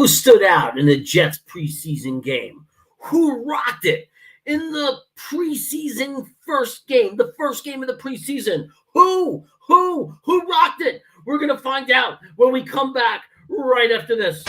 Who stood out in the Jets preseason game? Who rocked it in the preseason first game, the first game of the preseason? Who rocked it? We're going to find out when we come back right after this.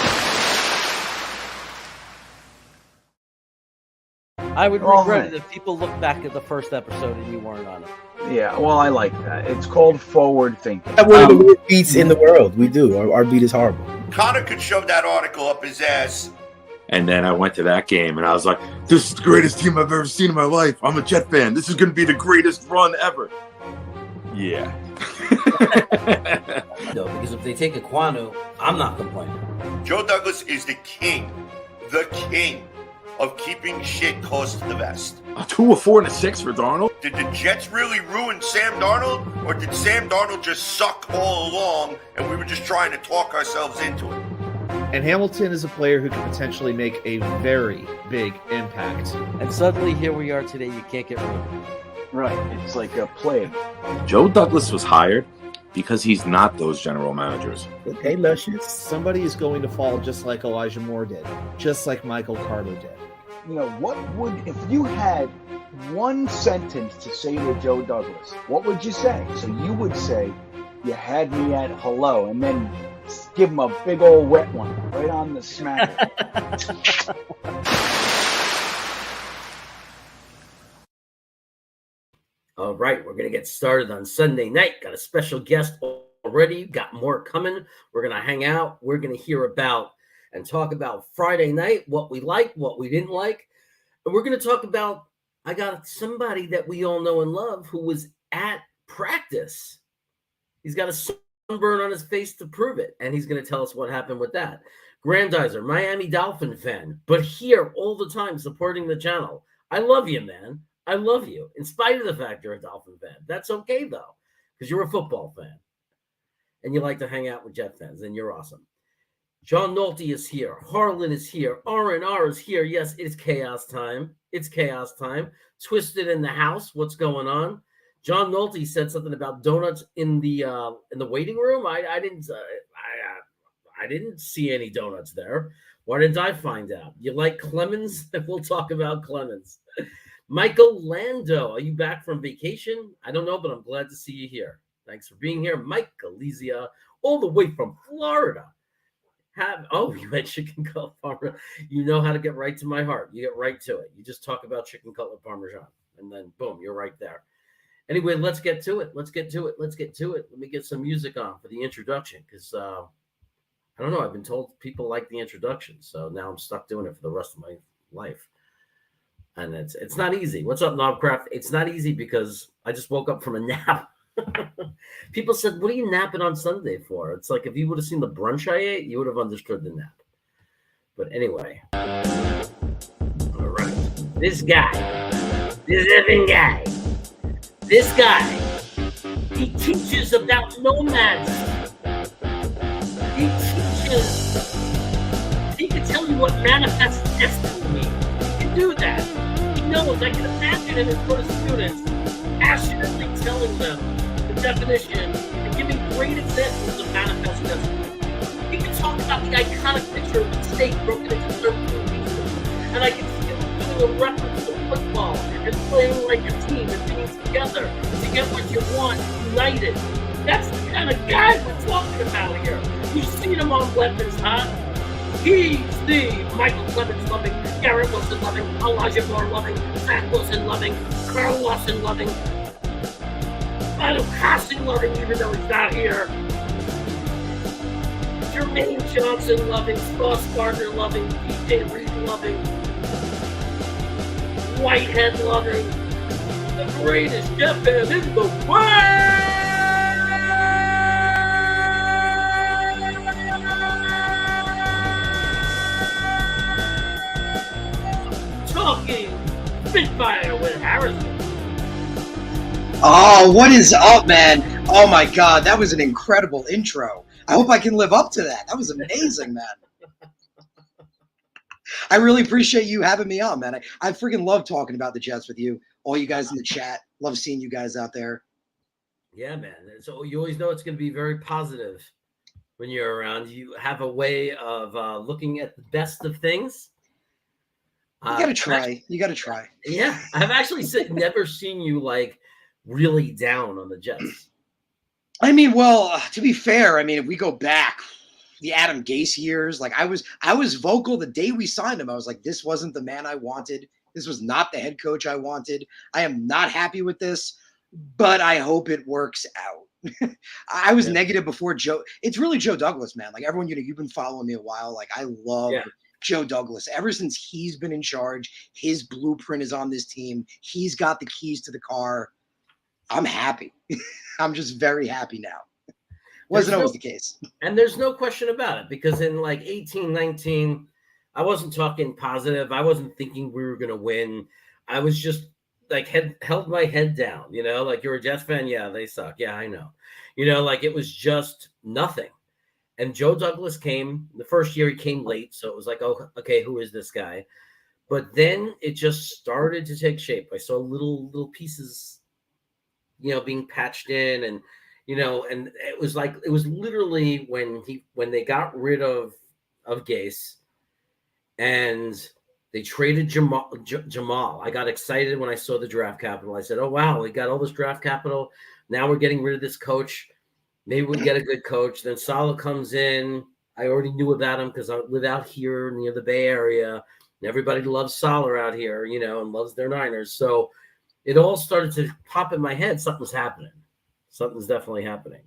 I would regret it if people look back at the first episode and you weren't on it. Yeah, well, I like that. It's called forward thinking. We have one of the worst beats in the world. We do. Our beat is horrible. Connor could shove that article up his ass. And then I went to that game and I was like, this is the greatest team I've ever seen in my life. I'm a Jet fan. This is going to be the greatest run ever. Yeah. No, because if they take Aquanu, I'm not complaining. Joe Douglas is the king of keeping shit close to the vest. A 2, a 4, and a 6 for Darnold? Did the Jets really ruin Sam Darnold? Or did Sam Darnold just suck all along and we were just trying to talk ourselves into it? And Hamilton is a player who can potentially make a very big impact. And suddenly here we are today, you can't get rid of him. Right, it's like a plague. Joe Douglas was hired because he's not those general managers. Okay, Luscious. Somebody is going to fall just like Elijah Moore did, just like Michael Carter did. You know, what would, if you had one sentence to say to Joe Douglas, what would you say? So you would say, you had me at hello, and then give him a big old wet one right on the smack. All right, we're going to get started on Sunday night. Got a special guest already. Got more coming. We're going to hang out. We're going to hear about and talk about Friday night, what we liked, what we didn't like. And we're going to talk about, I got somebody that we all know and love who was at practice. He's got a sunburn on his face to prove it, and he's going to tell us what happened with that. Grandizer, Miami Dolphin fan, but here all the time supporting the channel. I love you, man. I love you, in spite of the fact you're a Dolphin fan. That's okay, though, because you're a football fan, and you like to hang out with Jet fans, and you're awesome. John Nolte is here. Harlan is here. R&R is here. Yes, it's chaos time. It's chaos time. Twisted in the house. What's going on? John Nolte said something about donuts in the waiting room. I didn't see any donuts there. Why didn't I find out? You like Clemens? We'll talk about Clemens. Michael Lando, are you back from vacation? I don't know, but I'm glad to see you here. Thanks for being here. Mike Galizia, all the way from Florida. You had chicken cutlet parmesan. You know how to get right to my heart. You get right to it. You just talk about chicken cutlet parmesan, and then boom, you're right there. Anyway, let's get to it. Let me get some music on for the introduction, because I don't know. I've been told people like the introduction, so now I'm stuck doing it for the rest of my life. And it's not easy. What's up, Knobcraft? It's not easy because I just woke up from a nap. People said, what are you napping on Sunday for? It's like if you would have seen the brunch I ate, you would have understood the nap. But anyway. All right. This effing guy, he teaches about nomads. He can tell you what manifest destiny means. He can do that. He knows. I can imagine him in front of students, passionately telling them the definition and giving great examples of manifest destiny. He can talk about the iconic picture of the state broken into 13 pieces, and I can see him doing a reference to football and playing like a team and being together to get what you want, united. That's the kind of guy we're talking about here. You've seen him on Weapons, huh? He's the Michael Clemens loving, Garrett Wilson loving, Elijah Moore loving, Zach Wilson loving, Carl Lawson loving, Manu Casting loving, even though he's not here. Jermaine Johnson loving, Sauce Gardner loving, DJ Reid loving, Whitehead loving, the greatest Jet fan in the world! Talking Spitfire with Harrison. Oh, what is up, man? Oh my God, that was an incredible intro. I hope I can live up to that. That was amazing, man. I really appreciate you having me on, man. I freaking love talking about the Jets with you. All you guys in the chat. Love seeing you guys out there. Yeah, man. So you always know it's going to be very positive. when you're around. You have a way of looking at the best of things. You gotta try. You gotta try. Yeah, I've actually never seen you like really down on the Jets. I mean, well, to be fair, I mean, if we go back the Adam Gase years, like I was vocal the day we signed him. I was like, this wasn't the man I wanted. This was not the head coach I wanted. I am not happy with this, but I hope it works out. I was negative before Joe. It's really Joe Douglas, man. Like everyone, you've been following me a while. Like I love Joe Douglas. Ever since he's been in charge, his blueprint is on this team. He's got the keys to the car. I'm happy. I'm just very happy now. Wasn't always the case. And there's no question about it, because in like 18, 19, I wasn't talking positive. I wasn't thinking we were going to win. I was just like held my head down, you know, like you're a Jets fan. Yeah, they suck. Yeah, I know. You know, like it was just nothing. And Joe Douglas came the first year. He came late. So it was like, oh, okay, who is this guy? But then it just started to take shape. I saw little pieces, you know, being patched in, and you know, and it was literally when they got rid of Gase and they traded Jamal. I got excited when I saw the draft capital. I said, oh wow, we got all this draft capital. Now we're getting rid of this coach. Maybe we get a good coach. Then Saleh comes in. I already knew about him because I live out here near the Bay Area. And everybody loves Saleh out here, you know, and loves their Niners. So it all started to pop in my head. Something's happening. Something's definitely happening.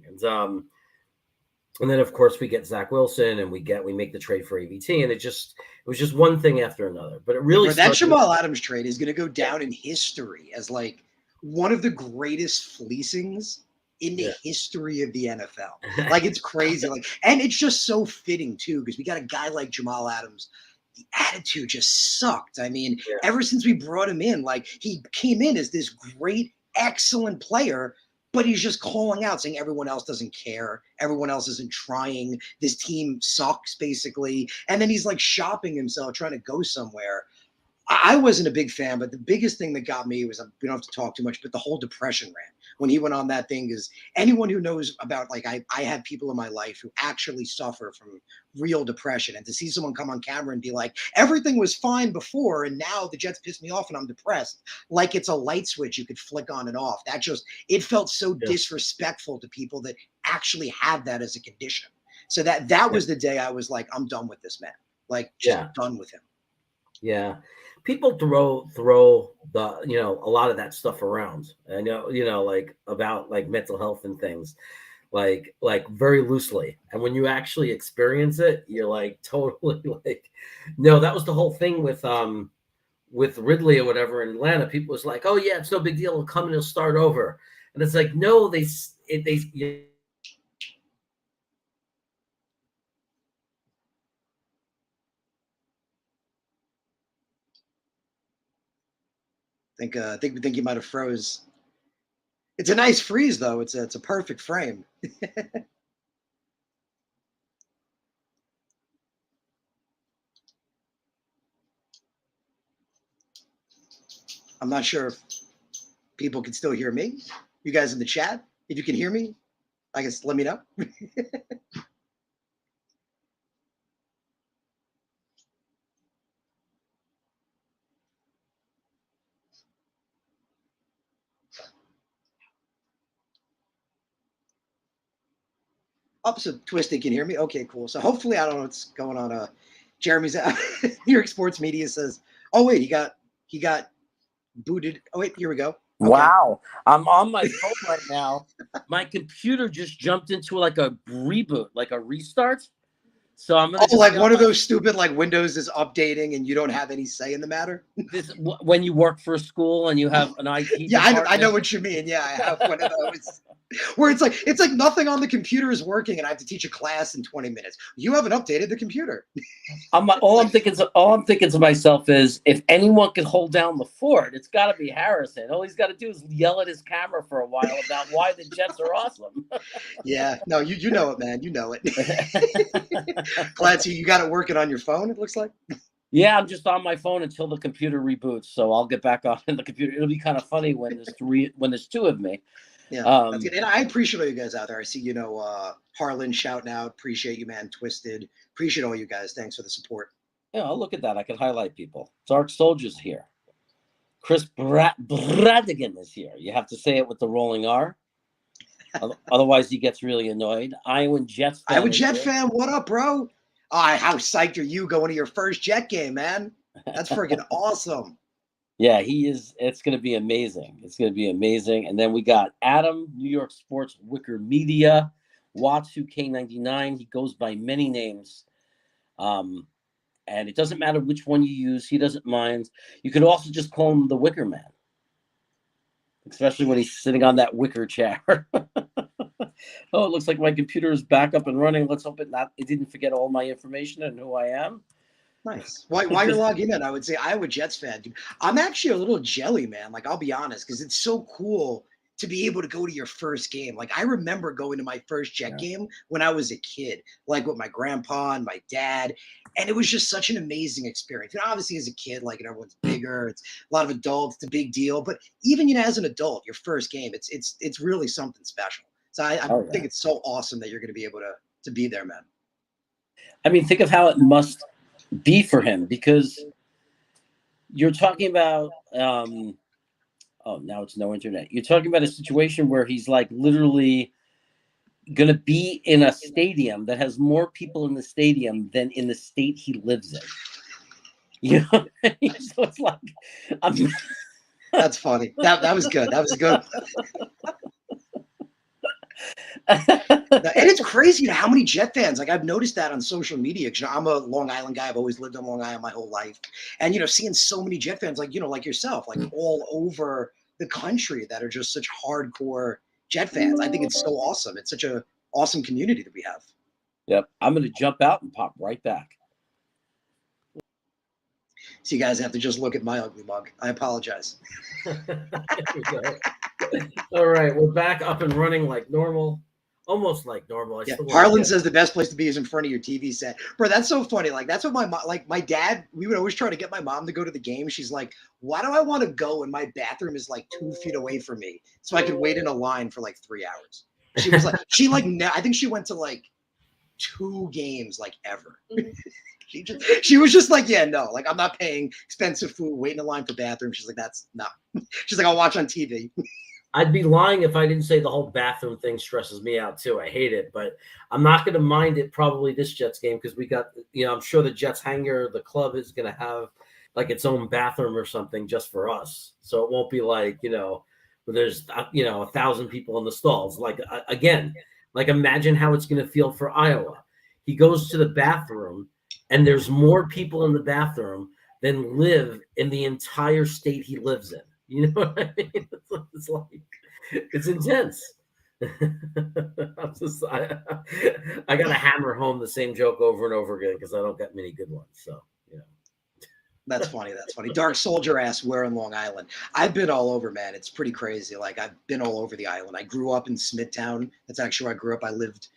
And then of course we get Zach Wilson, and we make the trade for AVT, and it was just one thing after another. But it really that Jamal Adams trade is going to go down in history as like one of the greatest fleecings in the history of the NFL. Like it's crazy. Like, and it's just so fitting too, because we got a guy like Jamal Adams. The attitude just sucked. I mean, ever since we brought him in, like he came in as this great, excellent player, but he's just calling out, saying everyone else doesn't care. Everyone else isn't trying. This team sucks, basically. And then he's like shopping himself, trying to go somewhere. I wasn't a big fan, but the biggest thing that got me was, we don't have to talk too much, but the whole depression rant when he went on that thing. Is anyone who knows about, like, I have people in my life who actually suffer from real depression, and to see someone come on camera and be like, everything was fine before and now the Jets pissed me off and I'm depressed, like it's a light switch you could flick on and off. It felt so disrespectful to people that actually have that as a condition. So that was the day I was like, I'm done with this man. Like, just done with him. Yeah. People throw the, you know, a lot of that stuff around. I know, you know, like about like mental health and things like very loosely. And when you actually experience it, you're like totally like, no, that was the whole thing with Ridley or whatever in Atlanta. People was like, oh yeah, it's no big deal. He'll come and he'll start over. And it's like, no, they I think you might have froze. It's a nice freeze though. It's a perfect frame. I'm not sure if people can still hear me. You guys in the chat, if you can hear me, I guess let me know. Oh, so Twisted can hear me. Okay, cool. So hopefully, I don't know what's going on. Jeremy's New York Sports Media says, "Oh wait, he got booted." Oh wait, here we go. Okay. Wow, I'm on my phone right now. My computer just jumped into like a reboot, like a restart. So I'm gonna like one of those stupid like Windows is updating and you don't have any say in the matter. This when you work for a school and you have an IT. Yeah, I know what you mean. Yeah, I have one of those. Where it's like nothing on the computer is working and I have to teach a class in 20 minutes. You haven't updated the computer. All I'm thinking to myself is, if anyone can hold down the fort, it's got to be Harrison. All he's got to do is yell at his camera for a while about why the Jets are awesome. Yeah, no, you know it, man. You know it. Glad to you got it working on your phone. It looks like. Yeah, I'm just on my phone until the computer reboots, so I'll get back on the computer. It'll be kind of funny when there's two of me. Yeah, Um, that's good. And I appreciate all you guys out there. I see, Harlan shouting out. Appreciate you, man. Twisted. Appreciate all you guys. Thanks for the support. Yeah, I'll look at that. I can highlight people. Dark Soldier's here. Chris Bradigan is here. You have to say it with the rolling R. Otherwise, he gets really annoyed. Iowa Jets fan. Iowa Jet fan, what up, bro? How psyched are you going to your first Jet game, man? That's freaking awesome. Yeah, he is. It's going to be amazing. It's going to be amazing. And then we got Adam, New York Sports Wicker Media, Watsu K99. He goes by many names. And it doesn't matter which one you use. He doesn't mind. You could also just call him the Wicker Man, especially when he's sitting on that wicker chair. Oh, it looks like my computer is back up and running. Let's hope it didn't forget all my information and who I am. Nice. While you're logging in, I would say Iowa Jets fan, dude. I'm actually a little jelly, man. Like, I'll be honest, because it's so cool to be able to go to your first game. Like, I remember going to my first Jet game when I was a kid, like with my grandpa and my dad. And it was just such an amazing experience. And obviously, as a kid, like, everyone's bigger. It's a lot of adults. It's a big deal. But even, as an adult, your first game, it's really something special. So I think it's so awesome that you're going to be able to be there, man. I mean, think of how it must be for him, because you're talking about now it's no internet. You're talking about a situation where he's like literally going to be in a stadium that has more people in the stadium than in the state he lives in. You know, so it's like that's funny. That was good. That was good. And it's crazy how many Jet fans, like, I've noticed that on social media, because I'm a Long Island guy. I've always lived on Long Island my whole life. And, seeing so many Jet fans, like, like yourself, like all over the country that are just such hardcore Jet fans. I think it's so awesome. It's such a awesome community that we have. Yep. I'm going to jump out and pop right back. So you guys have to just look at my ugly mug. I apologize. All right. We're back up and running like normal. Almost like normal. Harlan says the best place to be is in front of your TV set. Bro, that's so funny. Like, that's what my dad, we would always try to get my mom to go to the game. She's like, why do I want to go when my bathroom is like 2 feet away from me so I could wait in a line for like 3 hours? She was like, I think she went to like 2 games like ever. She was just like, yeah, no, like, I'm not paying expensive food, waiting in line for bathroom. She's like, that's no. She's like, I'll watch on TV. I'd be lying if I didn't say the whole bathroom thing stresses me out too. I hate it, but I'm not going to mind it probably this Jets game, because we got, I'm sure the Jets hangar, the club is going to have like its own bathroom or something just for us. So it won't be like, where there's, 1,000 people in the stalls. Like, again, like, imagine how it's going to feel for Iowa. He goes to the bathroom and there's more people in the bathroom than live in the entire state he lives in. You know what I mean? It's like, it's intense. I got to hammer home the same joke over and over again because I don't get many good ones. So, That's funny. That's funny. Dark Soldier asks, where in Long Island? I've been all over, man. It's pretty crazy. Like, I've been all over the island. I grew up in Smithtown. That's actually where I grew up. I lived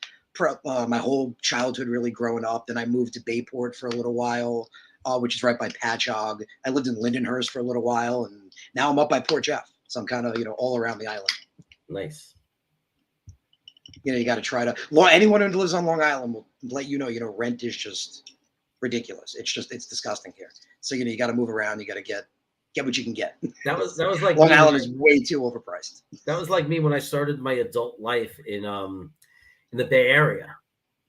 my whole childhood really growing up. Then I moved to Bayport for a little while, which is right by Patchogue. I lived in Lindenhurst for a little while, and now I'm up by Port Jeff. So I'm kind of, all around the island. Nice. You got to try to. Anyone who lives on Long Island will let you know. Rent is just ridiculous. It's disgusting here. So you got to move around. You got to get what you can get. That was like Long Island is way too overpriced. That was like me when I started my adult life in the Bay Area.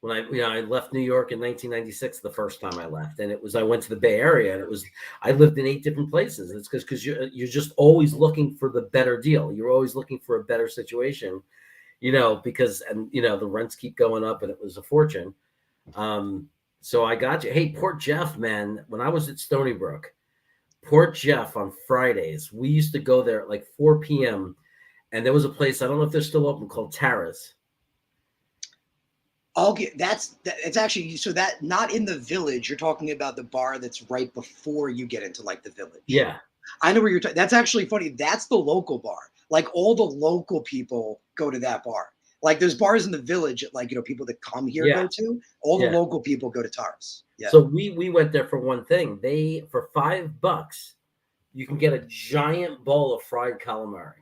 When I left New York in 1996, the first time I left, and I went to the Bay Area, and I lived in 8 different places. It's because you're just always looking for the better deal. You're always looking for a better situation, because the rents keep going up, and it was a fortune. So I got you. Hey, Port Jeff, man. When I was at Stony Brook, Port Jeff on Fridays, we used to go there at like 4 p.m. And there was a place, I don't know if they're still open, called Tara's. It's actually, so that not in the village, you're talking about the bar that's right before you get into like the village. Yeah. I know where you're talking. That's actually funny. That's the local bar. Like, all the local people go to that bar. Like, there's bars in the village that, like, people that come here go to. All the local people go to Tara's. Yeah. So we went there for one thing. For $5, you can get a giant bowl of fried calamari.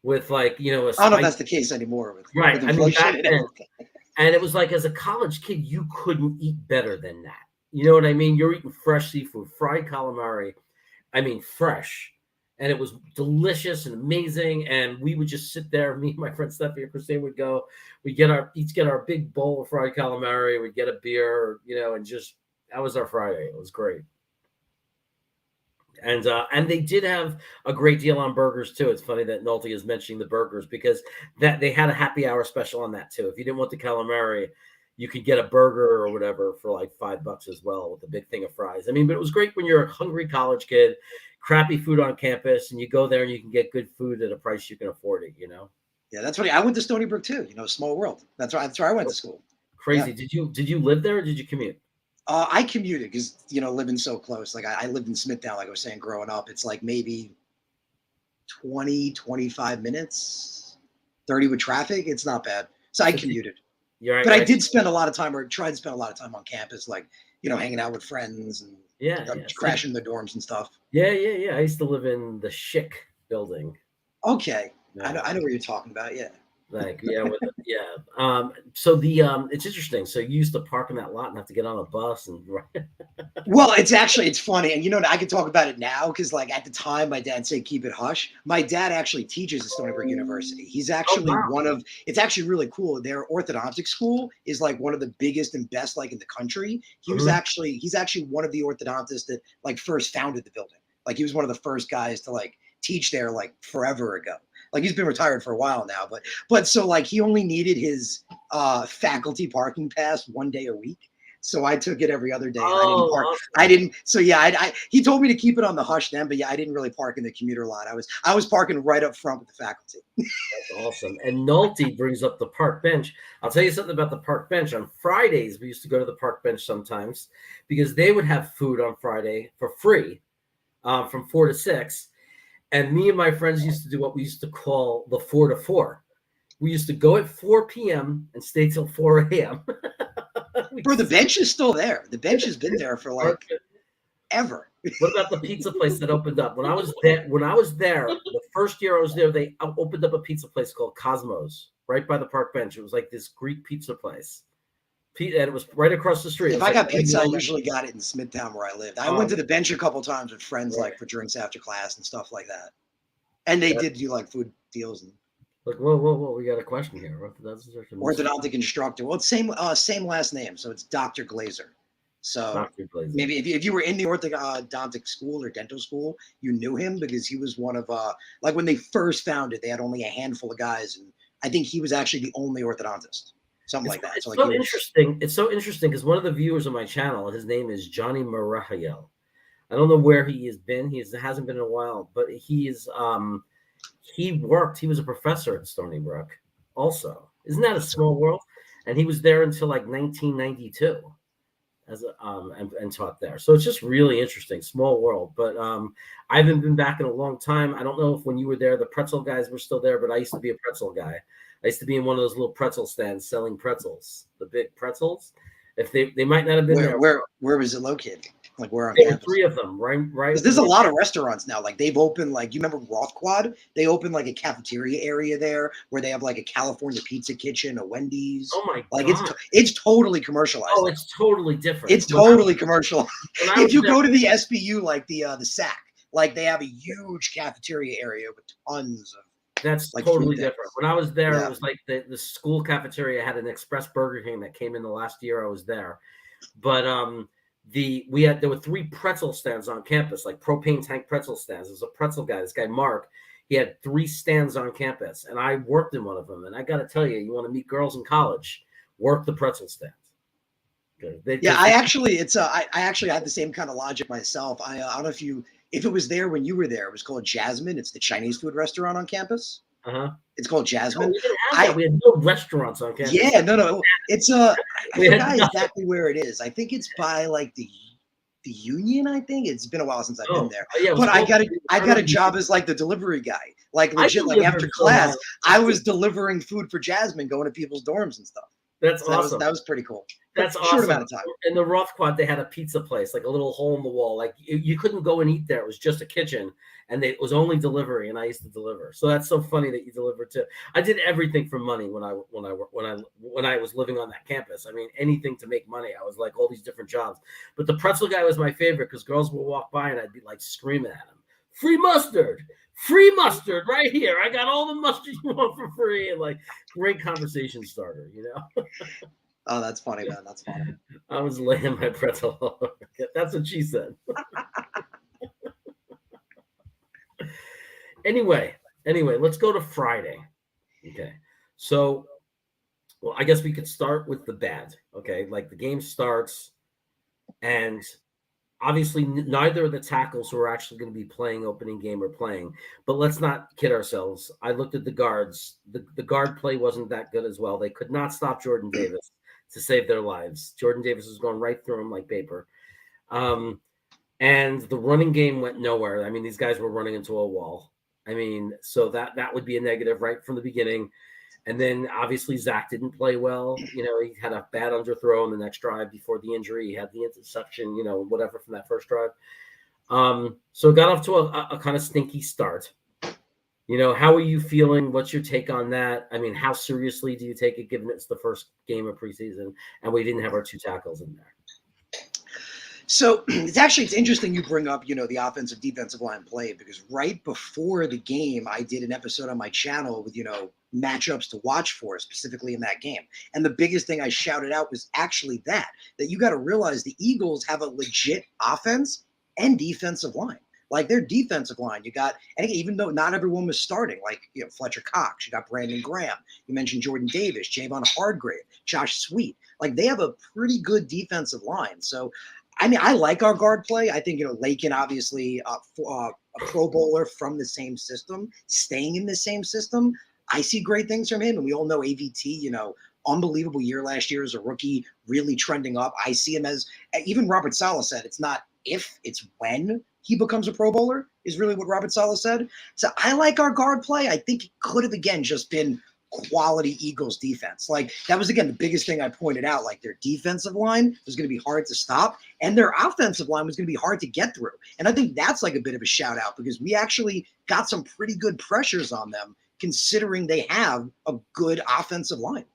with like, you know, a I don't know if spicy, that's the case anymore with right. I mean, inflation back and then, everything. and it was like as a college kid, you couldn't eat better than that. You know what I mean? You're eating fresh seafood, fried calamari. I mean, fresh. And it was delicious and amazing. And we would just sit there. Me and my friend Stephanie and Christine would go. We each get our big bowl of fried calamari. We'd get a beer, you know, and just that was our Friday. It was great. And they did have a great deal on burgers too. It's funny that Nolte is mentioning the burgers because that they had a happy hour special on that too. If you didn't want the calamari, you could get a burger or whatever for like $5 as well with a big thing of fries. I mean, but it was great when you're a hungry college kid, crappy food on campus, and you go there and you can get good food at a price you can afford it, you know? Yeah, that's funny. I went to Stony Brook too, you know, small world. That's where I went to school. Crazy. Yeah. Did you live there or did you commute? I commuted because, you know, living so close. Like I lived in Smithtown, like I was saying, growing up. It's like maybe 20, 25 minutes, 30 with traffic. It's not bad. So I commuted. You're right, but I right. did spend a lot of time, or tried to spend a lot of time on campus, like, you know, hanging out with friends and crashing the dorms and stuff. Yeah. I used to live in the Schick building. Okay. I know what you're talking about. Yeah. Like, so it's interesting. So you used to park in that lot and have to get on a bus and Well, it's funny. And you know, I can talk about it now because like at the time my dad said keep it hush. My dad actually teaches at Stony Brook University. He's actually it's actually really cool. Their orthodontic school is like one of the biggest and best like in the country. He's actually one of the orthodontists that like first founded the building. Like he was one of the first guys to like teach there like forever ago. Like he's been retired for a while now, but so like he only needed his faculty parking pass 1 day a week. So I took it every other day. And I didn't park. Awesome. I didn't. So yeah, he told me to keep it on the hush then, but yeah, I didn't really park in the commuter lot. I was parking right up front with the faculty. That's awesome. And Nolte brings up the park bench. I'll tell you something about the park bench. On Fridays, we used to go to the park bench sometimes because they would have food on Friday for free from 4 to 6. And me and my friends used to do what we used to call the 4 to 4. We used to go at 4 p.m. and stay till 4 a.m. Bro, the bench is still there. The bench has been there for like ever. What about the pizza place that opened up? When I was there, the first year I was there, they opened up a pizza place called Cosmos right by the park bench. It was like this Greek pizza place. And it was right across the street. If I got pizza, I usually got it in Smithtown where I lived. I went to the bench a couple times with friends, like for drinks after class and stuff like that. And they did do like food deals. And like, whoa, we got a question here. Orthodontic instructor. Well, it's same last name, so it's Dr. Glazer. So Dr. Glazer. Maybe if you were in the orthodontic school or dental school, you knew him because he was one of like when they first founded, they had only a handful of guys, and I think he was actually the only orthodontist. Something like that. It's so interesting. It's so interesting because one of the viewers on my channel, his name is Johnny Marahiel. I don't know where he has been. He hasn't been in a while, but he was a professor at Stony Brook also. Isn't that a small world? And he was there until like 1992 and taught there. So it's just really interesting, small world. But I haven't been back in a long time. I don't know if when you were there, the pretzel guys were still there, but I used to be a pretzel guy. I used to be in one of those little pretzel stands selling pretzels, the big pretzels. If they might not have been there. Where was it located? Like where on there campus? Were 3 of them, right? There's a lot of restaurants now. Like they've opened, like you remember Rothquad? They opened like a cafeteria area there where they have like a California pizza kitchen, a Wendy's. Oh my god! Like it's totally commercialized. Oh, it's totally different. It's totally commercial. If you go to the SBU, like the SAC, like they have a huge cafeteria area with tons of. That's like totally different. When I was there, it was like the school cafeteria had an express Burger King that came in the last year I was there. But there were 3 pretzel stands on campus, like propane tank pretzel stands. There's a pretzel guy, this guy Mark. He had 3 stands on campus, and I worked in one of them. And I got to tell you, you want to meet girls in college, work the pretzel stands. I actually had the same kind of logic myself. I don't know if it was there when you were there. It was called Jasmine. It's the Chinese food restaurant on campus. It's called Jasmine. No, we had no restaurants on campus. Yeah, no. It's I forgot exactly where it is. I think it's by like the Union. I think it's been a while since I've been there. But I got a job as like the delivery guy. Like legit, like after class, I was delivering food for Jasmine, going to people's dorms and stuff. That's So awesome. that was pretty cool. That's Short awesome. amount of time. In the Roth Quad, they had a pizza place, like a little hole in the wall. Like you couldn't go and eat there. It was just a kitchen, and it was only delivery. And I used to deliver. So that's so funny that you delivered too. I did everything for money when I was living on that campus. I mean, anything to make money. I was like all these different jobs. But the pretzel guy was my favorite because girls would walk by and I'd be like screaming at them, "Free mustard! Free mustard right here! I got all the mustard you want for free!" And like great conversation starter, you know. Oh, that's funny, man. That's funny. I was laying my pretzel all over. That's what she said. Anyway, let's go to Friday. Okay. So, well, I guess we could start with the bad. Okay. Like the game starts, and obviously neither of the tackles who are actually going to be playing opening game are playing. But let's not kid ourselves. I looked at the guards. The guard play wasn't that good as well. They could not stop Jordan Davis to save their lives. Jordan Davis was going right through them like paper. And the running game went nowhere. I mean, these guys were running into a wall. I mean, so that would be a negative right from the beginning. And then obviously Zach didn't play well. You know, he had a bad underthrow on the next drive before the injury. He had the interception, you know, whatever from that first drive. So it got off to a kind of stinky start. You know, how are you feeling? What's your take on that? I mean, how seriously do you take it, given it's the first game of preseason and we didn't have our two tackles in there? So it's interesting you bring up, you know, the offensive defensive line play, because right before the game, I did an episode on my channel with, you know, matchups to watch for specifically in that game. And the biggest thing I shouted out was actually that you got to realize the Eagles have a legit offense and defensive line. Like their defensive line, you got, and again, even though not everyone was starting, like, you know, Fletcher Cox, you got Brandon Graham, you mentioned Jordan Davis, Javon Hardgrave, Josh Sweet. Like they have a pretty good defensive line. So, I mean, I like our guard play. I think, you know, Lakin, obviously a Pro Bowler from the same system, staying in the same system. I see great things from him. And we all know AVT, you know, unbelievable year last year as a rookie, really trending up. I see him as, even Robert Saleh said, it's not if, it's when he becomes a Pro Bowler, is really what Robert Saleh said. So I like our guard play. I think it could have, again, just been quality Eagles defense. Like that was, again, the biggest thing I pointed out. Like their defensive line was going to be hard to stop, and their offensive line was going to be hard to get through. And I think that's like a bit of a shout out, because we actually got some pretty good pressures on them, considering they have a good offensive line.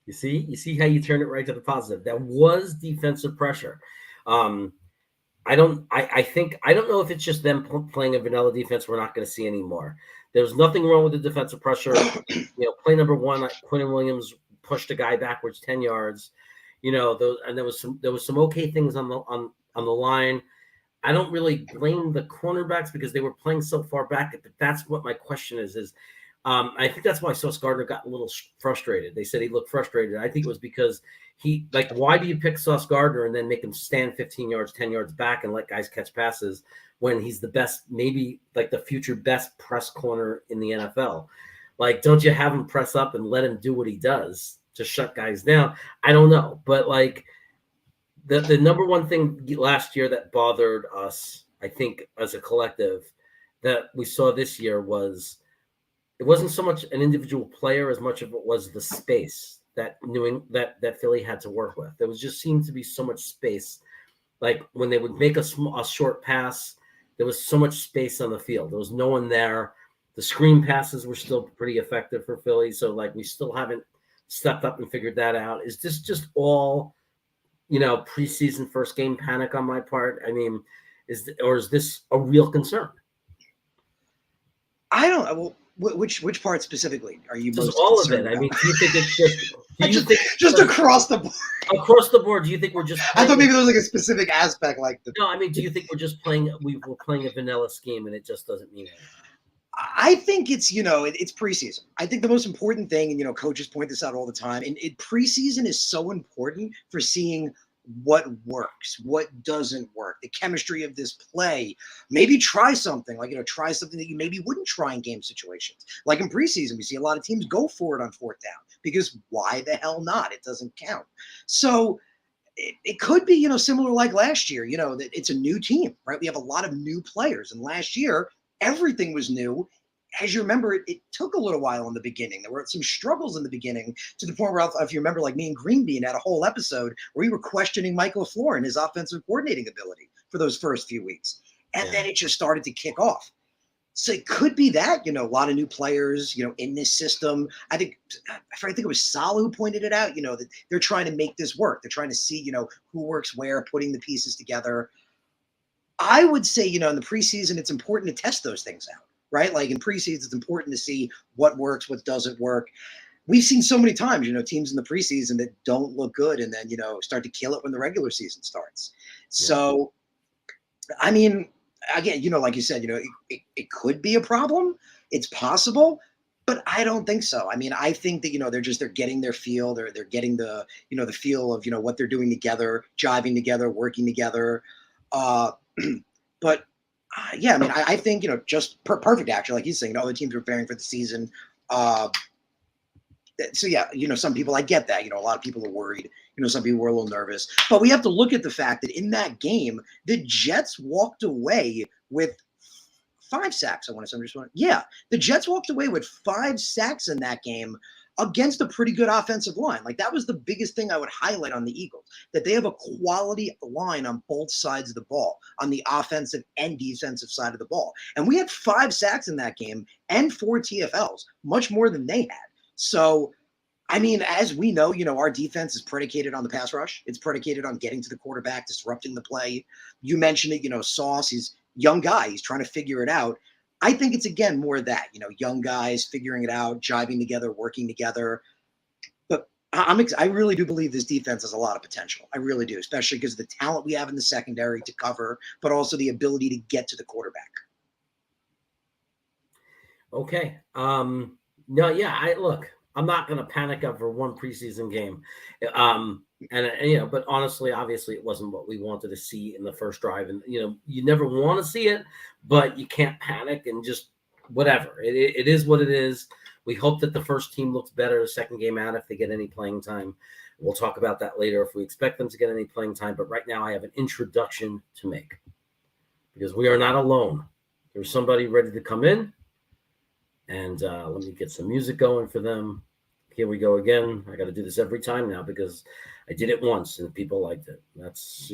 You see how you turn it right to the positive. That was defensive pressure. I don't know if it's just them playing a vanilla defense we're not going to see anymore. There was nothing wrong with the defensive pressure. You know, play number one, Quentin Williams pushed a guy backwards 10 yards. You know, there was some okay things on the line. I don't really blame the cornerbacks because they were playing so far back. But that's what my question is I think that's why Sauce Gardner got a little frustrated. They said he looked frustrated. I think it was because why do you pick Sauce Gardner and then make him stand 15 yards, 10 yards back and let guys catch passes when he's the best, maybe like the future best press corner in the NFL? Like, don't you have him press up and let him do what he does to shut guys down? I don't know. But like the number one thing last year that bothered us, I think, as a collective that we saw this year was it wasn't so much an individual player as much of it was the space that Philly had to work with. There was just seemed to be so much space. Like when they would make a short pass, there was so much space on the field. There was no one there. The screen passes were still pretty effective for Philly. So like we still haven't stepped up and figured that out. Is this just all, you know, preseason first game panic on my part? I mean, is this a real concern? I don't know. Well, which part specifically are you most all of it? about? I mean, do you think it's just across the board? Across the board, do you think we're just? I thought maybe there was like a specific aspect, like the. No, I mean, do you think we're just playing? We're playing a vanilla scheme, and it just doesn't mean anything. I think it's, you know, it's preseason. I think the most important thing, and, you know, coaches point this out all the time, and preseason is so important for seeing what works, what doesn't work, the chemistry of this play. Maybe try something like, you know, try something that you maybe wouldn't try in game situations. Like in preseason, we see a lot of teams go for it on fourth down because why the hell not? It doesn't count. So it could be, you know, similar like last year, you know, that it's a new team, right? We have a lot of new players, and last year everything was new as you remember, it took a little while in the beginning. There were some struggles in the beginning to the point where, if you remember, like me and Green Bean had a whole episode where we were questioning Michael LaFleur and his offensive coordinating ability for those first few weeks. And then it just started to kick off. So it could be that, a lot of new players, in this system. I think it was Salah who pointed it out, that they're trying to make this work. They're trying to see, who works where, putting the pieces together. I would say, in the preseason, it's important to test those things out, right? Like in preseason, it's important to see what works, what doesn't work. We've seen so many times, teams in the preseason that don't look good and then, start to kill it when the regular season starts. So, I mean, again, like you said, it could be a problem. It's possible, but I don't think so. I mean, I think that, they're getting their feel. They're getting the, the feel of, what they're doing together, jiving together, working together. But yeah, I mean, I think, just perfect actually, like he's saying, other teams are preparing for the season. So yeah, some people, I get that, a lot of people are worried, some people were a little nervous, but we have to look at the fact that in that game, the Jets walked away with 5 sacks. The Jets walked away with 5 sacks in that game against a pretty good offensive line. Like that was the biggest thing I would highlight on the Eagles, that they have a quality line on both sides of the ball, on the offensive and defensive side of the ball. And we had 5 sacks in that game and 4 TFLs, much more than they had. So, I mean, as we know, our defense is predicated on the pass rush. It's predicated on getting to the quarterback, disrupting the play. You mentioned it, Sauce, he's a young guy. He's trying to figure it out. I think it's, again, more of that, young guys figuring it out, jiving together, working together. But I really do believe this defense has a lot of potential. I really do, especially because of the talent we have in the secondary to cover, but also the ability to get to the quarterback. Okay. No, yeah, look, I'm not going to panic over one preseason game. But honestly, obviously it wasn't what we wanted to see in the first drive. And, you never want to see it, but you can't panic and just whatever. It is what it is. We hope that the first team looks better the second game out if they get any playing time. We'll talk about that later if we expect them to get any playing time. But right now I have an introduction to make because we are not alone. There's somebody ready to come in. And let me get some music going for them. Here we go again. I got to do this every time now because I did it once and people liked it. That's,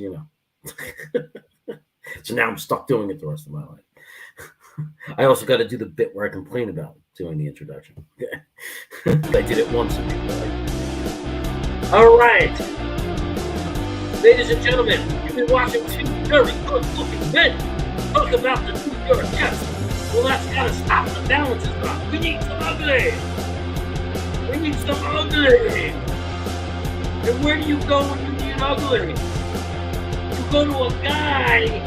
So now I'm stuck doing it the rest of my life. I also got to do the bit where I complain about doing the introduction. I did it once and people liked it. All right. Ladies and gentlemen, you've been watching 2 very good-looking men talk about the New York Jets. Well, that's got to stop. The balance is off. We need some ugly. We need some ugly. And where do you go when you need ugly? You go to a guy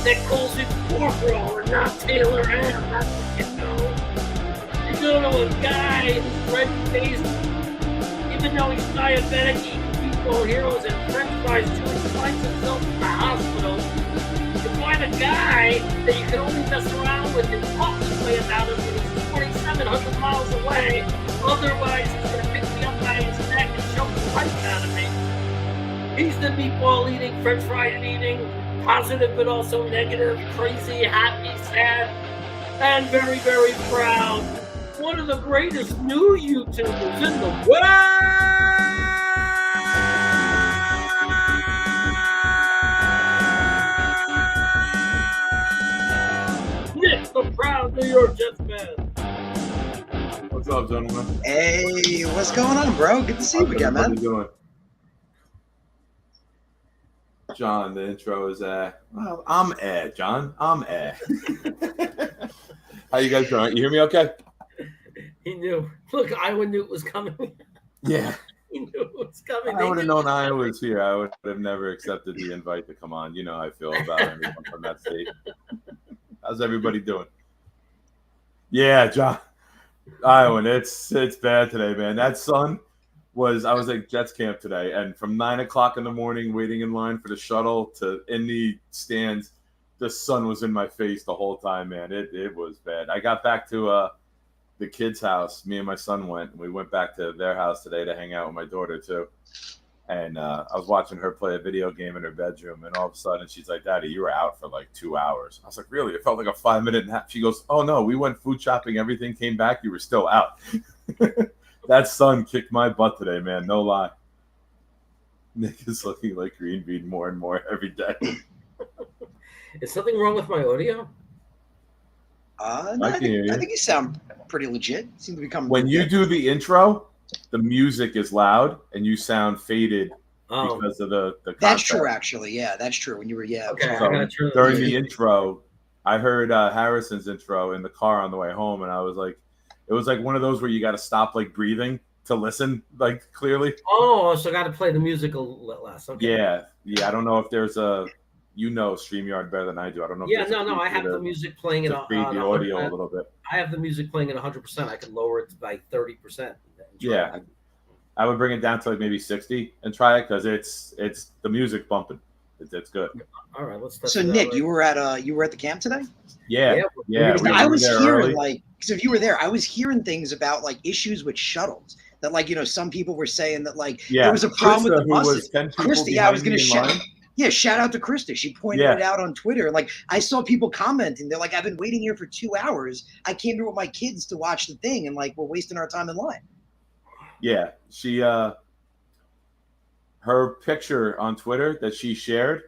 that calls it corporal and not Taylor M. That's what you know. You go to a guy who's red-faced, even though he's diabetic, he can beat all heroes and french fries too. He finds himself in the hospital. Find a guy that you can only mess around with and talk this way about him when he's 4,700 miles away. Otherwise, he's going to pick me up by his neck and choke the life out of me. He's the meatball eating, french fry eating, positive but also negative, crazy, happy, sad, and very, very proud. One of the greatest new YouTubers in the world. The proud New York Jets fan. What's up, gentlemen? Hey, what's going on, bro? Good to see you again, man. How you doing? John, the intro is well, I'm John. I'm How you guys doing? You hear me okay? He knew. Look, Iowa knew it was coming. Yeah. He knew it was coming. I would have known Iowa was here. I would have never accepted the invite to come on. You know how I feel about everyone from that state. How's everybody doing? Yeah, John. Iowa, it's bad today, man. That sun I was at Jets camp today, and from 9 o'clock in the morning, waiting in line for the shuttle to in the stands, the sun was in my face the whole time, man. It was bad. I got back to the kids' house. Me and my son went. We went back to their house today to hang out with my daughter too. And I was watching her play a video game in her bedroom, and all of a sudden she's like, "Daddy, you were out for like 2 hours." I was like, "Really?" It felt like a 5-minute nap. She goes, "Oh no, we went food shopping, everything came back, you were still out." That sun kicked my butt today, man. No lie. Nick is looking like Green Bean more and more every day. Is something wrong with my audio? No, I think you sound pretty legit. Seem to be coming. When you do the intro, the music is loud and you sound faded because of the That's true, actually. Yeah, that's true. When you were Okay, So during the intro, I heard Harrison's intro in the car on the way home, and I was like, it was like one of those where you got to stop like breathing to listen like clearly. Oh, so I got to play the musical less. Okay. Yeah. I don't know if there's a, StreamYard better than I do. I don't know. Yeah, no. I have the music playing to feed the audio a little bit. I have the music playing at 100%. I can lower it by 30%. Yeah, I would bring it down to like maybe 60 and try it because it's the music bumping. It's good. All right, let's. So Nick, you were at the camp today? Yeah. I was hearing because if you were there, I was hearing things about like issues with shuttles. That like some people were saying that like there was a problem with the buses. Krista, I was going to shout out to Krista. She pointed it out on Twitter. Like I saw people commenting. They're like, "I've been waiting here for 2 hours. I came here with my kids to watch the thing, and like we're wasting our time in line." Yeah, she her picture on Twitter that she shared,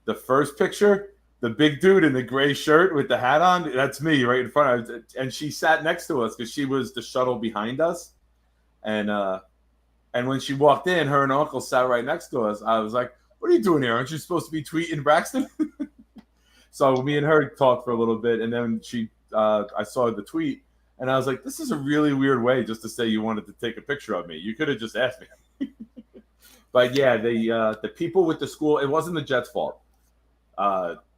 the first picture, the big dude in the gray shirt with the hat on, that's me right in front of her. And she sat next to us because she was the shuttle behind us. And when she walked in, her and her uncle sat right next to us. I was like, "What are you doing here? Aren't you supposed to be tweeting Braxton?" So me and her talked for a little bit, and then I saw the tweet, and I was like, "This is a really weird way just to say you wanted to take a picture of me. You could have just asked me." But yeah, the people with the school, it wasn't the Jets' fault.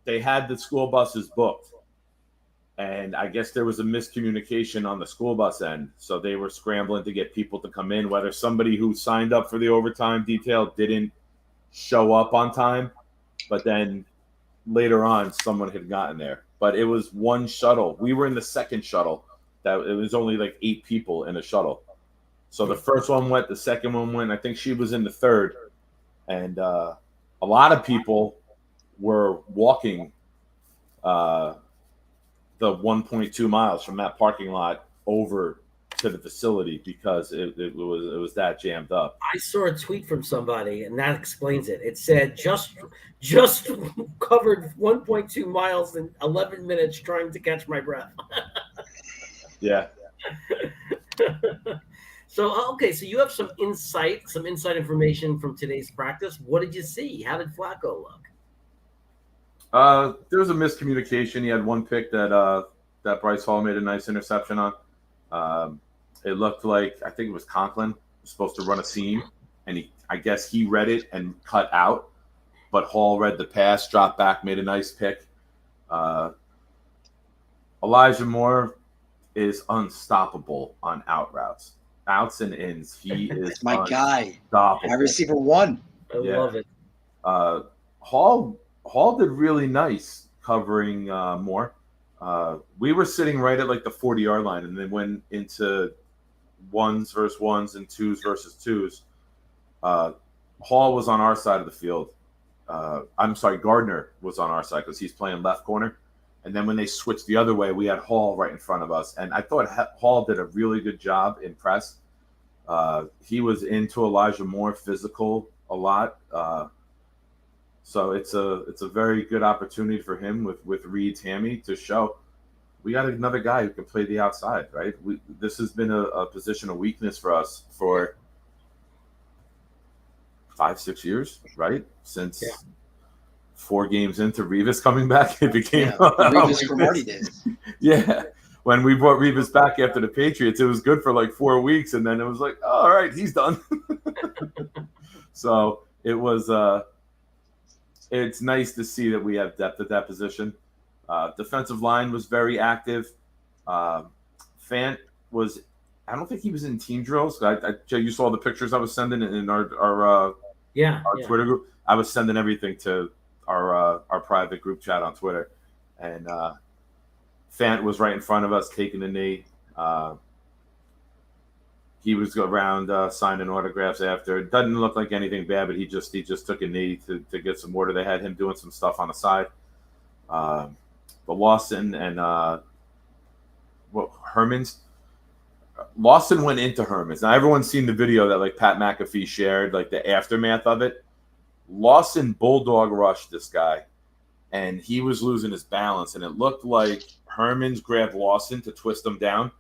They had the school buses booked, and I guess there was a miscommunication on the school bus end. So they were scrambling to get people to come in, whether somebody who signed up for the overtime detail didn't show up on time, but then later on someone had gotten there. But it was one shuttle. We were in the second shuttle. That it was only like 8 people in a shuttle. So the first one went, the second one went. I think she was in the third, and a lot of people were walking the 1.2 miles from that parking lot over to the facility because it was that jammed up. I saw a tweet from somebody, and that explains it. It said just covered 1.2 miles in 11 minutes trying to catch my breath. Yeah. So okay, so you have some inside information from today's practice. What did you see? How did Flacco look? There was a miscommunication. He had one pick that Bryce Hall made a nice interception on. It looked like, I think it was Conklin was supposed to run a seam, and I guess he read it and cut out, but Hall read the pass, dropped back, made a nice pick. Elijah Moore is unstoppable on out routes, outs and ins. He is my guy. Wide receiver 1. I love it. Hall did really nice covering Moore. We were sitting right at like the 40-yard line, and then went into 1s versus 1s and 2s versus 2s. Hall was on our side of the field. I'm sorry, Gardner was on our side because he's playing left corner. And then when they switched the other way, we had Hall right in front of us. And I thought Hall did a really good job in press. He was into Elijah Moore, physical a lot. So it's a very good opportunity for him with Reid's hammy to show we got another guy who can play the outside, right? This has been a position of weakness for us for 5-6 years, right? Since 4 games into Revis coming back, it became Revis for Marty days. Yeah. When we brought Revis back after the Patriots, it was good for like 4 weeks, and then it was like, oh, all right, he's done. So it was it's nice to see that we have depth at that position. Defensive line was very active. Fant was, I don't think he was in team drills. You saw the pictures I was sending in our Twitter group. I was sending everything to our private group chat on Twitter, and Fant was right in front of us taking a knee. he was around signing autographs after. It doesn't look like anything bad, but he just took a knee to get some water. They had him doing some stuff on the side. But Lawson and Herman's. Lawson went into Herman's. Now everyone's seen the video that like Pat McAfee shared, like the aftermath of it. Lawson bulldog rushed this guy, and he was losing his balance, and it looked like Herman's grabbed Lawson to twist him down,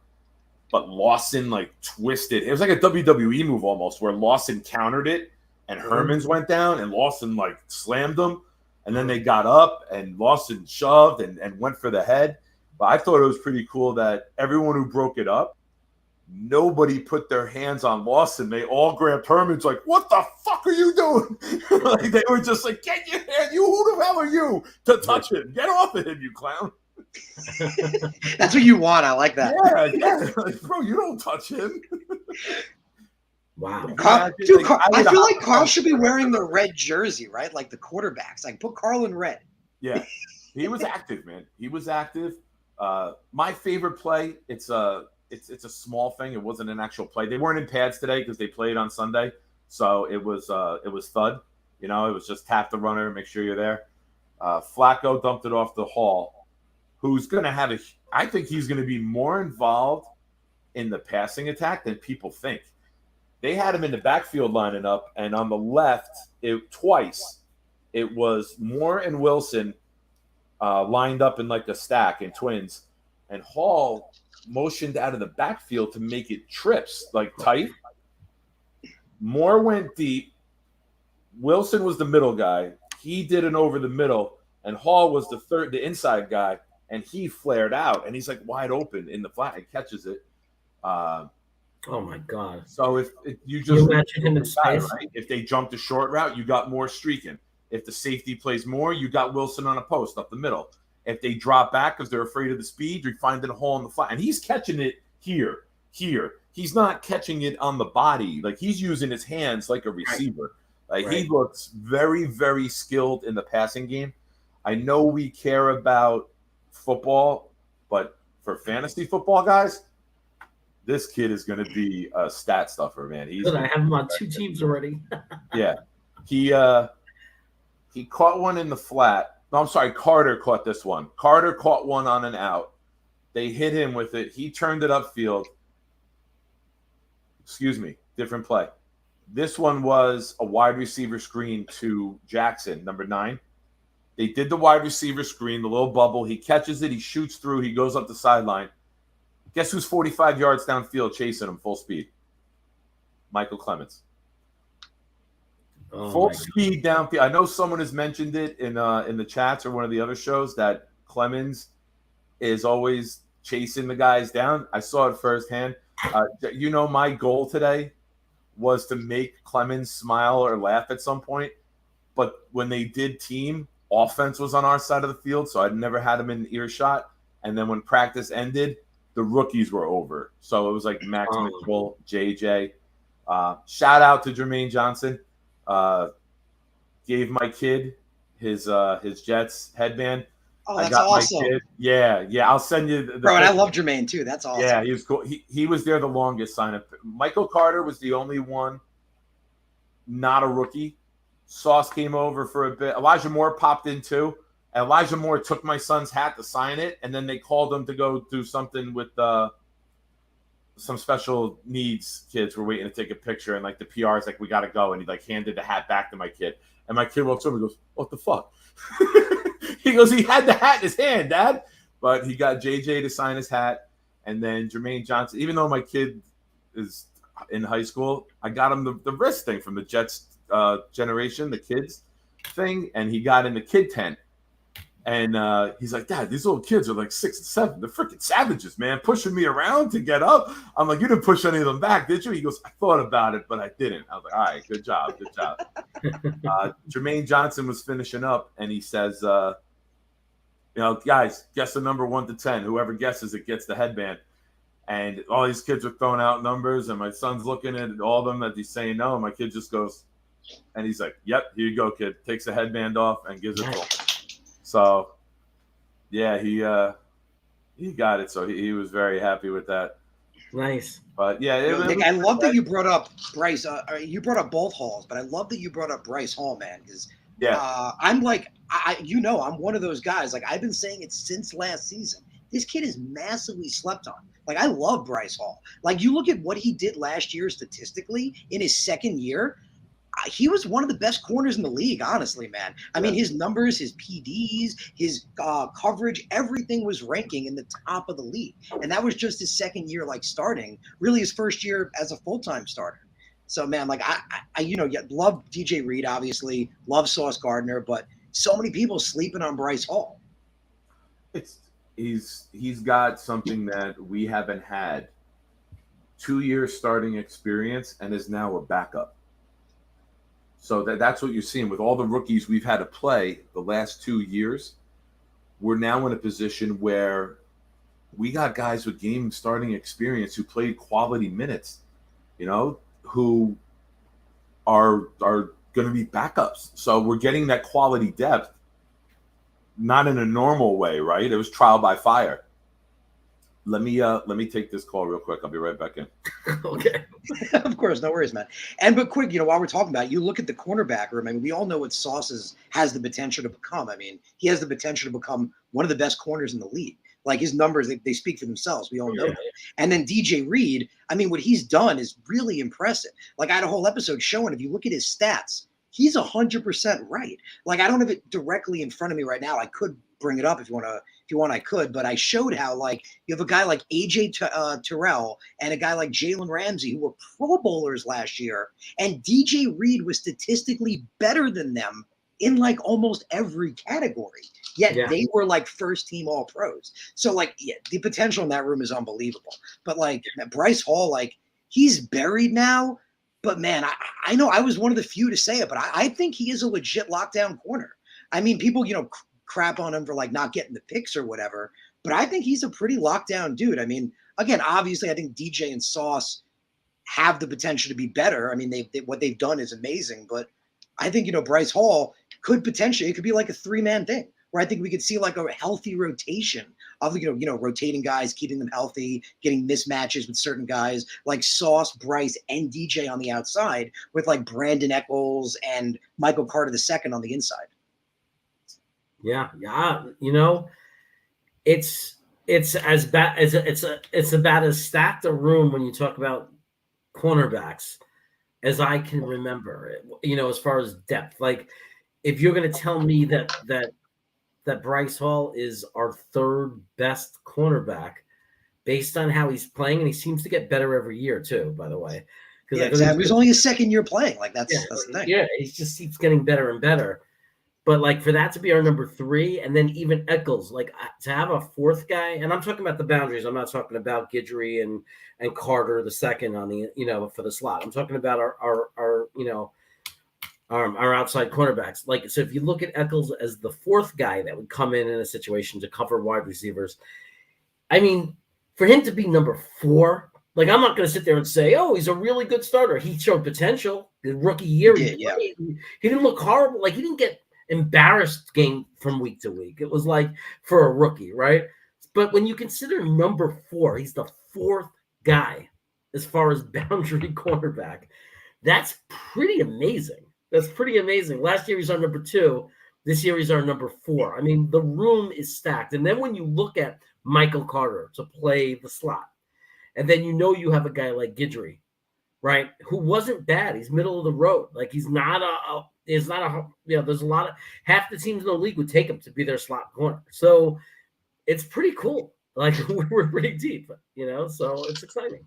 but Lawson like twisted. It was like a WWE move almost, where Lawson countered it, and Herman's went down, and Lawson like slammed him, and then they got up, and Lawson shoved and went for the head. But I thought it was pretty cool that everyone who broke it up, nobody put their hands on Lawson. They all grabbed Herman's like, what the fuck are you doing? Like, they were just like, get your hand. Who the hell are you to touch him? Get off of him, you clown. That's what you want. I like that. Yeah. Like, bro, you don't touch him. Wow. I feel like Carl should be wearing the red jersey, right? Like the quarterbacks. Like put Carl in red. Yeah. He was active, man. He was active. My favorite play, it's a small thing. It wasn't an actual play. They weren't in pads today because they played on Sunday. So it was thud. You know, it was just tap the runner, make sure you're there. Flacco dumped it off to Hall, who's going to have I think he's going to be more involved in the passing attack than people think. They had him in the backfield lining up, and on the left, twice, it was Moore and Wilson lined up in like a stack in twins, and Hall motioned out of the backfield to make it trips, like tight. Moore went deep. Wilson was the middle guy. He did an over the middle, and Hall was the inside guy, and he flared out, and he's like wide open in the flat and catches it. Oh my God! So if you just imagine him in space, right? If they jumped a short route, you got Moore streaking. If the safety plays more, you got Wilson on a post up the middle. If they drop back because they're afraid of the speed, you're finding a hole in the flat. And he's catching it here. He's not catching it on the body. Like, he's using his hands like a receiver. Like, he looks very, very skilled in the passing game. I know we care about football, but for fantasy football guys, this kid is going to be a stat stuffer, man. I have him on 2 teams already. Yeah. He caught one in the flat. No, I'm sorry. Carter caught this one. Carter caught one on an out. They hit him with it. He turned it upfield. Excuse me. Different play. This one was a wide receiver screen to Jackson, number 9. They did the wide receiver screen, the little bubble. He catches it. He shoots through. He goes up the sideline. Guess who's 45 yards downfield chasing him full speed? Michael Clemens. Oh, full speed downfield. I know someone has mentioned it in the chats or one of the other shows that Clemens is always chasing the guys down. I saw it firsthand. My goal today was to make Clemens smile or laugh at some point. But when they did team, offense was on our side of the field, so I'd never had him in earshot. And then when practice ended, the rookies were over. So it was like Max Mitchell, JJ. Shout out to Jermaine Johnson. Gave my kid his Jets headband. Oh, that's awesome. My kid. Yeah. I'll send you the bro, and I love Jermaine too. That's awesome. Yeah, he was cool. He was there the longest sign-up. Michael Carter was the only one not a rookie. Sauce came over for a bit. Elijah Moore popped in too. And Elijah Moore took my son's hat to sign it, and then they called him to go do something with some special needs kids were waiting to take a picture, and like the PR is like, we got to go. And he like handed the hat back to my kid. And my kid walks over and goes, what the fuck? He goes, he had the hat in his hand, Dad. But he got JJ to sign his hat. And then Jermaine Johnson, even though my kid is in high school, I got him the wrist thing from the Jets generation, the kids thing. And he got in the kid tent. And he's like, Dad, these little kids are like 6 and 7. They're freaking savages, man, pushing me around to get up. I'm like, you didn't push any of them back, did you? He goes, I thought about it, but I didn't. I was like, all right, good job. Jermaine Johnson was finishing up, and he says, guys, guess the number 1 to 10. Whoever guesses it gets the headband. And all these kids are throwing out numbers, and my son's looking at all of them that he's saying no. And my kid just goes, and he's like, yep, here you go, kid. Takes the headband off and gives it to him. So, yeah, he got it. So he was very happy with that. Nice. But yeah, Nick, I love that you brought up Bryce. You brought up both Halls, but I love that you brought up Bryce Hall, man, because I'm like, I'm one of those guys. Like I've been saying it since last season. This kid is massively slept on. Like I love Bryce Hall. Like you look at what he did last year statistically in his second year. He was one of the best corners in the league, honestly, man. I mean, his numbers, his PDs, his coverage, everything was ranking in the top of the league. And that was just his second year, like starting, really his first year as a full-time starter. So, man, like I love DJ Reid, obviously, love Sauce Gardner, but so many people sleeping on Bryce Hall. He's got something that we haven't had. 2 years starting experience and is now a backup. So that's what you're seeing with all the rookies we've had to play the last 2 years. We're now in a position where we got guys with game starting experience who played quality minutes, who are going to be backups. So we're getting that quality depth, not in a normal way, right? It was trial by fire. Let me take this call real quick. I'll be right back in. Okay. Of course, no worries, man. But quick, while we're talking about it, you look at the cornerback room. I mean, we all know what Sauce has the potential to become. I mean, he has the potential to become one of the best corners in the league. Like his numbers, they speak for themselves. We all know that. And then DJ Reid, I mean, what he's done is really impressive. Like I had a whole episode showing, if you look at his stats, he's 100% right. Like I don't have it directly in front of me right now. I could bring it up if you want, I could, but I showed how like you have a guy like AJ Terrell and a guy like Jalen Ramsey who were Pro Bowlers last year, and DJ Reid was statistically better than them in like almost every category. Yet they were like first team All Pros. So like the potential in that room is unbelievable. But like Bryce Hall, like he's buried now. But man, I know I was one of the few to say it, but I think he is a legit lockdown corner. I mean, people, crap on him for like not getting the picks or whatever, but I think he's a pretty locked down dude. I mean, again, obviously I think DJ and Sauce have the potential to be better. I mean, what they've done is amazing, but I think, Bryce Hall could potentially, it could be like a 3-man thing where I think we could see like a healthy rotation of, rotating guys, keeping them healthy, getting mismatches with certain guys like Sauce, Bryce, and DJ on the outside with like Brandon Echols and Michael Carter II on the inside. Yeah. It's as bad as it's about as stacked a room when you talk about cornerbacks as I can remember. As far as depth, like if you're going to tell me that Bryce Hall is our third best cornerback based on how he's playing, and he seems to get better every year too. By the way, because it was only his second year playing. Like that's the thing. Yeah, he just keeps getting better and better. But like for that to be our number 3, and then even Echols, like to have a fourth guy, and I'm talking about the boundaries. I'm not talking about Guidry and Carter II on the for the slot. I'm talking about our outside cornerbacks. Like so, if you look at Echols as the fourth guy that would come in a situation to cover wide receivers, I mean, for him to be number 4, like I'm not going to sit there and say, oh, he's a really good starter. He showed potential. The rookie year, he didn't look horrible. Like he didn't get embarrassed game from week to week. It was like for a rookie, right? But when you consider number 4, he's the 4th guy as far as boundary cornerback. That's pretty amazing. Last year he's our number 2. This year he's our number 4. I mean, the room is stacked. And then when you look at Michael Carter to play the slot, and then you have a guy like Guidry, right, who wasn't bad. He's middle of the road. Like he's not there's a lot of half the teams in the league would take him to be their slot corner. So it's pretty cool. Like we're pretty deep, so it's exciting.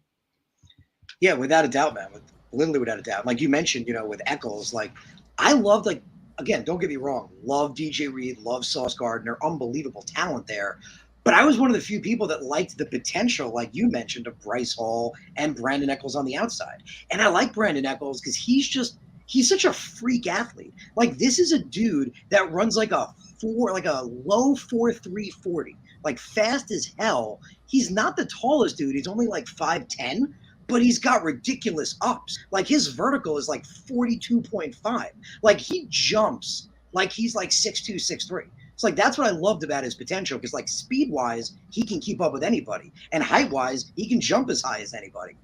Yeah, without a doubt, man. Literally without a doubt. Like you mentioned, with Echols, like I loved, like, again, don't get me wrong, love DJ Reid, love Sauce Gardner, unbelievable talent there. But I was one of the few people that liked the potential, like you mentioned, of Bryce Hall and Brandon Echols on the outside. And I like Brandon Echols because he's such a freak athlete. Like this is a dude that runs like a low 4.3 40, like fast as hell. He's not the tallest dude. He's only like 5'10", but he's got ridiculous ups. Like his vertical is like 42.5. Like he jumps like he's like 6'2", 6'3". It's like that's what I loved about his potential, because like speed wise, he can keep up with anybody, and height wise, he can jump as high as anybody.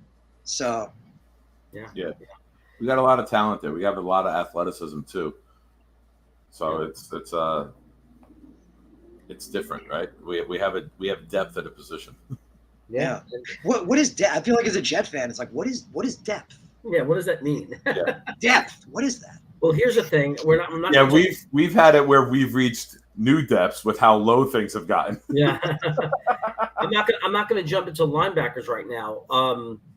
So Yeah. We got a lot of talent there. We have a lot of athleticism too. So it's different, right? We have depth at a position. yeah. What is depth? I feel like as a Jet fan, it's like what is depth? Yeah, what does that mean? Depth. What is that? Well, here's the thing. I'm not. Yeah, we've had it where we've reached new depths with how low things have gotten. Yeah. I'm not gonna jump into linebackers right now,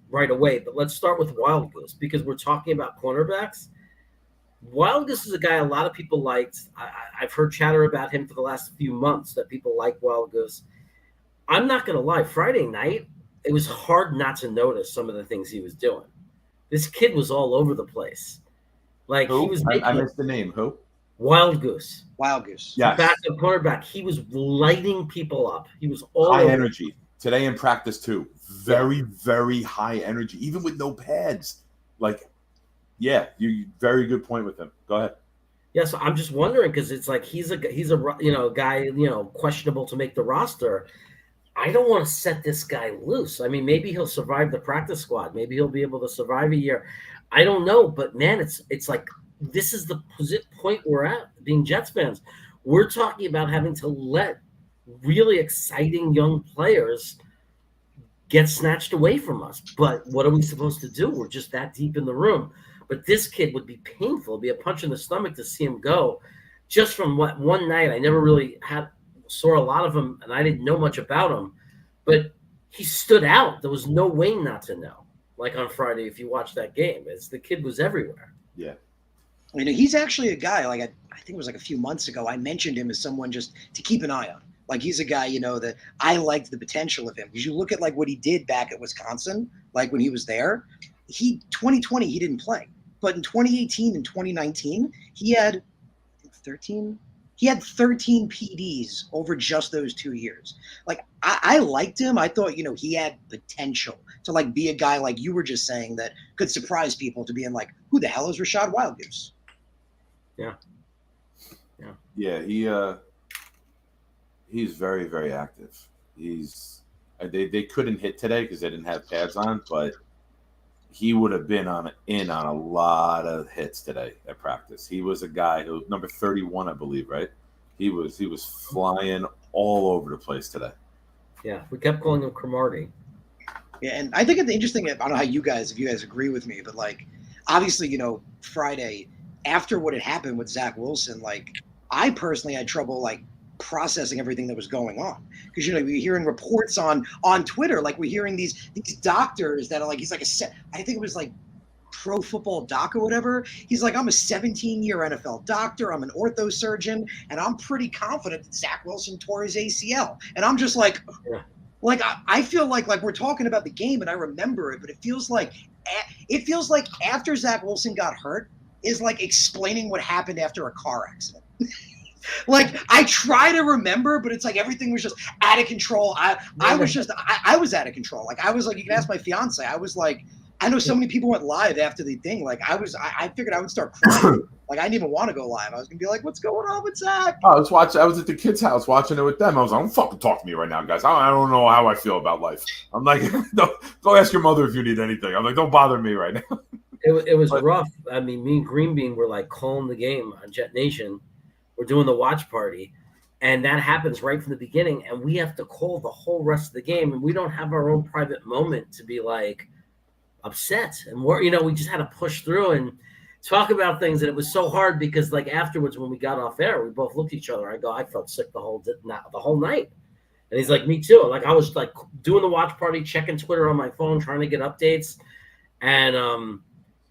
right away, but let's start with Wild Goose, because we're talking about cornerbacks. Wild Goose is a guy a lot of people liked. I've heard chatter about him for the last few months that people like Wild Goose. I'm not going to lie. Friday night, it was hard not to notice some of the things he was doing. This kid was all over the place. Like Who? he was. I missed the name. Who? Wild Goose. Wild Goose. Yes. Backup cornerback. He was lighting people up. He was all high over. energy today in practice too. Very, very high energy, even with no pads. Like, yeah, you very good point with him. Go ahead. Yeah, so I'm just wondering, because it's like he's a guy questionable to make the roster. I don't want to set this guy loose. I mean, maybe he'll survive the practice squad. Maybe he'll be able to survive a year. I don't know, but man, it's like this is the point we're at, being Jets fans. We're talking about having to let really exciting young players get snatched away from us. But what are we supposed to do? We're just that deep in the room. But this kid would be painful. It'd be a punch in the stomach to see him go. Just from what one night, I never really saw a lot of him, and I didn't know much about him. But he stood out. There was no way not to know. Like on Friday, if you watch that game, the kid was everywhere. Yeah. He's actually a guy, like I think it was like a few months ago, I mentioned him as someone just to keep an eye on. Like he's a guy, that I liked the potential of him, because you look at like what he did back at Wisconsin, like when he was there, 2020, he didn't play. But in 2018 and 2019, he had 13 PDs over just those 2 years. Like I liked him. I thought, he had potential to like be a guy like you were just saying that could surprise people to being like, who the hell is Rashad Wild Goose? Yeah. Yeah, he's very, very active. They couldn't hit today because they didn't have pads on, but he would have been on a lot of hits today at practice. He was a guy who number 31, I believe, right? He was flying all over the place today. Yeah, we kept calling him Cromartie. Yeah, and I think it's interesting. I don't know how if you guys agree with me, but like obviously, Friday after what had happened with Zach Wilson, like I personally had trouble like processing everything that was going on, because we're hearing reports on Twitter, like we're hearing these doctors that are like, he's like I think it was like Pro Football Doc or whatever. He's like, I'm a 17-year NFL doctor, I'm an ortho surgeon, and I'm pretty confident that Zach Wilson tore his ACL. And I'm just like, like I feel like we're talking about the game and I remember it, but it feels like after Zach Wilson got hurt is like explaining what happened after a car accident. Like I try to remember, but it's like everything was just out of control. I was out of control. Like I was like, you can ask my fiance. I was like, I know so many people went live after the thing. Like I figured I would start crying. Like I didn't even want to go live. I was gonna be like, what's going on with Zach? I was at the kids' house watching it with them. I was like, don't fucking talk to me right now, guys. I don't know how I feel about life. I'm like, go ask your mother if you need anything. I'm like, don't bother me right now. It was rough. I mean, me and Green Bean were like calling the game on Jet Nation. We're doing the watch party, and that happens right from the beginning, and we have to call the whole rest of the game, and we don't have our own private moment to be like upset, and we just had to push through and talk about things, and it was so hard because like afterwards when we got off air, we both looked at each other. I felt sick the whole night, and he's like, me too. Like I was like doing the watch party, checking Twitter on my phone, trying to get updates,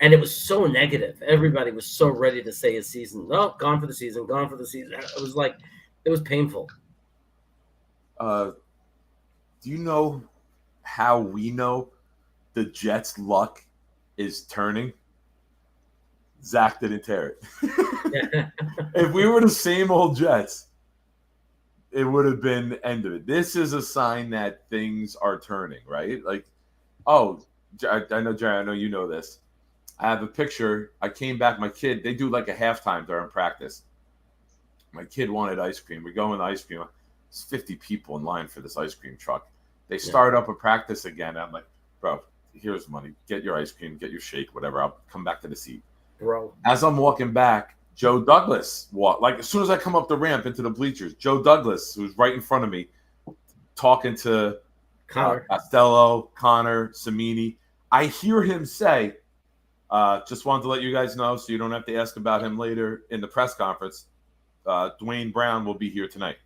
and it was so negative. Everybody was so ready to say his season. Oh, gone for the season, gone for the season. It was like, it was painful. Do you know how we know the Jets' luck is turning? Zach didn't tear it. If we were the same old Jets, it would have been the end of it. This is a sign that things are turning, right? Like, I know, Jerry, I know you know this. I have a picture. I came back, my kid, they do like a halftime during practice. My kid wanted ice cream. We go in the ice cream. There's 50 people in line for this ice cream truck. They start up a practice again. I'm like, bro, here's money. Get your ice cream, get your shake, whatever. I'll come back to the seat. Bro. As I'm walking back, Joe Douglas walked. Like, as soon as I come up the ramp into the bleachers, Joe Douglas, who's right in front of me, talking to Connor. Costello, Connor, Samini. I hear him say, just wanted to let you guys know so you don't have to ask about him later in the press conference. Dwayne Brown will be here tonight.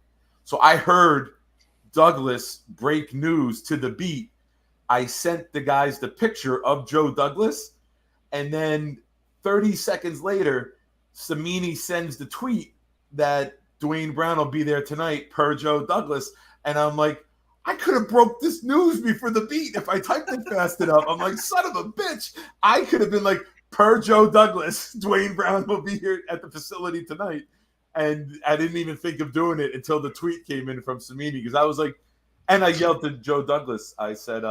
So I heard Douglas break news to the beat. I sent the guys the picture of Joe Douglas, and then 30 seconds later, Samini sends the tweet that Dwayne Brown will be there tonight per Joe Douglas. And I'm like, I could have broke this news before the beat if I typed it fast enough. I'm like, son of a bitch. I could have been like, per Joe Douglas, Dwayne Brown will be here at the facility tonight. And I didn't even think of doing it until the tweet came in from Samini, because I was like, and I yelled to Joe Douglas. I said,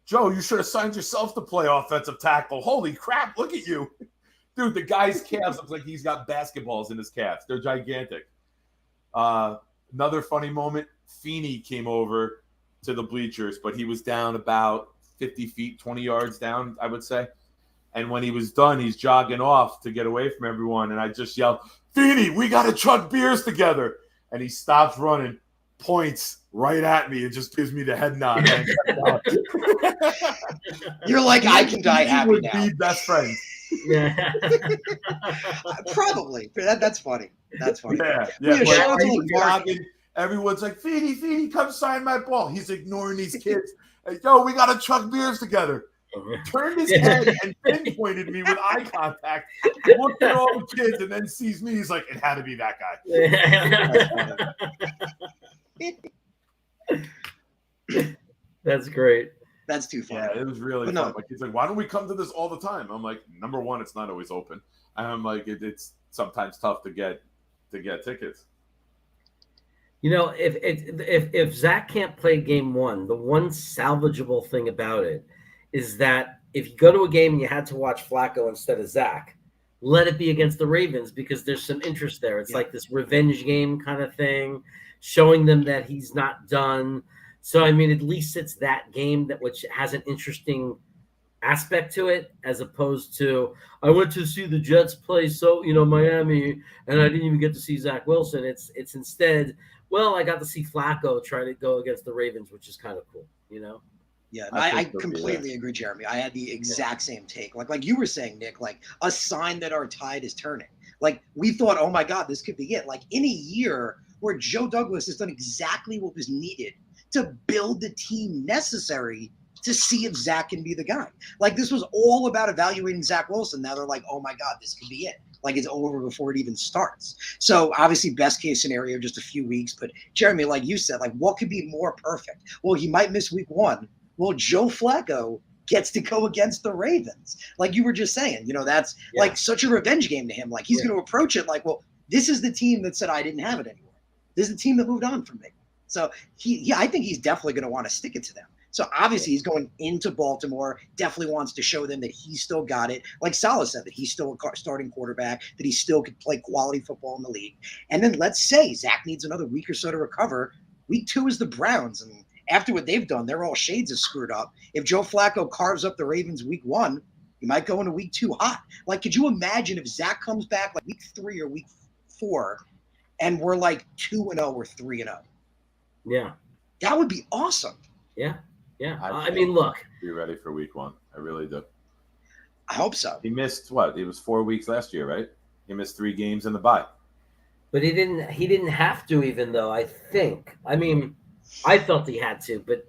Joe, you should have signed yourself to play offensive tackle. Holy crap, look at you. Dude, the guy's calves looks like he's got basketballs in his calves. They're gigantic. Another funny moment, Feeney came over to the bleachers, but he was down about 50 feet, 20 yards down, I would say. And when he was done, he's jogging off to get away from everyone. And I just yelled, Feeney, we got to chug beers together. And he stops running, points right at me, and just gives me the head nod. You're like, I can die happy would now. be best friends. Yeah. Probably. That's funny. That's funny. Yeah. Shout out to like Mark. Everyone's like, Feeney, come sign my ball. He's ignoring these kids. Like, yo, we got to chug beers together. Turned his head and pinpointed me with eye contact, looked at all the kids, and then sees me. He's like, it had to be that guy. That's great. That's too funny. Yeah, it was really fun. No. Like, he's like, why don't we come to this all the time? I'm like, number one, it's not always open. And I'm like, it's sometimes tough to get tickets. You know, if Zach can't play game one, the one salvageable thing about it is that if you go to a game and you had to watch Flacco instead of Zach, let it be against the Ravens, because there's some interest there. It's like this revenge game kind of thing, showing them that he's not done. So, I mean, at least it's that game which has an interesting aspect to it, as opposed to, I went to see the Jets play, Miami, and I didn't even get to see Zach Wilson. It's instead, well, I got to see Flacco try to go against the Ravens, which is kind of cool, Yeah, I completely agree, Jeremy. I had the exact same take. Like you were saying, Nick, like a sign that our tide is turning. Like we thought, oh my God, this could be it. Like in a year where Joe Douglas has done exactly what was needed to build the team necessary to see if Zach can be the guy. Like this was all about evaluating Zach Wilson. Now they're like, oh my God, this could be it. Like it's over before it even starts. So obviously best case scenario, just a few weeks. But Jeremy, like you said, like what could be more perfect? Well, he might miss week one. Well, Joe Flacco gets to go against the Ravens. Like you were just saying, that's like such a revenge game to him. Like he's going to approach it like, well, this is the team that said I didn't have it anymore. This is the team that moved on from me. So I think he's definitely going to want to stick it to them. So obviously he's going into Baltimore, definitely wants to show them that he still got it. Like Salah said, that he's still a starting quarterback, that he still could play quality football in the league. And then let's say Zach needs another week or so to recover. Week 2 is the Browns, and after what they've done, they're all shades of screwed up. If Joe Flacco carves up the Ravens week 1, he might go into week 2 hot. Like, could you imagine if Zach comes back like week 3 or week 4 and we're like 2-0 or 3-0? Yeah. That would be awesome. Yeah. Yeah. I mean, look. Be ready for week 1. I really do. I hope so. He missed what? It was 4 weeks last year, right? He missed 3 games in the bye. But he didn't have to, even though, I think. I mean, I felt he had to, but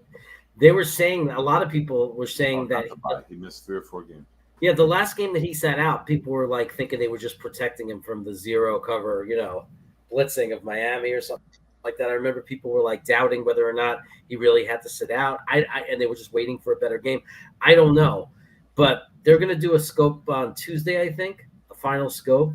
they were saying, a lot of people were saying that he missed 3 or 4 games. Yeah, the last game that he sat out, people were like thinking they were just protecting him from the zero cover, blitzing of Miami or something like that. I remember people were like doubting whether or not he really had to sit out. And they were just waiting for a better game. I don't know, but they're going to do a scope on Tuesday, I think, a final scope.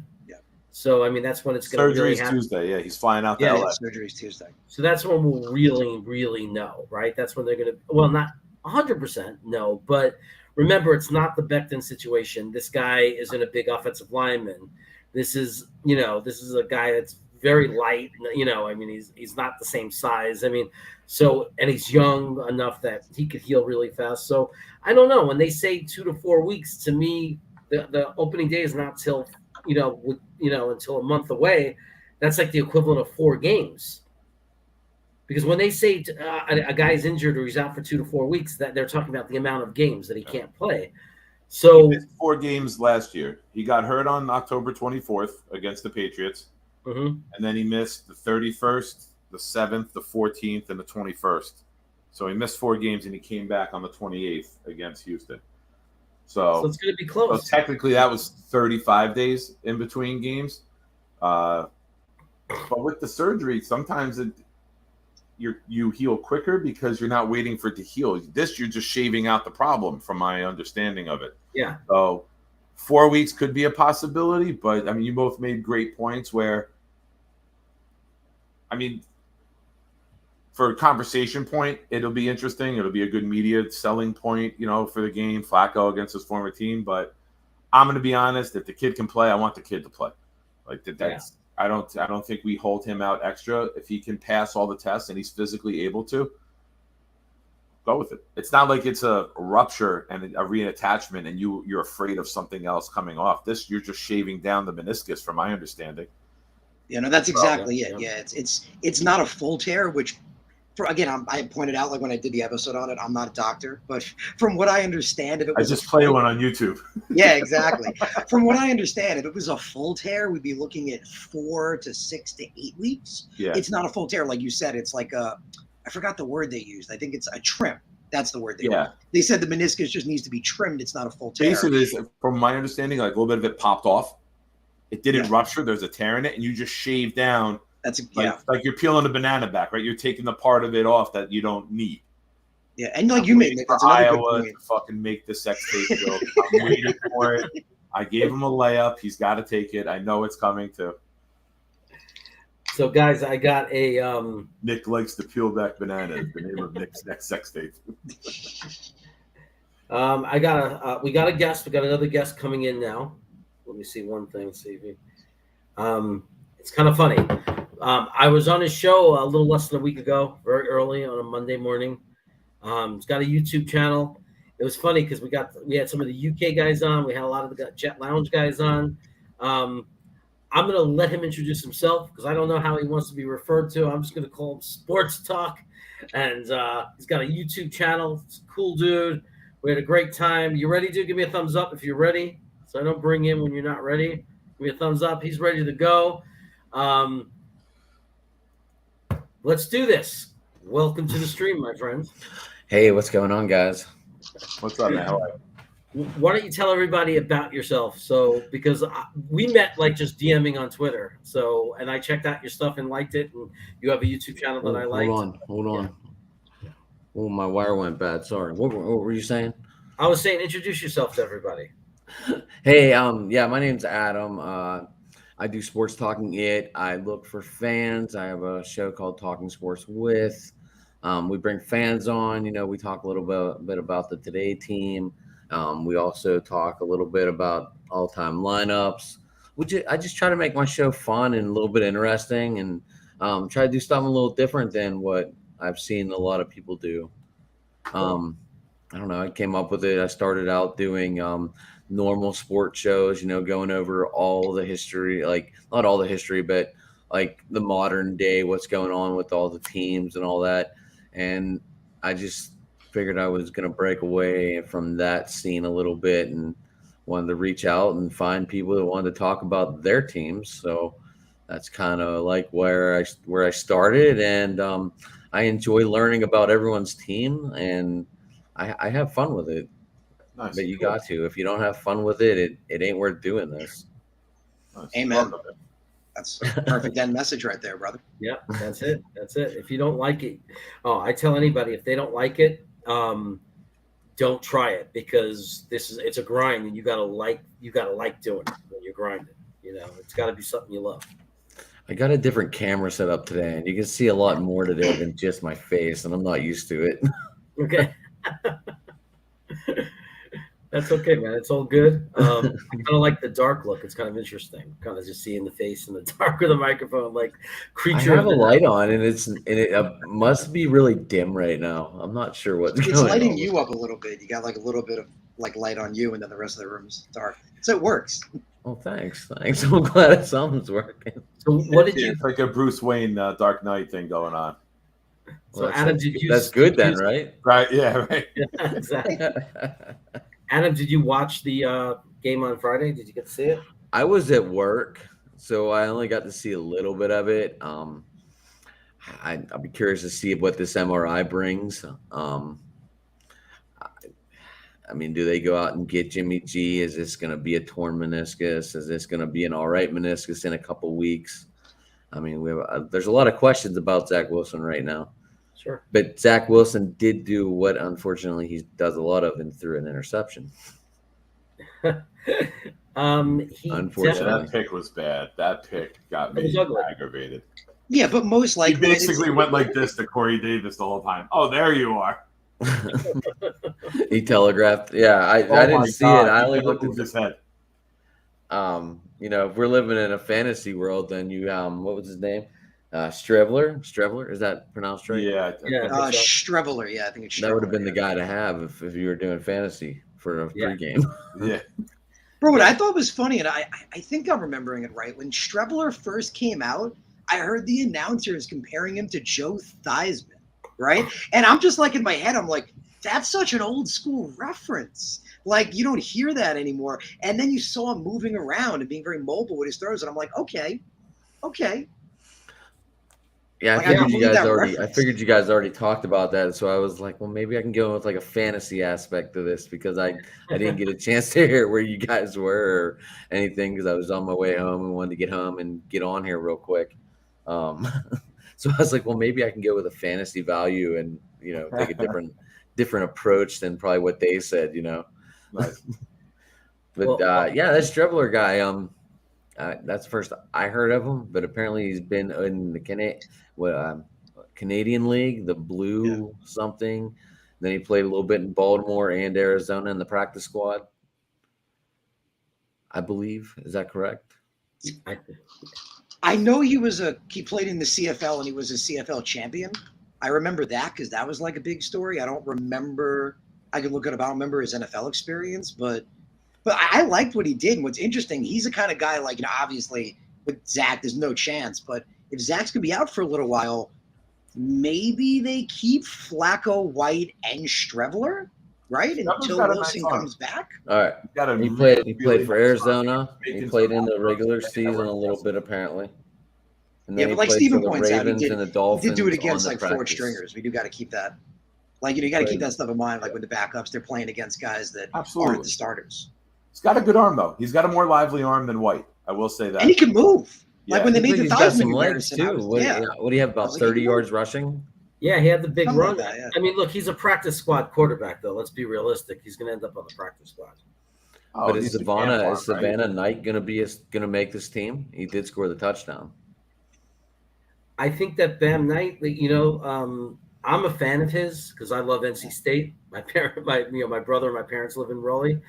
So, I mean, that's when it's going to really happen. Surgery's Tuesday. Yeah, he's flying out to LA. Surgery's Tuesday. So that's when we'll really, really know, right? That's when they're going to – well, not 100% no, but remember, it's not the Becton situation. This guy isn't a big offensive lineman. This is a guy that's very light. I mean, he's not the same size. I mean, so, and he's young enough that he could heal really fast. So I don't know. When they say 2 to 4 weeks, to me, the opening day is not till until a month away. That's like the equivalent of 4 games. Because when they say a guy's injured or he's out for 2 to 4 weeks, that they're talking about the amount of games that he can't play. So he missed 4 games last year. He got hurt on October 24th against the Patriots, and then he missed the 31st, the 7th, the 14th, and the 21st. So he missed 4 games, and he came back on the 28th against Houston. So it's going to be close. So technically, that was 35 days in between games. But with the surgery, sometimes you heal quicker because you're not waiting for it to heal. This, you're just shaving out the problem, from my understanding of it. Yeah. So 4 weeks could be a possibility, but I mean, you both made great points where, I mean, for a conversation point, it'll be interesting. It'll be a good media selling point, for the game, Flacco against his former team. But I'm going to be honest, if the kid can play, I want the kid to play. Like that's. Yeah. I don't think we hold him out extra. If he can pass all the tests and he's physically able to, go with it. It's not like it's a rupture and a reattachment and you're afraid of something else coming off. This, you're just shaving down the meniscus, from my understanding. That's exactly it. Yeah, it's not a full tear, which, I pointed out, like when I did the episode on it, I'm not a doctor, but from what I understand, if it was I just play one on YouTube. Yeah, exactly. From what I understand, if it was a full tear, we'd be looking at 4 to 6 to 8 weeks. Yeah. It's not a full tear, like you said. It's like I forgot the word they used. I think it's a trim. That's the word they used. They said the meniscus just needs to be trimmed. It's not a full tear. Basically, from my understanding, like a little bit of it popped off. It didn't rupture. There's a tear in it, and you just shave down. That's like you're peeling a banana back, right? You're taking the part of it off that you don't need. Yeah, and like you made, that's another good point. To fucking make the sex tape joke. I'm waiting for it. I gave him a layup. He's got to take it. I know it's coming too. So, guys, I got a. Nick likes to peel back bananas. The name of Nick's next sex tape. We got a guest. We got another guest coming in now. Let me see one thing. It's kind of funny. I was on his show a little less than a week ago, very early on a Monday morning. He's got a YouTube channel. It was funny because we had some of the UK guys on. We had a lot of the Jet Lounge guys on. I'm going to let him introduce himself because I don't know how he wants to be referred to. I'm just going to call him Sports Talk. And he's got a YouTube channel. It's a cool dude. We had a great time. You ready, dude? Give me a thumbs up if you're ready. So I don't bring in when you're not ready. Give me a thumbs up. He's ready to go. Let's do this. Welcome to the stream, my friend. Hey, what's going on, guys? What's up, man? How are you? Why don't you tell everybody about yourself? So, because we met like just DMing on Twitter. So, and I checked out your stuff and liked it. And you have a YouTube channel that I liked. Hold on. Yeah. Oh, my wire went bad. Sorry. What were you saying? I was saying, introduce yourself to everybody. Hey, my name's Adam. I do sports talking it. I look for fans. I have a show called Talking Sports With. We bring fans on. We talk a little bit about the Today team. We also talk a little bit about all-time lineups. I just try to make my show fun and a little bit interesting, and try to do something a little different than what I've seen a lot of people do. I don't know. I came up with it. I started out doing normal sports shows, going over all the history, like not all the history, but like the modern day, what's going on with all the teams and all that. And I just figured I was going to break away from that scene a little bit and wanted to reach out and find people that wanted to talk about their teams. So that's kind of like where I started. And I enjoy learning about everyone's team, and I have fun with it. Nice. But you got to. If you don't have fun with it, it ain't worth doing this. Nice. Amen. That's a perfect end message right there, brother. Yeah, that's it. That's it. If you don't like it, I tell anybody, if they don't like it, don't try it, because it's a grind, and you gotta like doing it when you're grinding. It's got to be something you love. I got a different camera set up today, and you can see a lot more today than just my face, and I'm not used to it. Okay. That's okay, man. It's all good. I kind of like the dark look. It's kind of interesting. Kind of just seeing the face in the dark with the microphone, like I creature have of a the light night. on, and it must be really dim right now. I'm not sure what's It's going lighting on. you up a little bit. You got like a little bit of like light on you, and then the rest of the room's dark. So it works. Oh, thanks. I'm glad something's working. So what did Yeah, you? it's like a Bruce Wayne Dark Knight thing going on. So Well, Adam, did you? that's good then, right? Right? Yeah, right. Yeah, exactly. Adam, did you watch the game on Friday? Did you get to see it? I was at work, so I only got to see a little bit of it. I'll be curious to see what this MRI brings. I mean, do they go out and get Jimmy G? Is this going to be a torn meniscus? Is this going to be an all right meniscus in a couple weeks? I mean, there's a lot of questions about Zach Wilson right now. Sure. But Zach Wilson did do what, unfortunately, he does a lot of and threw an interception. He Unfortunately. Yeah, that pick was bad. That pick got me aggravated. Yeah, but most likely he basically went like this to Corey Davis the whole time. Oh, there you are. He telegraphed. Yeah, I didn't see God. it. I He only never looked moved his head. If we're living in a fantasy world, then you what was his name? Strevler, is that pronounced right? Yeah. Streveler, yeah, I think it's Streveler. That would have been the guy to have if you were doing fantasy for a pregame. Yeah. Bro, what I thought was funny, and I think I'm remembering it right, when Streveler first came out, I heard the announcers comparing him to Joe Theismann, right? And I'm just like in my head, I'm like, that's such an old school reference. Like, you don't hear that anymore. And then you saw him moving around and being very mobile with his throws, and I'm like, okay. Yeah, Like, I figured you guys already talked about that, so I was like, well, maybe I can go with like a fantasy aspect to this because I didn't get a chance to hear where you guys were or anything because I was on my way home and wanted to get home and get on here real quick. So I was like, well, maybe I can go with a fantasy value and take a different approach than probably what they said, Nice. But that Streveler guy, that's the first I heard of him, but apparently he's been in the Canadian League, the blue something. Then he played a little bit in Baltimore and Arizona in the practice squad, I believe. Is that correct? I know he played in the CFL and he was a CFL champion. I remember that because that was like a big story. I don't remember. I can look it up. I don't remember his NFL experience, but I liked what he did. And what's interesting, he's the kind of guy like, obviously with Zach, there's no chance. But if Zach's going to be out for a little while, maybe they keep Flacco, White, and Streveler, right? Until Wilson comes back. All right. He played for Arizona. He played in the regular season a little bit, apparently. And then but like Steven points out, he did do it against like four practice. stringers. We do got to keep that. Like, you got to keep that stuff in mind. Like with the backups, they're playing against guys that aren't the starters. He's got a good arm, though. He's got a more lively arm than White. I will say that. And he can move. Like when they made the He's got some Theismann legs comparison. too. What do you have, about 30 yards rushing? Yeah, he had the big Something run. like that, yeah. I mean, look, he's a practice squad quarterback, though. Let's be realistic. He's going to end up on the practice squad. Oh, But is Savannah Knight going to make this team? He did score the touchdown. I think that Bam Knight, I'm a fan of his because I love NC State. My brother and my parents live in Raleigh.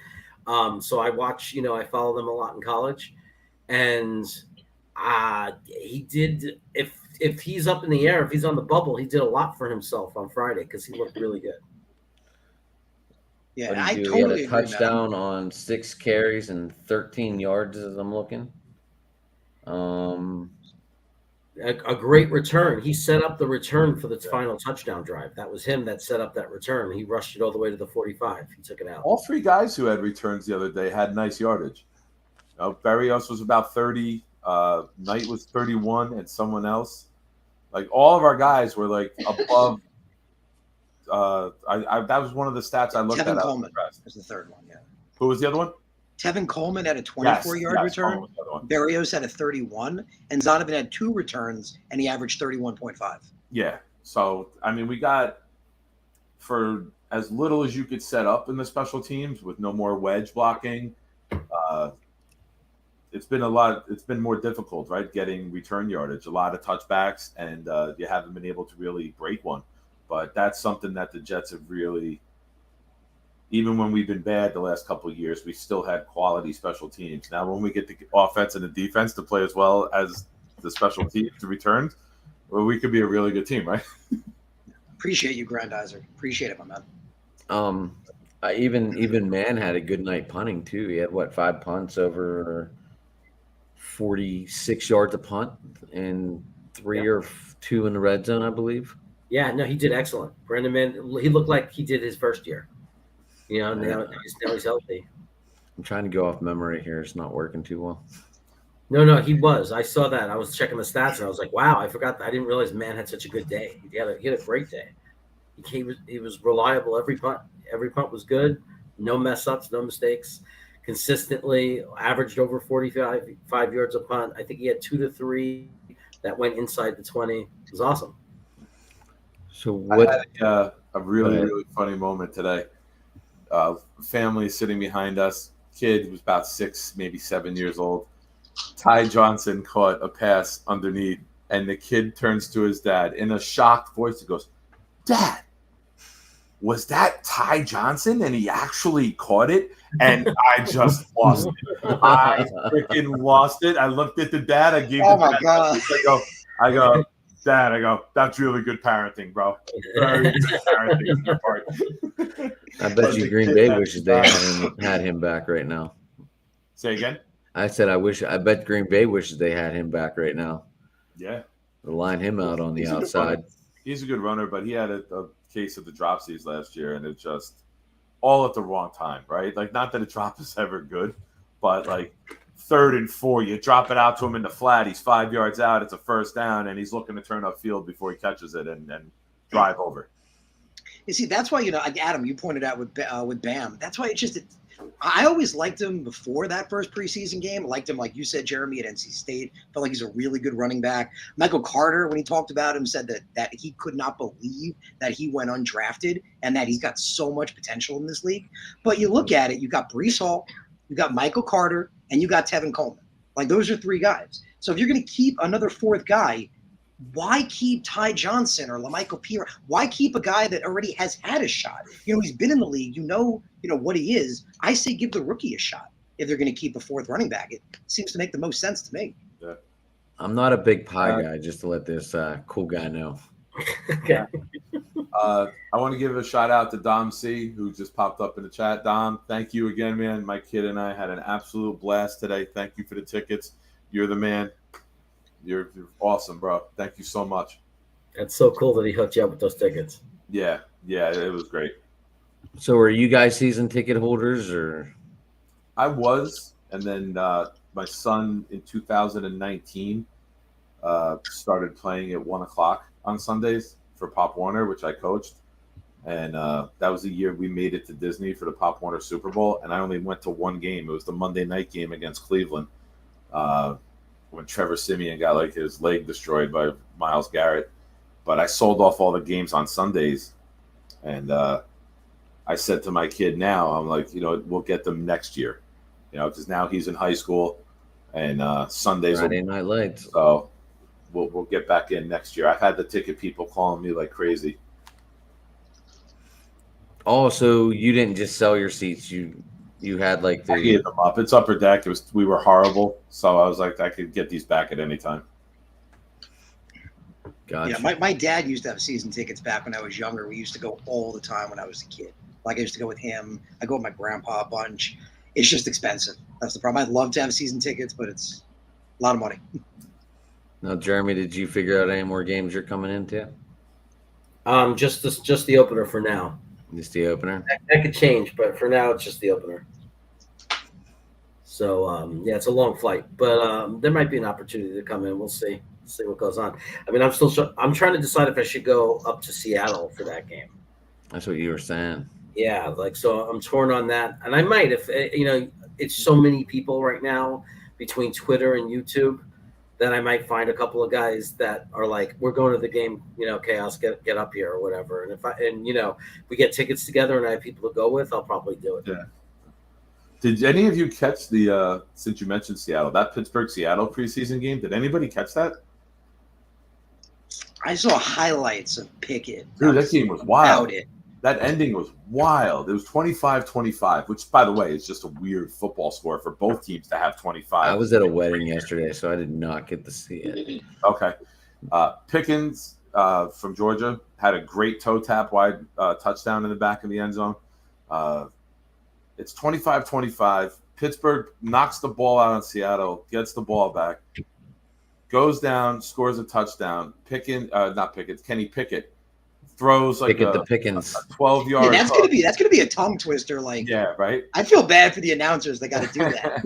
So I watch, I follow them a lot in college. And he did, if he's up in the air, if he's on the bubble, he did a lot for himself on Friday because he looked really good. Yeah, I he totally had a touchdown on 6 carries and 13 yards as I'm looking. A great return. He set up the return for the final touchdown drive. That was him that set up that return. He rushed it all the way to the 45. He took it out. All 3 guys who had returns the other day had nice yardage. Barrios was about 30. Knight was 31, and someone else. Like all of our guys were like above. That was one of the stats I looked at. Tevin Coleman was the third one. Yeah. Who was the other one? Tevin Coleman had a 24-yard return. Barrios had a 31, and Zonovan had 2 returns, and he averaged 31.5. Yeah. So I mean, we got for as little as you could set up in the special teams with no more wedge blocking. It's been more difficult, right? Getting return yardage, a lot of touchbacks, and you haven't been able to really break one. But that's something that the Jets have really even when we've been bad the last couple of years, we still had quality special teams. Now, when we get the offense and the defense to play as well as the special teams to return, well, we could be a really good team, right? Appreciate you, Grandizer. Appreciate it, my man. Even Man had a good night punting too. He had 5 punts over 46 yards a punt and 3 or 2 in the red zone, I believe. Yeah, no, he did excellent. Brandon Mann, he looked like he did his first year. Now he's healthy. I'm trying to go off memory here. It's not working too well. No, he was. I saw that. I was checking the stats, and I was like, wow, I forgot. I didn't realize Man had such a good day. He had a great day. He was reliable every punt. Every punt was good. No mess ups, no mistakes. Consistently averaged over 45 yards a punt. I think he had 2 to 3 that went inside the 20. It was awesome. So what? I had a really funny moment today. Family sitting behind us. Kid was about 6, maybe 7 years old. Ty Johnson caught a pass underneath, and the kid turns to his dad in a shocked voice. He goes, "Dad, was that Ty Johnson?" And he actually caught it, and I just lost it. I freaking lost it. I looked at the dad. I gave Oh the my dad God. I go, Dad, that's really good parenting, bro. Very good parenting on your part. I bet you Green Bay wishes they had him back right now. Say again? I said I bet Green Bay wishes they had him back right now. Yeah. To line him out on the He's a good outside. runner. He's a good runner, but he had a case of the dropsies last year, and it just all at the wrong time, right? Like, not that a drop is ever good, but like 3rd and 4, you drop it out to him in the flat. He's 5 yards out. It's a first down, and he's looking to turn upfield before he catches it and drive over. You see, that's why, like Adam, you pointed out with Bam. That's why I always liked him before that first preseason game. I liked him, like you said, Jeremy, at NC State. Felt like he's a really good running back. Michael Carter, when he talked about him, said that he could not believe that he went undrafted and that he's got so much potential in this league. But you look at it, you got Breece Hall, you got Michael Carter, and you got Tevin Coleman. Like, those are 3 guys. So if you're going to keep another 4th guy, why keep Ty Johnson or LaMichael Pierre? Why keep a guy that already has had a shot? He's been in the league. You know what he is. I say give the rookie a shot if they're going to keep a 4th running back. It seems to make the most sense to me. Yeah. I'm not a big pie guy, just to let this cool guy know. Okay. I want to give a shout out to Dom C, who just popped up in the chat. Dom, thank you again, man. My kid and I had an absolute blast today. Thank you for the tickets. You're the man. You're awesome, bro. Thank you so much. That's so cool that he hooked you up with those tickets. Yeah, it was great. So are you guys season ticket holders or? I was, and then my son in 2019 started playing at 1:00 on Sundays for Pop Warner, which I coached. And that was the year we made it to Disney for the Pop Warner Super Bowl. And I only went to one game. It was the Monday night game against Cleveland when Trevor Siemian got like his leg destroyed by Myles Garrett. But I sold off all the games on Sundays. And I said to my kid now, I'm like, we'll get them next year, because now he's in high school and Sundays. Friday Night Lights. So we'll get back in next year. I've had the ticket people calling me like crazy. Oh, so you didn't just sell your seats. You had like I gave them up. It's upper deck. We were horrible. So I was like, I could get these back at any time. Gotcha. Yeah, my dad used to have season tickets back when I was younger. We used to go all the time when I was a kid. Like, I used to go with him. I go with my grandpa a bunch. It's just expensive. That's the problem. I'd love to have season tickets, but it's a lot of money. Now, Jeremy, did you figure out any more games you're coming into? Just the opener for now. Just the opener? That could change, but for now it's just the opener. So it's a long flight, but there might be an opportunity to come in. We'll see. See what goes on. I mean, I'm trying to decide if I should go up to Seattle for that game. That's what you were saying. Yeah, so I'm torn on that, and I might if it's so many people right now between Twitter and YouTube that I might find a couple of guys that are like, we're going to the game, Chaos, get up here or whatever. And if we get tickets together and I have people to go with, I'll probably do it. Yeah. Did any of you catch the since you mentioned Seattle, that Pittsburgh-Seattle preseason game? Did anybody catch that? I saw highlights of Pickett. Dude, that game was wild. That ending was wild. It was 25-25, which, by the way, is just a weird football score for both teams to have 25. I was at a wedding yesterday, so I did not get to see it. Okay. Pickens from Georgia had a great toe tap wide touchdown in the back of the end zone. It's 25-25. Pittsburgh knocks the ball out on Seattle, gets the ball back, goes down, scores a touchdown. Kenny Pickett throws like Pickett the Pickens. a 12-yard. Yeah, that's gonna be a tongue twister. Like, yeah, right. I feel bad for the announcers. They got to do that.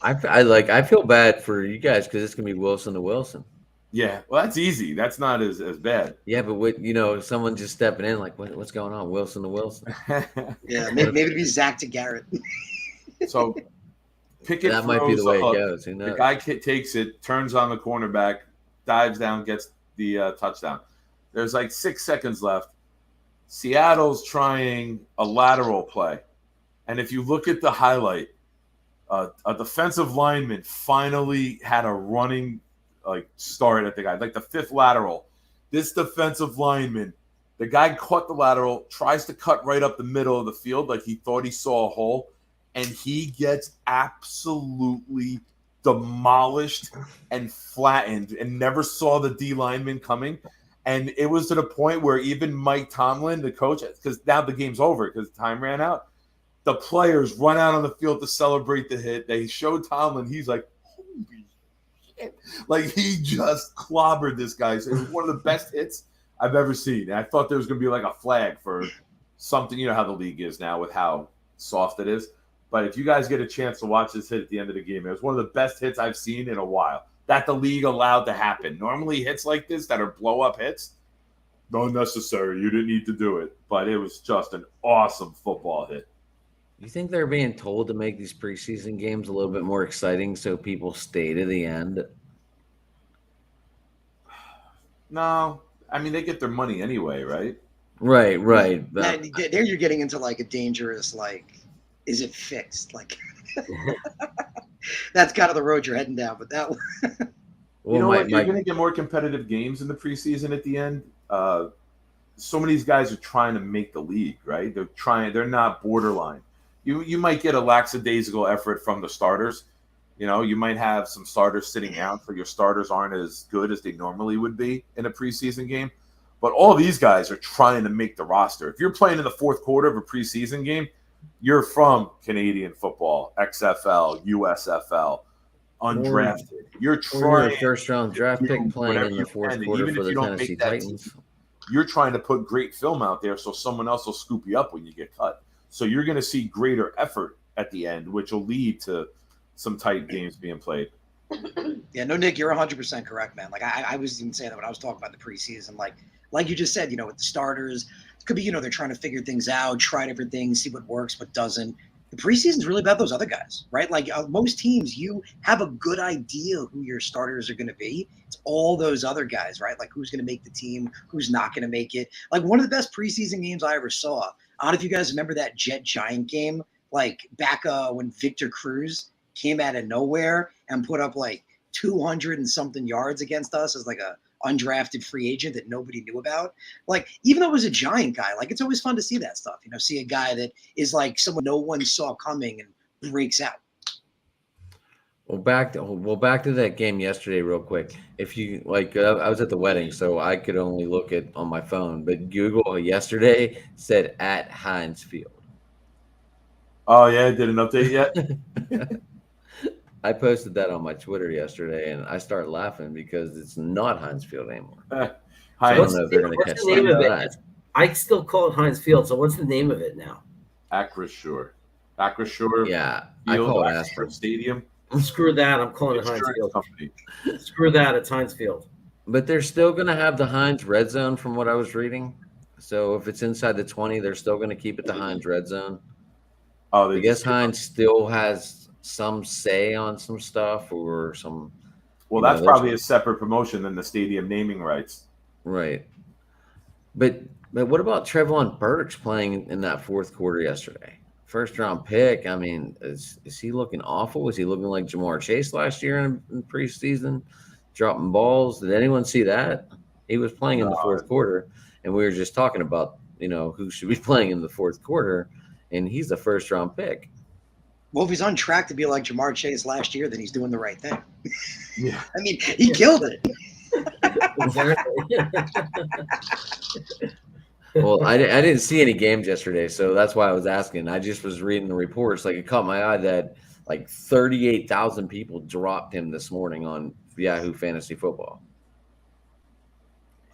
I feel bad for you guys because it's gonna be Wilson to Wilson. Yeah, well, that's easy. That's not as bad. Yeah, but with someone just stepping in, like what's going on, Wilson to Wilson? Yeah, maybe it'd be Zach to Garrett. So Pickett that might be the way it goes. Who knows? The guy takes it, turns on the cornerback, dives down, gets the touchdown. There's like 6 seconds left. Seattle's trying a lateral play. And if you look at the highlight, a defensive lineman finally had a running start at the guy, like the 5th lateral. This defensive lineman, the guy caught the lateral, tries to cut right up the middle of the field like he thought he saw a hole, and he gets absolutely demolished and flattened and never saw the D lineman coming. And it was to the point where even Mike Tomlin, the coach, because now the game's over because time ran out, the players run out on the field to celebrate the hit. They showed Tomlin. He's like, holy shit. Like, he just clobbered this guy. So it was one of the best hits I've ever seen. And I thought there was going to be like a flag for something. You know how the league is now with how soft it is. But if you guys get a chance to watch this hit at the end of the game, it was one of the best hits I've seen in a while that the league allowed to happen. Normally hits like this that are blow-up hits, not necessary. You didn't need to do it. But it was just an awesome football hit. You think they're being told to make these preseason games a little bit more exciting so people stay to the end? No. I mean, they get their money anyway, right? Right. There you're getting into like a dangerous, is it fixed? Like, that's kind of the road you're heading down. But that one. You know what? You're going to get more competitive games in the preseason at the end. So many of these guys are trying to make the league, right? They're not borderline. You might get a lackadaisical effort from the starters. You might have some starters sitting out, so your starters aren't as good as they normally would be in a preseason game. But all these guys are trying to make the roster. If you're playing in the fourth quarter of a preseason game, you're from Canadian football, XFL, USFL, undrafted. You're trying a first-round draft pick playing in the fourth quarter even for if the you don't Tennessee make that Titans. team, you're trying to put great film out there so someone else will scoop you up when you get cut. So you're going to see greater effort at the end, which will lead to some tight games being played. Yeah, no, Nick, you're 100% correct, man. Like, I was even saying that when I was talking about the preseason. Like you just said, with the starters, it could be, they're trying to figure things out, try different things, see what works, what doesn't. The preseason's really about those other guys, right? Like, most teams, you have a good idea who your starters are going to be. It's all those other guys, right? Like, who's going to make the team, who's not going to make it. Like, one of the best preseason games I ever saw. I don't know if you guys remember that Jet Giant game, like back when Victor Cruz came out of nowhere and put up like 200 and something yards against us as like a undrafted free agent that nobody knew about. Like, even though it was a giant guy, like, it's always fun to see that stuff, see a guy that is like someone no one saw coming and breaks out. Well, back to that game yesterday real quick. If you I was at the wedding, so I could only look at on my phone, but Google yesterday said at Heinz Field. Oh yeah, did an update yet? I posted that on my Twitter yesterday, and I started laughing because it's not Heinz Field anymore. I don't know if they're going to catch the name of that. it? I still call it Heinz Field. So what's the name of it now? Acrisure. Yeah, I call it Aspirin Stadium. Screw that. I'm calling it Heinz Field. Company. Screw that. It's Heinz Field. But they're still going to have the Heinz red zone from what I was reading. So if it's inside the 20, they're still going to keep it the Heinz red zone. Oh, I guess Heinz still has some say on some stuff or some. Well, that's probably a separate promotion than the stadium naming rights. Right. But what about Trevon Burks playing in that fourth quarter yesterday? First round pick. I mean, is he looking awful? Was he looking like Jamar Chase last year in preseason, dropping balls? Did anyone see that? He was playing in the fourth quarter, and we were just talking about who should be playing in the fourth quarter, and he's a first-round pick. Well, if he's on track to be like Jamar Chase last year, then he's doing the right thing. Yeah. I mean, he killed it. Exactly. Well, I didn't see any games yesterday, so that's why I was asking. I just was reading the reports. Like, it caught my eye that like 38,000 people dropped him this morning on Yahoo Fantasy Football.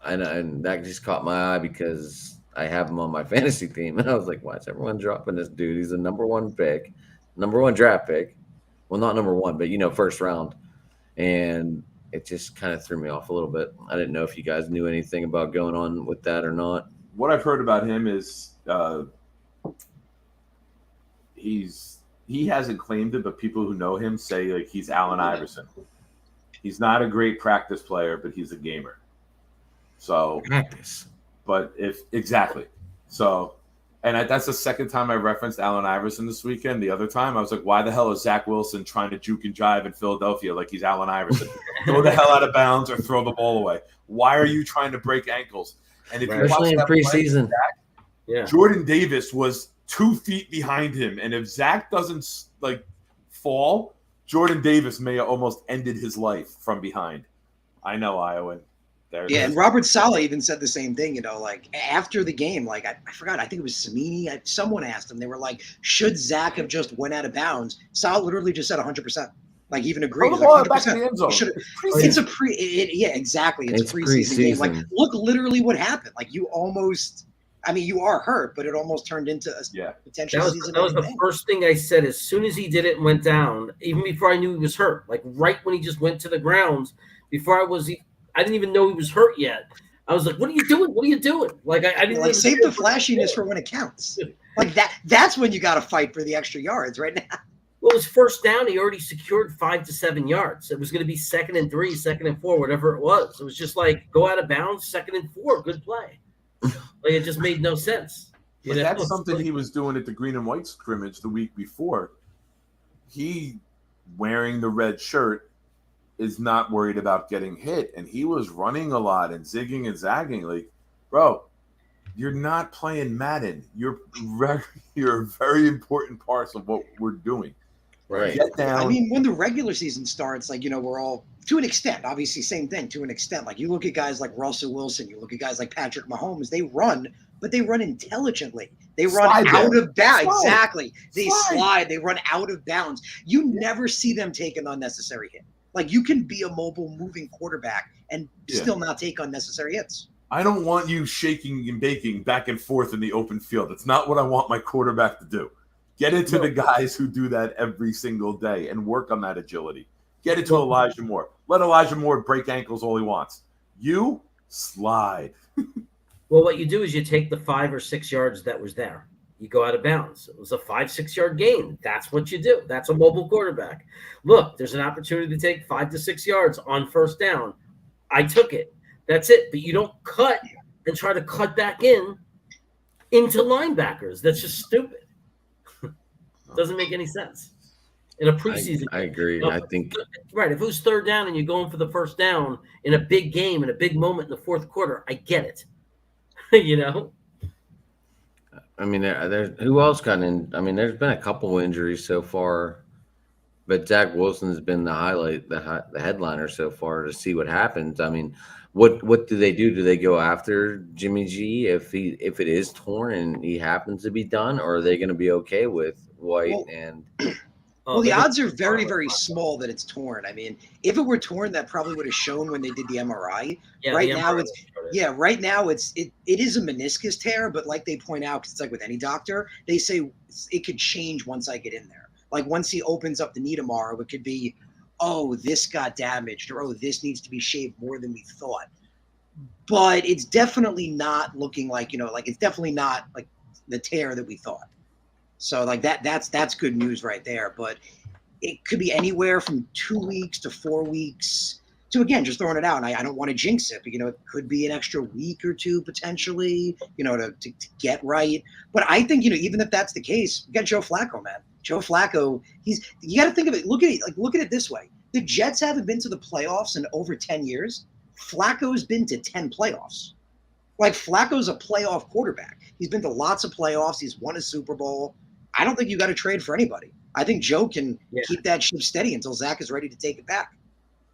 And that just caught my eye because I have him on my fantasy team. And I was like, why is everyone dropping this dude? He's a number one draft pick. Well, not number one, but, first round. And it just kind of threw me off a little bit. I didn't know if you guys knew anything about going on with that or not. What I've heard about him is he hasn't claimed it, but people who know him say like he's Allen Iverson. He's not a great practice player, but he's a gamer. So Practice. But exactly. So, and that's the second time I referenced Allen Iverson this weekend. The other time I was like, why the hell is Zach Wilson trying to juke and jive in Philadelphia like he's Allen Iverson? Throw the hell out of bounds or throw the ball away. Why are you trying to break ankles? And if you watch Especially in that preseason, Zach, Jordan Davis was 2 feet behind him, and if Zach doesn't fall, Jordan Davis may have almost ended his life from behind. I know, Iowan. And Robert Saleh even said the same thing, after the game, I forgot, I think it was Samini. Someone asked him, they were like, should Zach have just went out of bounds? Saleh literally just said 100%. Even agreed. Throw the ball back to the end zone. It's exactly. It's a preseason game. Look, literally what happened. You are hurt, but it almost turned into a potential season. That was the first thing I said as soon as he did it and went down, even before I knew he was hurt. Right when he just went to the ground, before I didn't even know he was hurt yet. I was like, what are you doing? What are you doing? I didn't even save the flashiness for when it counts. That's when you got to fight for the extra yards right now. Well, it was first down. He already secured 5 to 7 yards. It was going to be 2nd and 3, 2nd and 4, whatever it was. It was just go out of bounds, 2nd and 4, good play. It just made no sense. But that's something he was doing at the green and white scrimmage the week before. He, wearing the red shirt, is not worried about getting hit. And he was running a lot and zigging and zagging. Bro, you're not playing Madden. You're a very important part of what we're doing. Right. Get down. When the regular season starts, we're all, to an extent, obviously same thing, to an extent. You look at guys like Russell Wilson, you look at guys like Patrick Mahomes, they run, but they run intelligently. They run out of bounds. Exactly. They slide. They run out of bounds. You never see them take an unnecessary hit. You can be a mobile, moving quarterback and still not take unnecessary hits. I don't want you shaking and baking back and forth in the open field. It's not what I want my quarterback to do. Get it to the guys who do that every single day and work on that agility. Get it to Elijah Moore. Let Elijah Moore break ankles all he wants. You slide. Well, what you do is you take the 5 or 6 yards that was there. You go out of bounds. It was a 5-6 yard gain. That's what you do. That's a mobile quarterback. Look, there's an opportunity to take 5 to 6 yards on first down. I took it. That's it. But you don't cut and try to cut back into linebackers. That's just stupid. Doesn't make any sense. In a preseason I agree. I think right. If it was third down and you're going for the first down in a big game, in a big moment in the fourth quarter, I get it. Who else got in? There's been a couple injuries so far, but Zach Wilson has been the highlight, the headliner so far to see what happens. What do they do? Do they go after Jimmy G if it is torn and he happens to be done, or are they going to be okay with White Well, the odds are very, very small that it's torn. If it were torn, that probably would have shown when they did the MRI. Right now, it is a meniscus tear, but like they point out, 'cause it's like with any doctor, they say it could change once I get in there. Once he opens up the knee tomorrow, it could be, oh, this got damaged, or oh, this needs to be shaved more than we thought. But it's definitely not looking it's definitely not the tear that we thought. So that's good news right there. But it could be anywhere from 2 weeks to 4 weeks to, again, just throwing it out. And I don't want to jinx it, but it could be an extra week or two potentially, to get right. But I think, even if that's the case, you got Joe Flacco, man. Joe Flacco, you got to think of it. Look at it this way. The Jets haven't been to the playoffs in over 10 years. Flacco's been to 10 playoffs. Like Flacco's a playoff quarterback. He's been to lots of playoffs. He's won a Super Bowl. I don't think you got to trade for anybody. I think Joe can keep that ship steady until Zach is ready to take it back.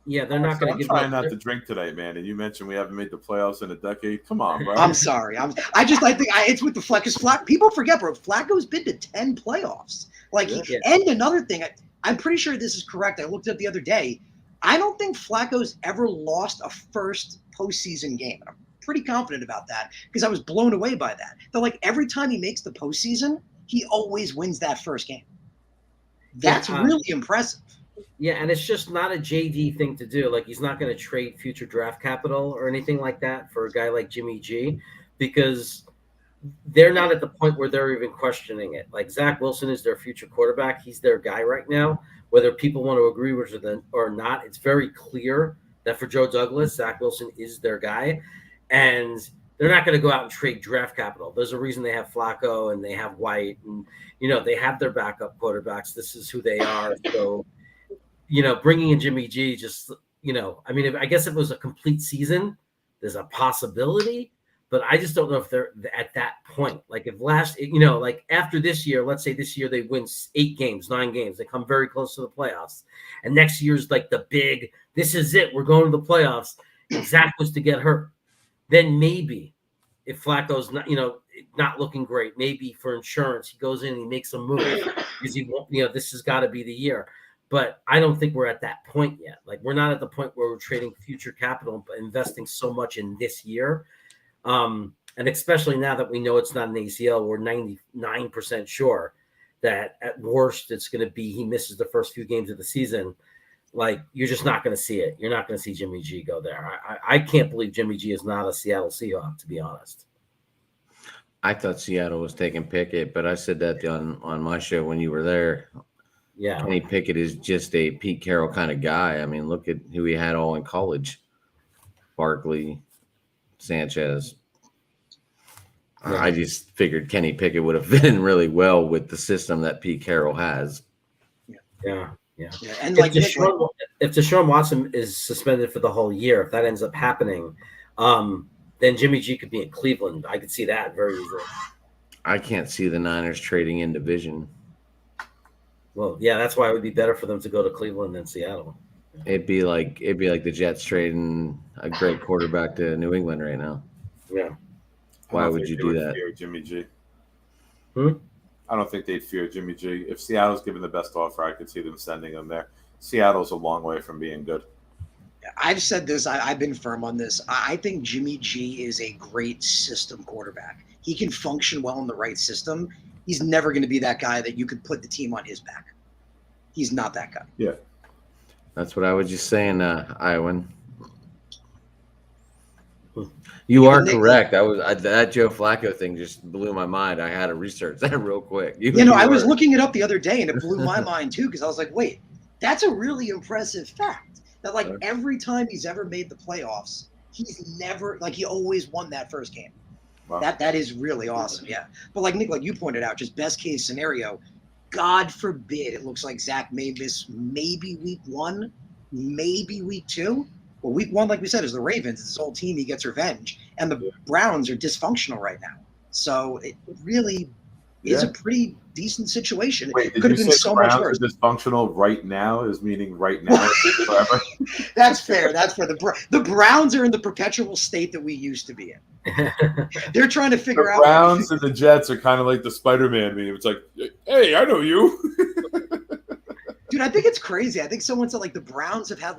Yeah, they're not going to give. I'm trying not to drink tonight, man. And you mentioned we haven't made the playoffs in a decade. Come on, bro. I'm sorry. I think it's with the Flacco. People forget, bro. Flacco's been to 10 playoffs. And another thing, I'm pretty sure this is correct. I looked it up the other day. I don't think Flacco's ever lost a first postseason game. And I'm pretty confident about that because I was blown away by that. That every time he makes the postseason, he always wins that first game. That's really impressive. Yeah, and it's just not a JD thing to do. He's not going to trade future draft capital or anything like that for a guy like Jimmy G, because they're not at the point where they're even questioning it. Zach Wilson is their future quarterback. He's their guy right now. Whether people want to agree with it or not, it's very clear that for Joe Douglas, Zach Wilson is their guy. And they're not going to go out and trade draft capital. There's a reason they have Flacco and they have White and, they have their backup quarterbacks. This is who they are. So, bringing in Jimmy G I guess if it was a complete season, there's a possibility, but I just don't know if they're at that point. If after this year, let's say this year they win 8 games, 9 games, they come very close to the playoffs. And next year's the big, this is it, we're going to the playoffs. And Zach was to get hurt. Then maybe if Flacco's not looking great, maybe for insurance, he goes in and he makes a move because he won't, this has got to be the year. But I don't think we're at that point yet. We're not at the point where we're trading future capital, but investing so much in this year. And especially now that we know it's not an ACL, we're 99% sure that at worst it's going to be he misses the first few games of the season. You're just not going to see it. You're not going to see Jimmy G go there. I can't believe Jimmy G is not a Seattle Seahawk, to be honest. I thought Seattle was taking Pickett, but I said that on my show when you were there. Yeah. Kenny Pickett is just a Pete Carroll kind of guy. I mean, look at who he had all in college. Barkley, Sanchez. Yeah. I just figured Kenny Pickett would have fit in really well with the system that Pete Carroll has. Yeah. And if Deshaun Watson is suspended for the whole year, if that ends up happening, then Jimmy G could be in Cleveland. I could see that very easily. I can't see the Niners trading in division. Well, yeah, that's why it would be better for them to go to Cleveland than Seattle. It'd be like the Jets trading a great quarterback to New England right now. Yeah. Why would you do that? Fear Jimmy G. I don't think they'd fear Jimmy G. If Seattle's given the best offer, I could see them sending him there. Seattle's a long way from being good. I've said this. I've been firm on this. I think Jimmy G is a great system quarterback. He can function well in the right system. He's never going to be that guy that you could put the team on his back. He's not that guy. Yeah. That's what I was just saying, Iwan. You are correct. That Joe Flacco thing just blew my mind. I had to research that real quick. I was looking it up the other day, and it blew my mind too, because I was like, wait, that's a really impressive fact. That every time he's ever made the playoffs, he's never he always won that first game. Wow. That is really awesome, yeah. But Nick, you pointed out, just best case scenario, God forbid it looks like Zach may miss maybe week 1, maybe week 2. Well, week 1, like we said, is the Ravens. It's his whole team. He gets revenge. And the Browns are dysfunctional right now. So it really is a pretty decent situation. Wait, it could have been so much worse. Dysfunctional right now is meaning right now forever? That's fair. That's fair. The Browns are in the perpetual state that we used to be in. They're trying to figure out. The Browns and the Jets are kind of like the Spider-Man meme. It's like, hey, I know you. Dude, I think it's crazy. I think someone said the Browns have had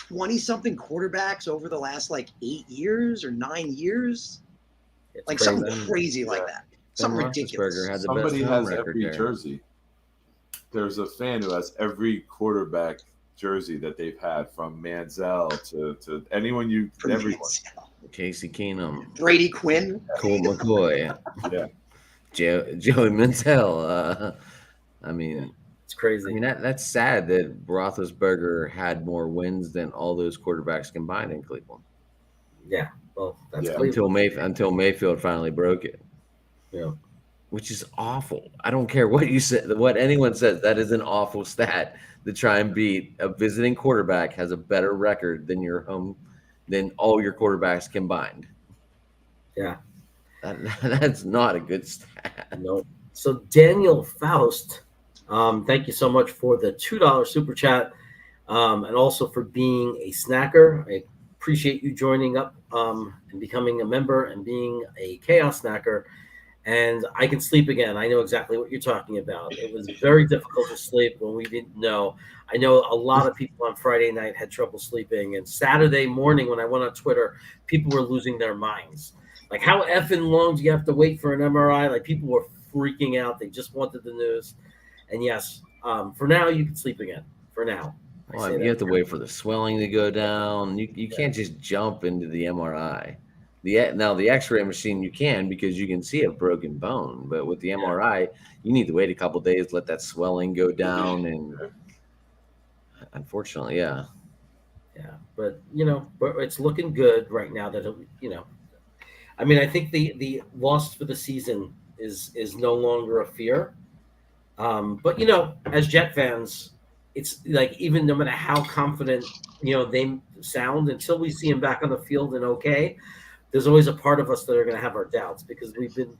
20-something quarterbacks over the last 8 years or 9 years. It's something crazy like that. Something ridiculous. Somebody has every jersey. There's a fan who has every quarterback jersey that they've had, from Manziel to anyone everyone. Casey Keenum, Brady Quinn, Colt McCoy, Joey Manziel. It's crazy. That's sad that Roethlisberger had more wins than all those quarterbacks combined in Cleveland. Yeah, well, that's Cleveland. Until Mayfield finally broke it. Yeah, which is awful. I don't care what you said, what anyone says. That is an awful stat to try and beat. A visiting quarterback has a better record than than all your quarterbacks combined. Yeah. That's not a good stat. No. So Daniel Faust, thank you so much for the $2 super chat, and also for being a snacker. I appreciate you joining up and becoming a member and being a chaos snacker. And I can sleep again. I know exactly what you're talking about. It was very difficult to sleep when we didn't know. I know a lot of people on Friday night had trouble sleeping, and Saturday morning when I went on Twitter, people were losing their minds. Like, how effing long do you have to wait for an MRI? Like, people were freaking out. They just wanted the news. And yes, for now, you can sleep again. For now. Well, you have to wait for the swelling to go down. You can't just jump into the MRI. Now the X-ray machine you can, because you can see a broken bone, but with the MRI you need to wait a couple days, let that swelling go down, and unfortunately, yeah. But it's looking good right now. That I mean, I think the loss for the season is no longer a fear. But as Jet fans, it's like, even no matter how confident they sound, until we see him back on the field and okay, there's always a part of us that are going to have our doubts, because we've been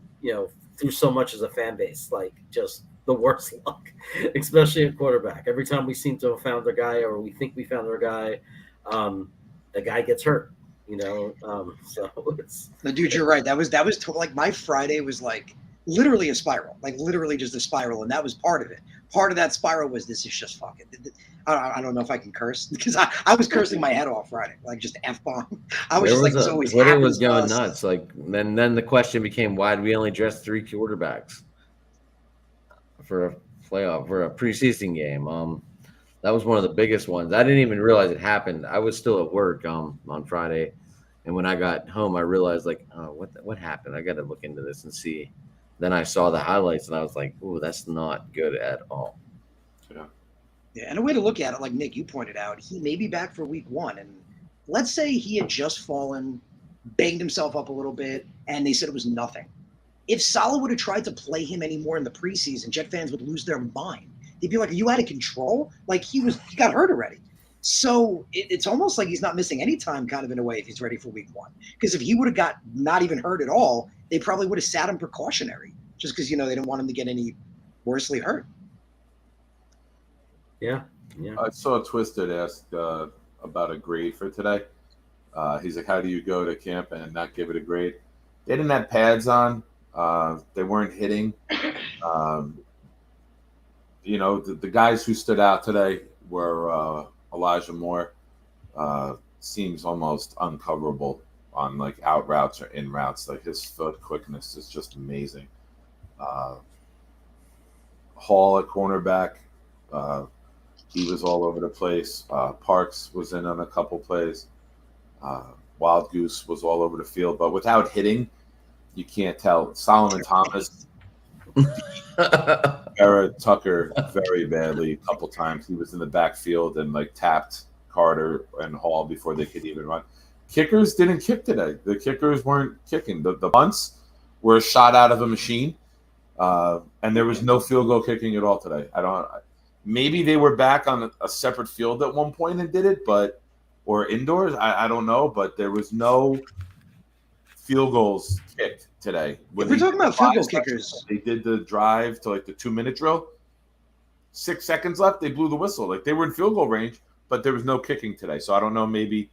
through so much as a fan base, like just the worst luck, especially at quarterback. Every time we seem to have found a guy, or we think we found our guy, the guy gets hurt. So it's. No, dude, you're right. That was like my Friday was like literally a spiral, like literally just a spiral, and that was part of it. Part of that spiral was, this is just fucking. I don't know if I can curse, because I was cursing my head off Friday, like just F-bomb. I was just like, this always Twitter happens was to going us. nuts. Like then the question became, why do we only dress 3 quarterbacks for a playoff, for a preseason game? That was one of the biggest ones. I didn't even realize it happened. I was still at work on Friday, and when I got home, I realized, like, oh, what happened? I got to look into this and see. Then I saw the highlights, and I was like, "Ooh, that's not good at all." Yeah, and a way to look at it, like Nick, you pointed out, he may be back for week 1. And let's say he had just fallen, banged himself up a little bit, and they said it was nothing. If Saleh would have tried to play him anymore in the preseason, Jet fans would lose their mind. They'd be like, are you out of control? Like, he got hurt already. So it's almost like he's not missing any time, kind of, in a way, if he's ready for week 1. Because if he would have got not even hurt at all, they probably would have sat him precautionary, just because, they didn't want him to get any worsely hurt. Yeah. I saw Twisted ask about a grade for today. He's like, how do you go to camp and not give it a grade? They didn't have pads on. They weren't hitting. The guys who stood out today were Elijah Moore. Seems almost uncoverable on like out routes or in routes. Like, his foot quickness is just amazing. Hall at cornerback. He was all over the place. Parks was in on a couple plays. Wild Goose was all over the field, but without hitting, you can't tell. Solomon Thomas, Era Tucker very badly a couple times. He was in the backfield and like tapped Carter and Hall before they could even run. Kickers didn't kick today. The kickers weren't kicking. The bunts were shot out of a machine, and there was no field goal kicking at all today. Maybe they were back on a separate field at one point and did it, or indoors. I don't know, but there was no field goals kicked today. If we're talking about field goal kickers, they did the drive to like the 2-minute drill. 6 seconds left, they blew the whistle. Like, they were in field goal range, but there was no kicking today. So I don't know. Maybe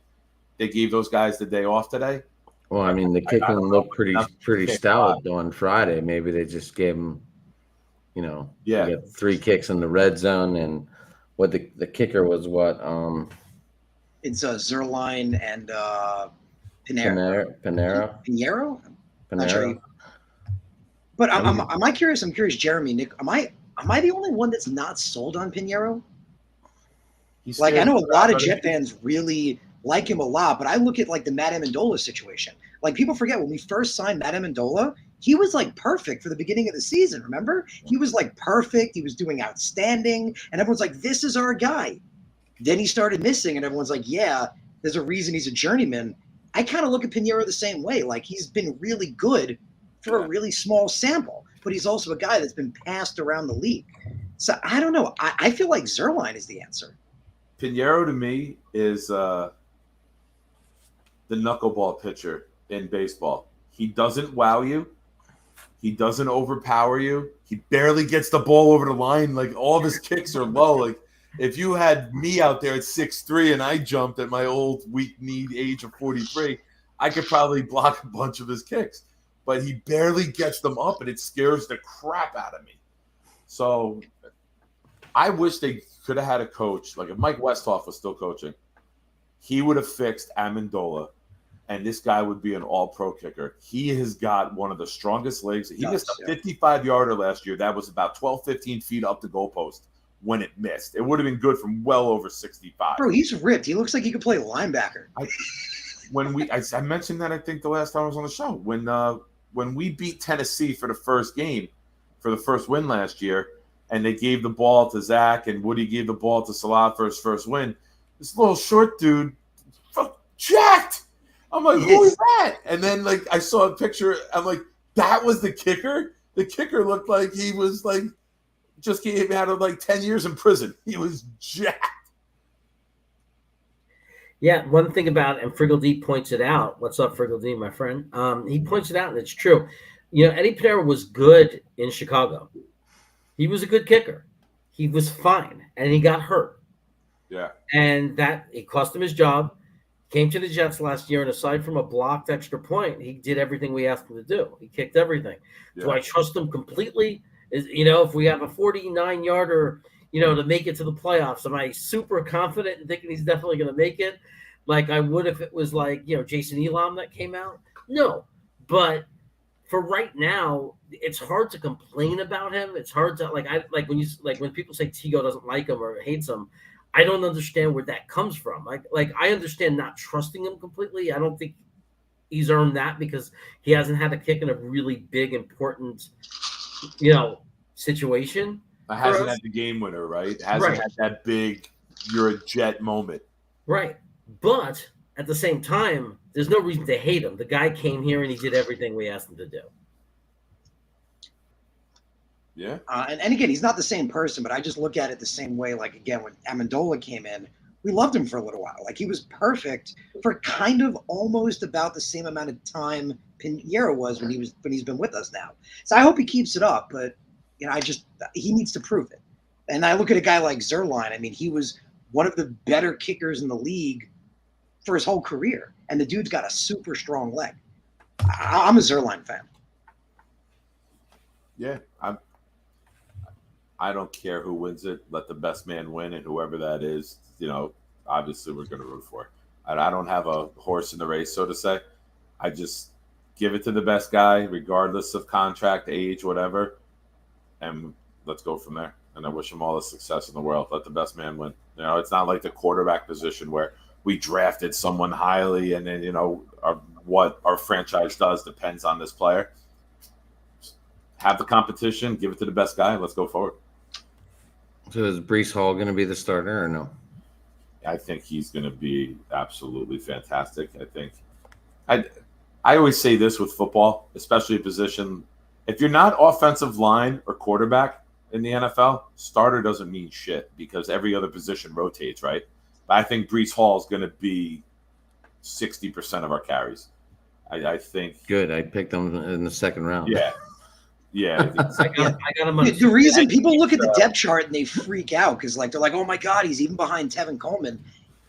they gave those guys the day off today. Well, I mean, the kicking looked pretty stout on Friday. Maybe they just gave them. You got 3 kicks in the red zone, and what the kicker was what? It's Zerline and Pinheiro. Not sure. But am I curious? I'm curious, Jeremy, Nick. Am I the only one that's not sold on Pinheiro? Like, I know a lot of Jet fans really like him a lot, but I look at like the Matt Amendola situation. Like, people forget when we first signed Matt Amendola, he was like perfect for the beginning of the season. Remember? He was like perfect. He was doing outstanding. And everyone's like, this is our guy. Then he started missing, and everyone's like, yeah, there's a reason he's a journeyman. I kind of look at Pinheiro the same way. Like, he's been really good for a really small sample, but he's also a guy that's been passed around the league. So I don't know. I feel like Zerline is the answer. Pinheiro to me is the knuckleball pitcher in baseball. He doesn't wow you. He doesn't overpower you. He barely gets the ball over the line. Like, all of his kicks are low. Like, if you had me out there at 6'3" and I jumped at my old weak-kneed age of 43, I could probably block a bunch of his kicks. But he barely gets them up, and it scares the crap out of me. So I wish they could have had a coach. Like, if Mike Westhoff was still coaching, he would have fixed Amendola, and this guy would be an all-pro kicker. He has got one of the strongest legs. He missed a 55-yarder last year. That was about 12, 15 feet up the goalpost when it missed. It would have been good from well over 65. Bro, he's ripped. He looks like he could play linebacker. I mentioned that, I think, the last time I was on the show. When we beat Tennessee for the first game, for the first win last year, and they gave the ball to Zach and Woody gave the ball to Salah for his first win, this little short dude, jacked. I'm like, who is that? And then, like, I saw a picture. I'm like, that was the kicker? The kicker looked like he was, like, just came out of, like, 10 years in prison. He was jacked. Yeah, one thing about, and Friggle D points it out. What's up, Friggle D, my friend? He points it out, and it's true. You know, Eddie Pinero was good in Chicago. He was a good kicker. He was fine, and he got hurt. Yeah. And that, it cost him his job. Came to the Jets last year, and aside from a blocked extra point, he did everything we asked him to do. He kicked everything. Yeah. Do I trust him completely? If we have a 49-yarder, to make it to the playoffs, am I super confident in thinking he's definitely going to make it like I would if it was like, Jason Elam that came out? No. But for right now, it's hard to complain about him. It's hard to when people say Tigo doesn't like him or hates him, I don't understand where that comes from. Like I understand not trusting him completely. I don't think he's earned that because he hasn't had a kick in a really big, important, situation. Hasn't had the game winner, right? Hasn't had that big, you're a Jet moment. Right. But at the same time, there's no reason to hate him. The guy came here and he did everything we asked him to do. Yeah. And again, he's not the same person, but I just look at it the same way. Like, again, when Amendola came in, we loved him for a little while. Like, he was perfect for kind of almost about the same amount of time Pinheiro was when he's been with us now. So I hope he keeps it up, but he needs to prove it. And I look at a guy like Zerline. I mean, he was one of the better kickers in the league for his whole career, and the dude's got a super strong leg. I'm a Zerline fan. Yeah, I don't care who wins it. Let the best man win, and whoever that is, obviously we're going to root for. I don't have a horse in the race, so to say. I just give it to the best guy, regardless of contract, age, whatever, and let's go from there. And I wish him all the success in the world. Let the best man win. It's not like the quarterback position where we drafted someone highly, and then what our franchise does depends on this player. Have the competition, give it to the best guy, and let's go forward. So is Breece Hall going to be the starter or no? I think he's going to be absolutely fantastic. I always say this with football, especially a position. If you're not offensive line or quarterback in the NFL, starter doesn't mean shit because every other position rotates, right? But I think Breece Hall is going to be 60% of our carries. I think. Good. I picked him in the second round. Yeah. Yeah. I got him. The reason people look at the depth chart and they freak out because they're like, oh my God, he's even behind Tevin Coleman.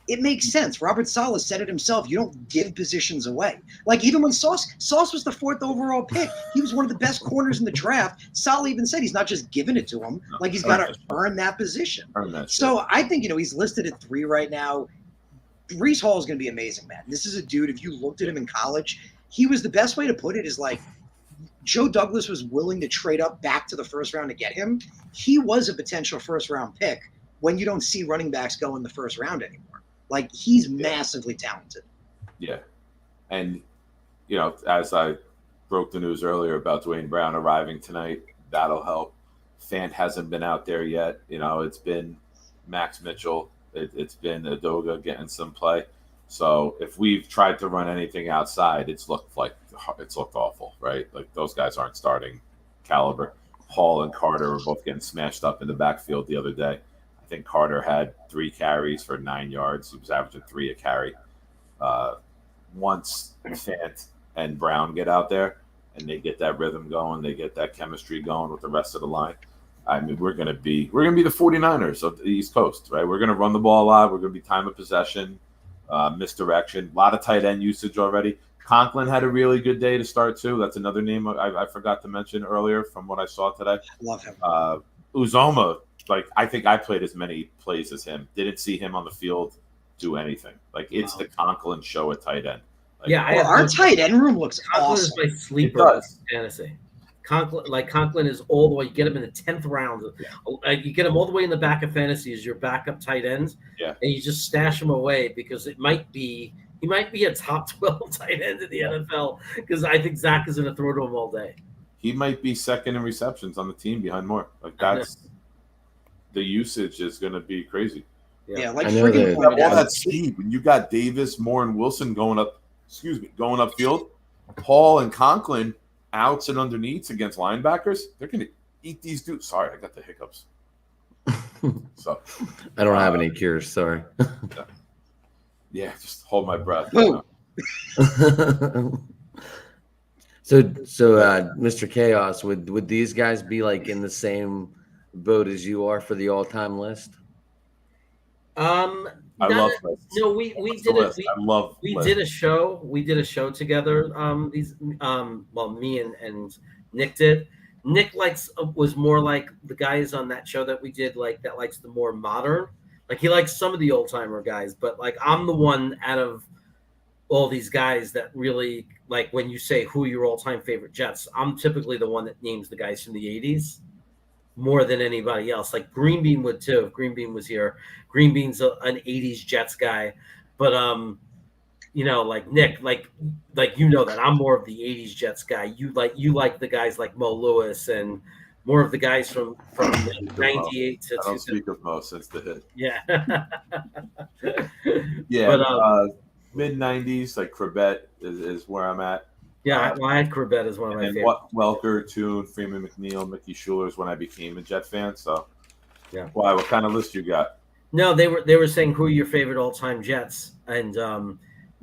It makes sense. Robert Saleh said it himself. You don't give positions away. Like even when Sauce was the 4th overall pick, he was one of the best corners in the draft. Saleh even said he's not just giving it to him. Like he's got to earn that position. So I think, he's listed at 3 right now. Breece Hall is going to be amazing, man. This is a dude, if you looked at him in college, he was the best way to put it is like Joe Douglas was willing to trade up back to the first round to get him. He was a potential first round pick when you don't see running backs go in the first round anymore. Like he's massively talented. Yeah. And, as I broke the news earlier about Dwayne Brown arriving tonight, that'll help. Fant hasn't been out there yet. It's been Max Mitchell. It's been Adoga getting some play. So if we've tried to run anything outside, it's looked awful, right? Like those guys aren't starting caliber. Hall and Carter were both getting smashed up in the backfield the other day. I think Carter had 3 carries for 9 yards. He was averaging 3 a carry. Once Fant and Brown get out there and they get that rhythm going, they get that chemistry going with the rest of the line, I mean, we're gonna be the 49ers of the East Coast, right? We're gonna run the ball a lot. We're gonna be time of possession, misdirection, a lot of tight end usage already. Conklin had a really good day to start too. That's another name I forgot to mention earlier from what I saw today. Love him. Uzoma, like I think I played as many plays as him. Didn't see him on the field do anything. Like it's the Conklin show at tight end. Like, Yeah, our tight end room looks Conklin awesome. is my sleeper in fantasy. Conklin is all the way. You get him in the 10th round. You get him all the way in the back of fantasy as your backup tight end. Yeah. And you just stash him away because he might be a top 12 tight end in the NFL because I think Zach is going to throw to him all day. He might be second in receptions on the team behind Moore. Like that's the usage is going to be crazy. Yeah, like freaking all that speed. When you got Davis, Moore, and Wilson going upfield, Paul and Conklin outs and underneaths against linebackers, they're going to eat these dudes. Sorry, I got the hiccups. So I don't have any cures. Sorry. Yeah, just hold my breath. So, Mr. Chaos, would these guys be like in the same boat as you are for the all-time list? I love lists. No, we did it. I love we lists. did a show. We did a show together. Me and Nick did. Nick was more like the guys on that show that we did, like that likes the more modern. Like he likes some of the old timer guys, but like I'm the one out of all these guys that really like when you say who are your all time favorite Jets, I'm typically the one that names the guys from the 80s more than anybody else. Like Green Bean would too. If Green Bean was here, Green Bean's an 80s Jets guy, but like Nick, like you know that I'm more of the 80s Jets guy. You like the guys like Mo Lewis and more of the guys from 98 to I don't speak of Mo since the hit. Yeah. Yeah. But, mid 90s, like Corbett is where I'm at. Yeah, I had Corbett as one of my favorites. Welker, Toon, Freeman McNeil, Mickey Schuler is when I became a Jet fan. So, yeah. Why? What kind of list you got? No, they were saying who are your favorite all time Jets, and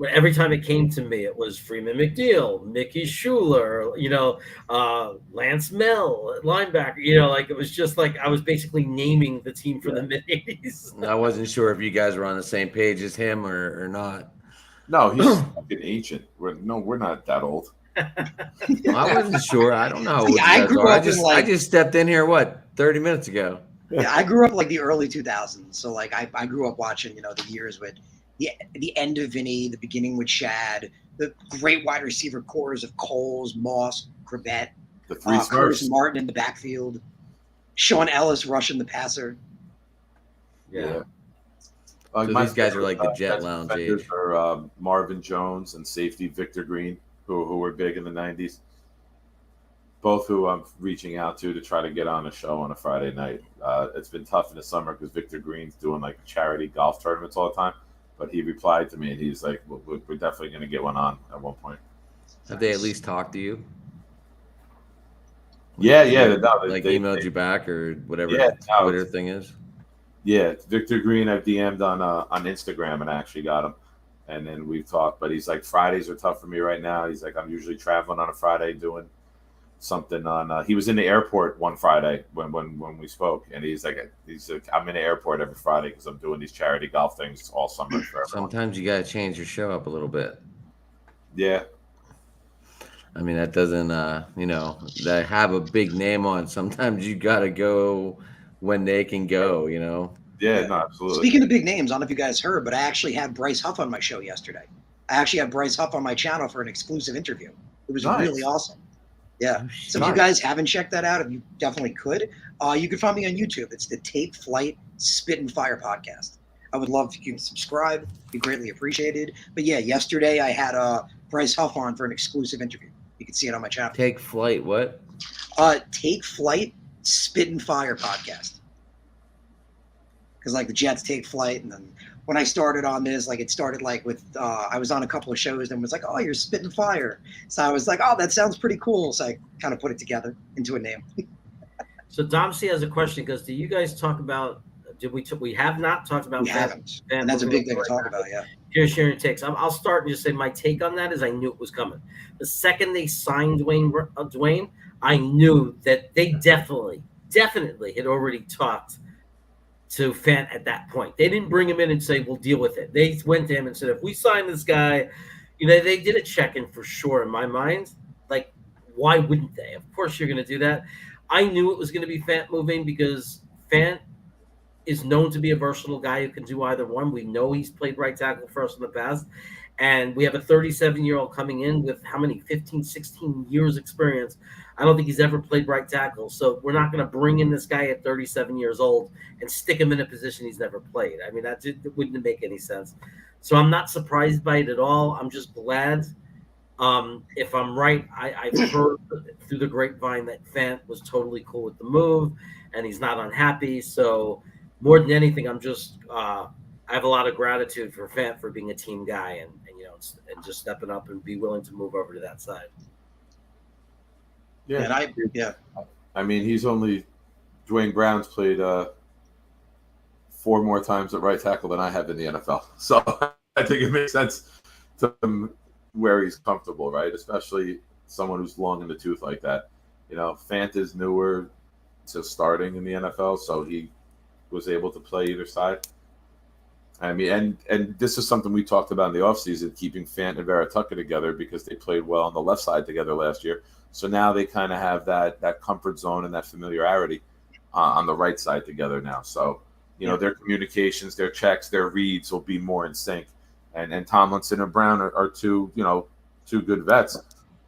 every time it came to me, it was Freeman McNeil, Mickey Schuler, Lance Mel, linebacker. Like it was just like I was basically naming the team for the mid 80s. I wasn't sure if you guys were on the same page as him or not. No, he's fucking ancient. We're not that old. I wasn't sure. I don't know. See, I grew up I just stepped in here 30 minutes ago. Yeah, I grew up like the early 2000s. So like I grew up watching, the years with the end of Vinny, the beginning with Shad, the great wide receiver cores of Coles, Moss, Corbett, the three Curtis Martin in the backfield, Sean Ellis rushing the passer. Yeah. So these guys are like the Jet Lounge age. Are Marvin Jones and safety Victor Green, who were big in the 90s. Both who I'm reaching out to try to get on a show on a Friday night. It's been tough in the summer because Victor Green's doing like charity golf tournaments all the time. But he replied to me and he's like, well, we're definitely going to get one on at one point. Have they at least talked to you? Yeah. They emailed you back or whatever Twitter thing is? Yeah, Victor Green I've DM'd on Instagram and I actually got him. And then we've talked, but he's like, Fridays are tough for me right now. He's like, I'm usually traveling on a Friday doing something on he was in the airport one Friday when we spoke, and he's like I'm in the airport every Friday because I'm doing these charity golf things all summer for everyone. Sometimes you got to change your show up a little bit. Yeah. I mean, that doesn't they have a big name on. Sometimes you got to go when they can go, Yeah, no, absolutely. Speaking of big names, I don't know if you guys heard, but I actually had Bryce Huff on my show yesterday. I actually had Bryce Huff on my channel for an exclusive interview. It was really awesome. Yeah. So if you guys haven't checked that out, you definitely could. You can find me on YouTube. It's the Take Flight Spit and Fire podcast. I would love if you can subscribe. Be greatly appreciated. But yeah, yesterday I had Bryce Huff on for an exclusive interview. You can see it on my channel. Take Flight what? Take Flight Spit and Fire podcast. Because like the Jets take flight, and then when I started on this, like it started like with I was on a couple of shows and was like, oh, you're spitting fire. So I was like, oh, that sounds pretty cool. So I kind of put it together into a name. So Domsey has a question because do you guys talk about? We have not talked about. We haven't, and that's a big thing to talk about. Yeah. Here's sharing takes. I'll start and just say my take on that is I knew it was coming. The second they signed Dwayne, I knew that they definitely had already talked to Fant at that point. They didn't bring him in and say, we'll deal with it. They went to him and said, if we sign this guy, they did a check-in for sure in my mind. Like, why wouldn't they? Of course you're going to do that. I knew it was going to be Fant moving because Fant is known to be a versatile guy who can do either one. We know he's played right tackle for us in the past. And we have a 37-year-old coming in with how many, 15, 16 years experience. I don't think he's ever played right tackle. So we're not going to bring in this guy at 37 years old and stick him in a position he's never played. I mean, that wouldn't make any sense. So I'm not surprised by it at all. I'm just glad. If I'm right, I've heard through the grapevine that Fant was totally cool with the move and he's not unhappy. So more than anything, I'm just I have a lot of gratitude for Fant for being a team guy and just stepping up and be willing to move over to that side. Yeah, and I mean, Dwayne Brown's played 4 more times at right tackle than I have in the NFL, so I think it makes sense to him where he's comfortable, right? Especially someone who's long in the tooth like that. Fant is newer to starting in the NFL, so he was able to play either side. I mean, and this is something we talked about in the offseason, keeping Fant and Vera Tucker together because they played well on the left side together last year. So now they kind of have that comfort zone and that familiarity on the right side together now. So, their communications, their checks, their reads will be more in sync. And Tomlinson and Brown are two good vets,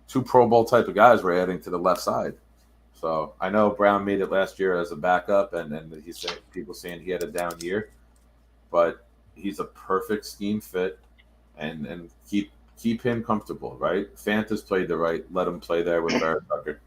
2 Pro Bowl type of guys we're adding to the left side. So I know Brown made it last year as a backup, and he's saying, people saying he had a down year, but he's a perfect scheme fit, and keep him comfortable, right? Fant has played the right, let him play there with Barrett Tucker.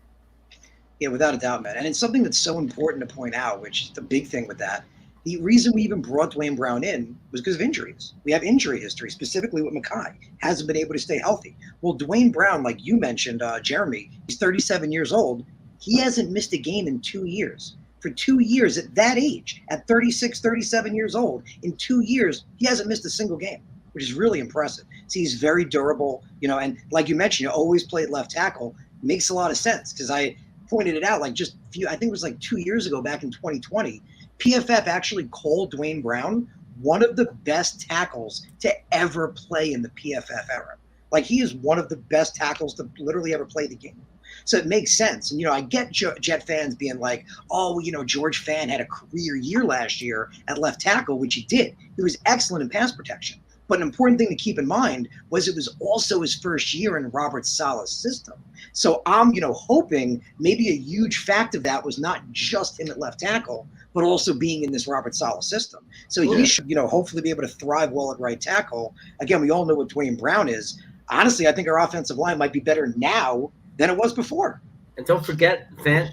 Yeah, without a doubt, man. And it's something that's so important to point out, which is the big thing with that. The reason we even brought Dwayne Brown in was because of injuries. We have injury history, specifically with Mackay. Hasn't been able to stay healthy. Well, Dwayne Brown, like you mentioned, Jeremy, he's 37 years old. He hasn't missed a game in 2 years. For 2 years at that age, at 36, 37 years old, in 2 years, he hasn't missed a single game, which is really impressive. So he's very durable, and like you mentioned, always played left tackle. Makes a lot of sense because I pointed it out I think it was like 2 years ago, back in 2020, PFF actually called Dwayne Brown one of the best tackles to ever play in the PFF era. Like, he is one of the best tackles to literally ever play the game. So it makes sense. And, I get Jet fans being like, oh, George Fant had a career year last year at left tackle, which he did. He was excellent in pass protection. But an important thing to keep in mind was it was also his first year in Robert Saleh's system. So I'm, hoping maybe a huge fact of that was not just him at left tackle, but also being in this Robert Saleh system. So he should, hopefully be able to thrive well at right tackle. Again, we all know what Dwayne Brown is. Honestly, I think our offensive line might be better now than it was before. And don't forget, Fant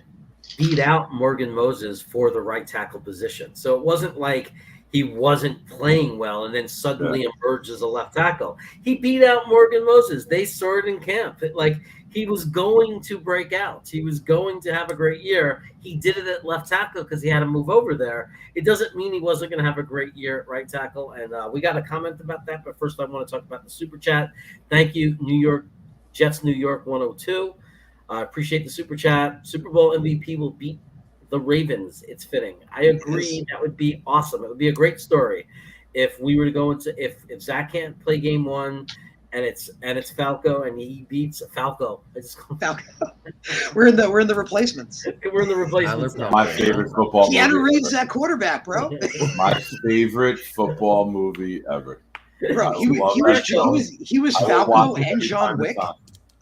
beat out Morgan Moses for the right tackle position. So it wasn't like he wasn't playing well and then suddenly emerged as a left tackle. He beat out Morgan Moses. They saw it in camp. He was going to break out. He was going to have a great year. He did it at left tackle because he had to move over there. It doesn't mean he wasn't going to have a great year at right tackle. And we got a comment about that. But first, I want to talk about the Super Chat. Thank you, Jets New York 102. I appreciate the Super Chat. Super Bowl MVP will beat the Ravens. It's fitting. I agree. That would be awesome. It would be a great story if we were to go into if Zach can't play game 1 and it's Falco and he beats Falco. Falco. We're in the replacements. We're in the replacements. My favorite football movie. Keanu Reeves that quarterback, bro. My favorite football movie ever. Bro, he was Falco and John Wick.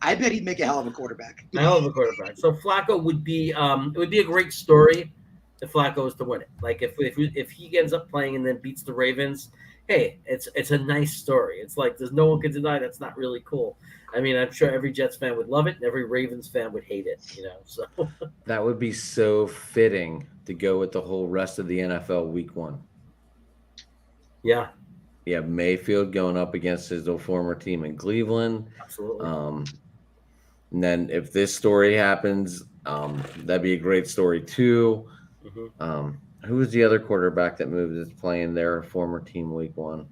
I bet he'd make a hell of a quarterback. So Flacco would be it would be a great story if Flacco was to win it. Like if he ends up playing and then beats the Ravens, hey, it's a nice story. It's like there's no one can deny that's not really cool. I mean, I'm sure every Jets fan would love it and every Ravens fan would hate it, So that would be so fitting to go with the whole rest of the NFL week 1. Yeah. Yeah, Mayfield going up against his old former team in Cleveland. Absolutely. And then if this story happens, that'd be a great story too. Mm-hmm. Who was the other quarterback that moved that's playing their former team week 1?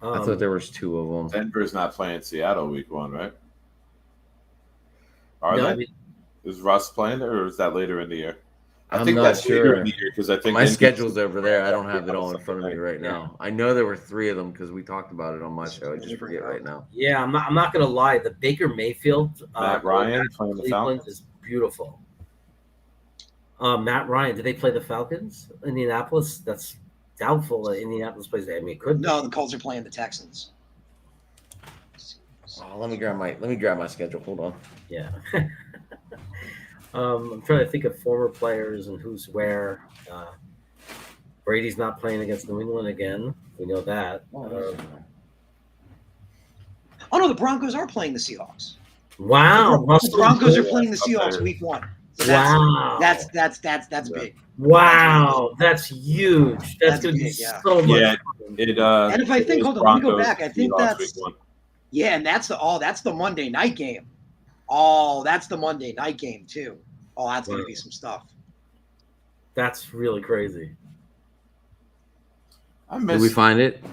I thought there was 2 of them. Denver's not playing Seattle week 1, right? Are No, they? I mean, Is Russ playing there, or is that later in the year? I I'm think not that's later in sure. the year because I think My Indy's- schedule's over there. I don't have it all in front of me right Yeah. now. I know there were 3 of them because we talked about it on my show. I just forget right now. yeah, I'm not gonna lie. The Baker Mayfield Matt Ryan playing the Cleveland Falcons. is beautiful. Matt Ryan, did they play the Falcons? Indianapolis? That's doubtful that Indianapolis plays. I mean, it could. No, the Colts are playing the Texans. Oh, let me grab my schedule. Hold on. Yeah. I'm trying to think of former players and who's where. Brady's not playing against New England again. We know that. Oh no, the Broncos are playing the Seahawks. Wow. The Broncos are playing the Seahawks week 1. So Wow. That's big. Wow. That's huge. That's going to be big, yeah. so much Yeah, fun. And if I think, hold on, let me go back. I think Seahawks that's week 1. yeah, and that's the Monday night game. Oh, that's the Monday night game too. Oh, that's gonna be some stuff. That's really crazy. I Did miss. we find it?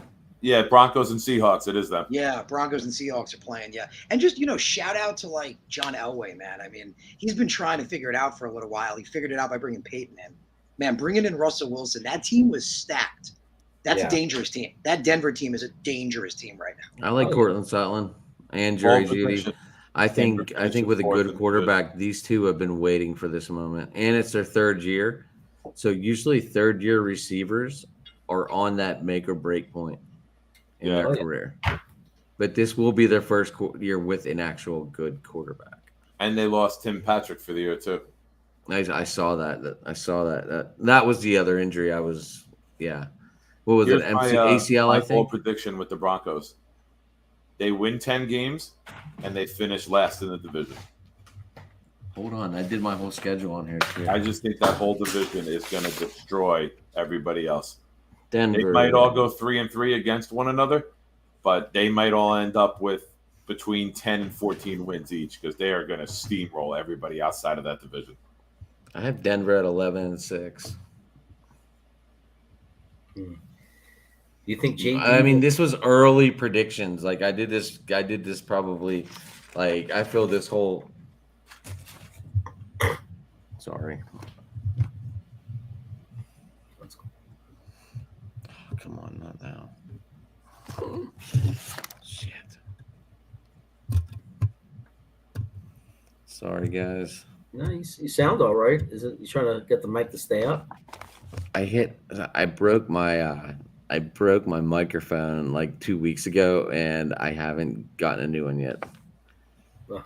Yeah, Broncos and Seahawks. It is them. Yeah, Broncos and Seahawks are playing. Yeah, and just shout out to like John Elway, man. I mean, he's been trying to figure it out for a little while. He figured it out by bringing Peyton in. Man, bringing in Russell Wilson. That team was stacked. That's a dangerous team. That Denver team is a dangerous team right now. I like Cortland Sutton and Jerry Jeudy. I think with a good quarterback, these two have been waiting for this moment, and it's their 3rd year. So usually 3rd-year receivers are on that make or break point in their career. But this will be their first year with an actual good quarterback. And they lost Tim Patrick for the year too. I saw that. I saw that. That was the other injury. What was Here's it? my, ACL, I bold think. prediction with the Broncos. They win 10 games and they finish last in the division. Hold on, I did my whole schedule on here too. I just think that whole division is going to destroy everybody else. Denver. They might all go 3-3 against one another, but they might all end up with between 10 and 14 wins each because they are going to steamroll everybody outside of that division. I have Denver at 11-6. You think JD? I mean, this was early predictions. Like I did this probably. Like I feel this whole. Sorry. Oh, come on, not now. Shit. Sorry, guys. No, you sound all right. Is it you trying to get the mic to stay up? I broke my microphone like 2 weeks ago, and I haven't gotten a new one yet. Well,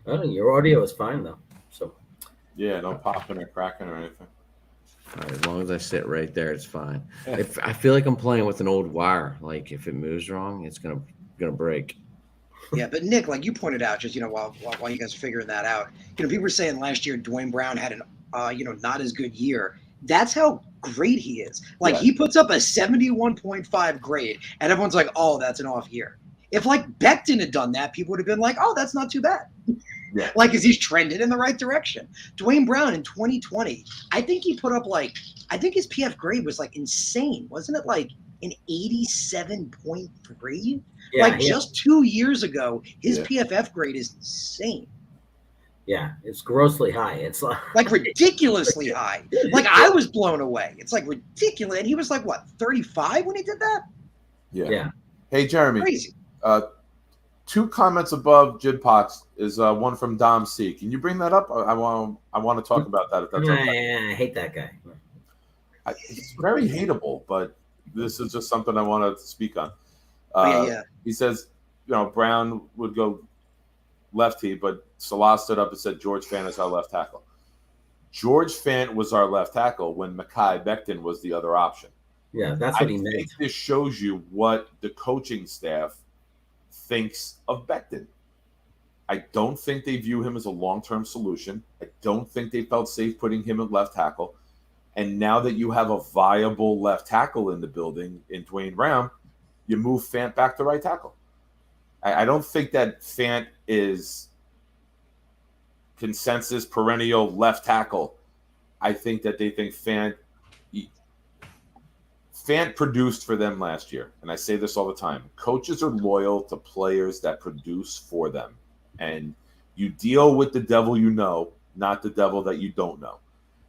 I don't know, your audio is fine though. So Yeah, no popping or cracking or anything. All right, as long as I sit right there, it's fine. If I feel like I'm playing with an old wire, like if it moves wrong, it's gonna break. Yeah, but Nick, like you pointed out, just while you guys are figuring that out, people were saying last year Dwayne Brown had an not as good year. That's how great he is. Like he puts up a 71.5 grade, and everyone's like, "Oh, that's an off year." If like Becton had done that, people would have been like, "Oh, that's not too bad." Yeah. Like, is he's trended in the right direction? Dwayne Brown in 2020, I think he put up I think his PF grade was like insane, wasn't it? Like an 87.3. Yeah, just 2 years ago, his PFF grade is insane. Yeah, it's grossly high. It's like ridiculously high. Like I was blown away. It's like ridiculous. And he was like what, 35 when he did that? Yeah. Hey Jeremy. Crazy. 2 comments above Jidpox is one from Dom C. Can you bring that up? I want to talk about that if that's okay. I hate that guy. It's very hateable, but this is just something I want to speak on. He says, Brown would go lefty, but Salah stood up and said George Fant is our left tackle. George Fant was our left tackle when Mekhi Becton was the other option. Yeah, that's what he meant. I think this shows you what the coaching staff thinks of Becton. I don't think they view him as a long-term solution. I don't think they felt safe putting him at left tackle. And now that you have a viable left tackle in the building in Dwayne Brown, you move Fant back to right tackle. I don't think that Fant is consensus perennial left tackle. I think that they think Fant Fant produced for them last year, and I say this all the time. Coaches are loyal to players that produce for them, and you deal with the devil you know, not the devil that you don't know.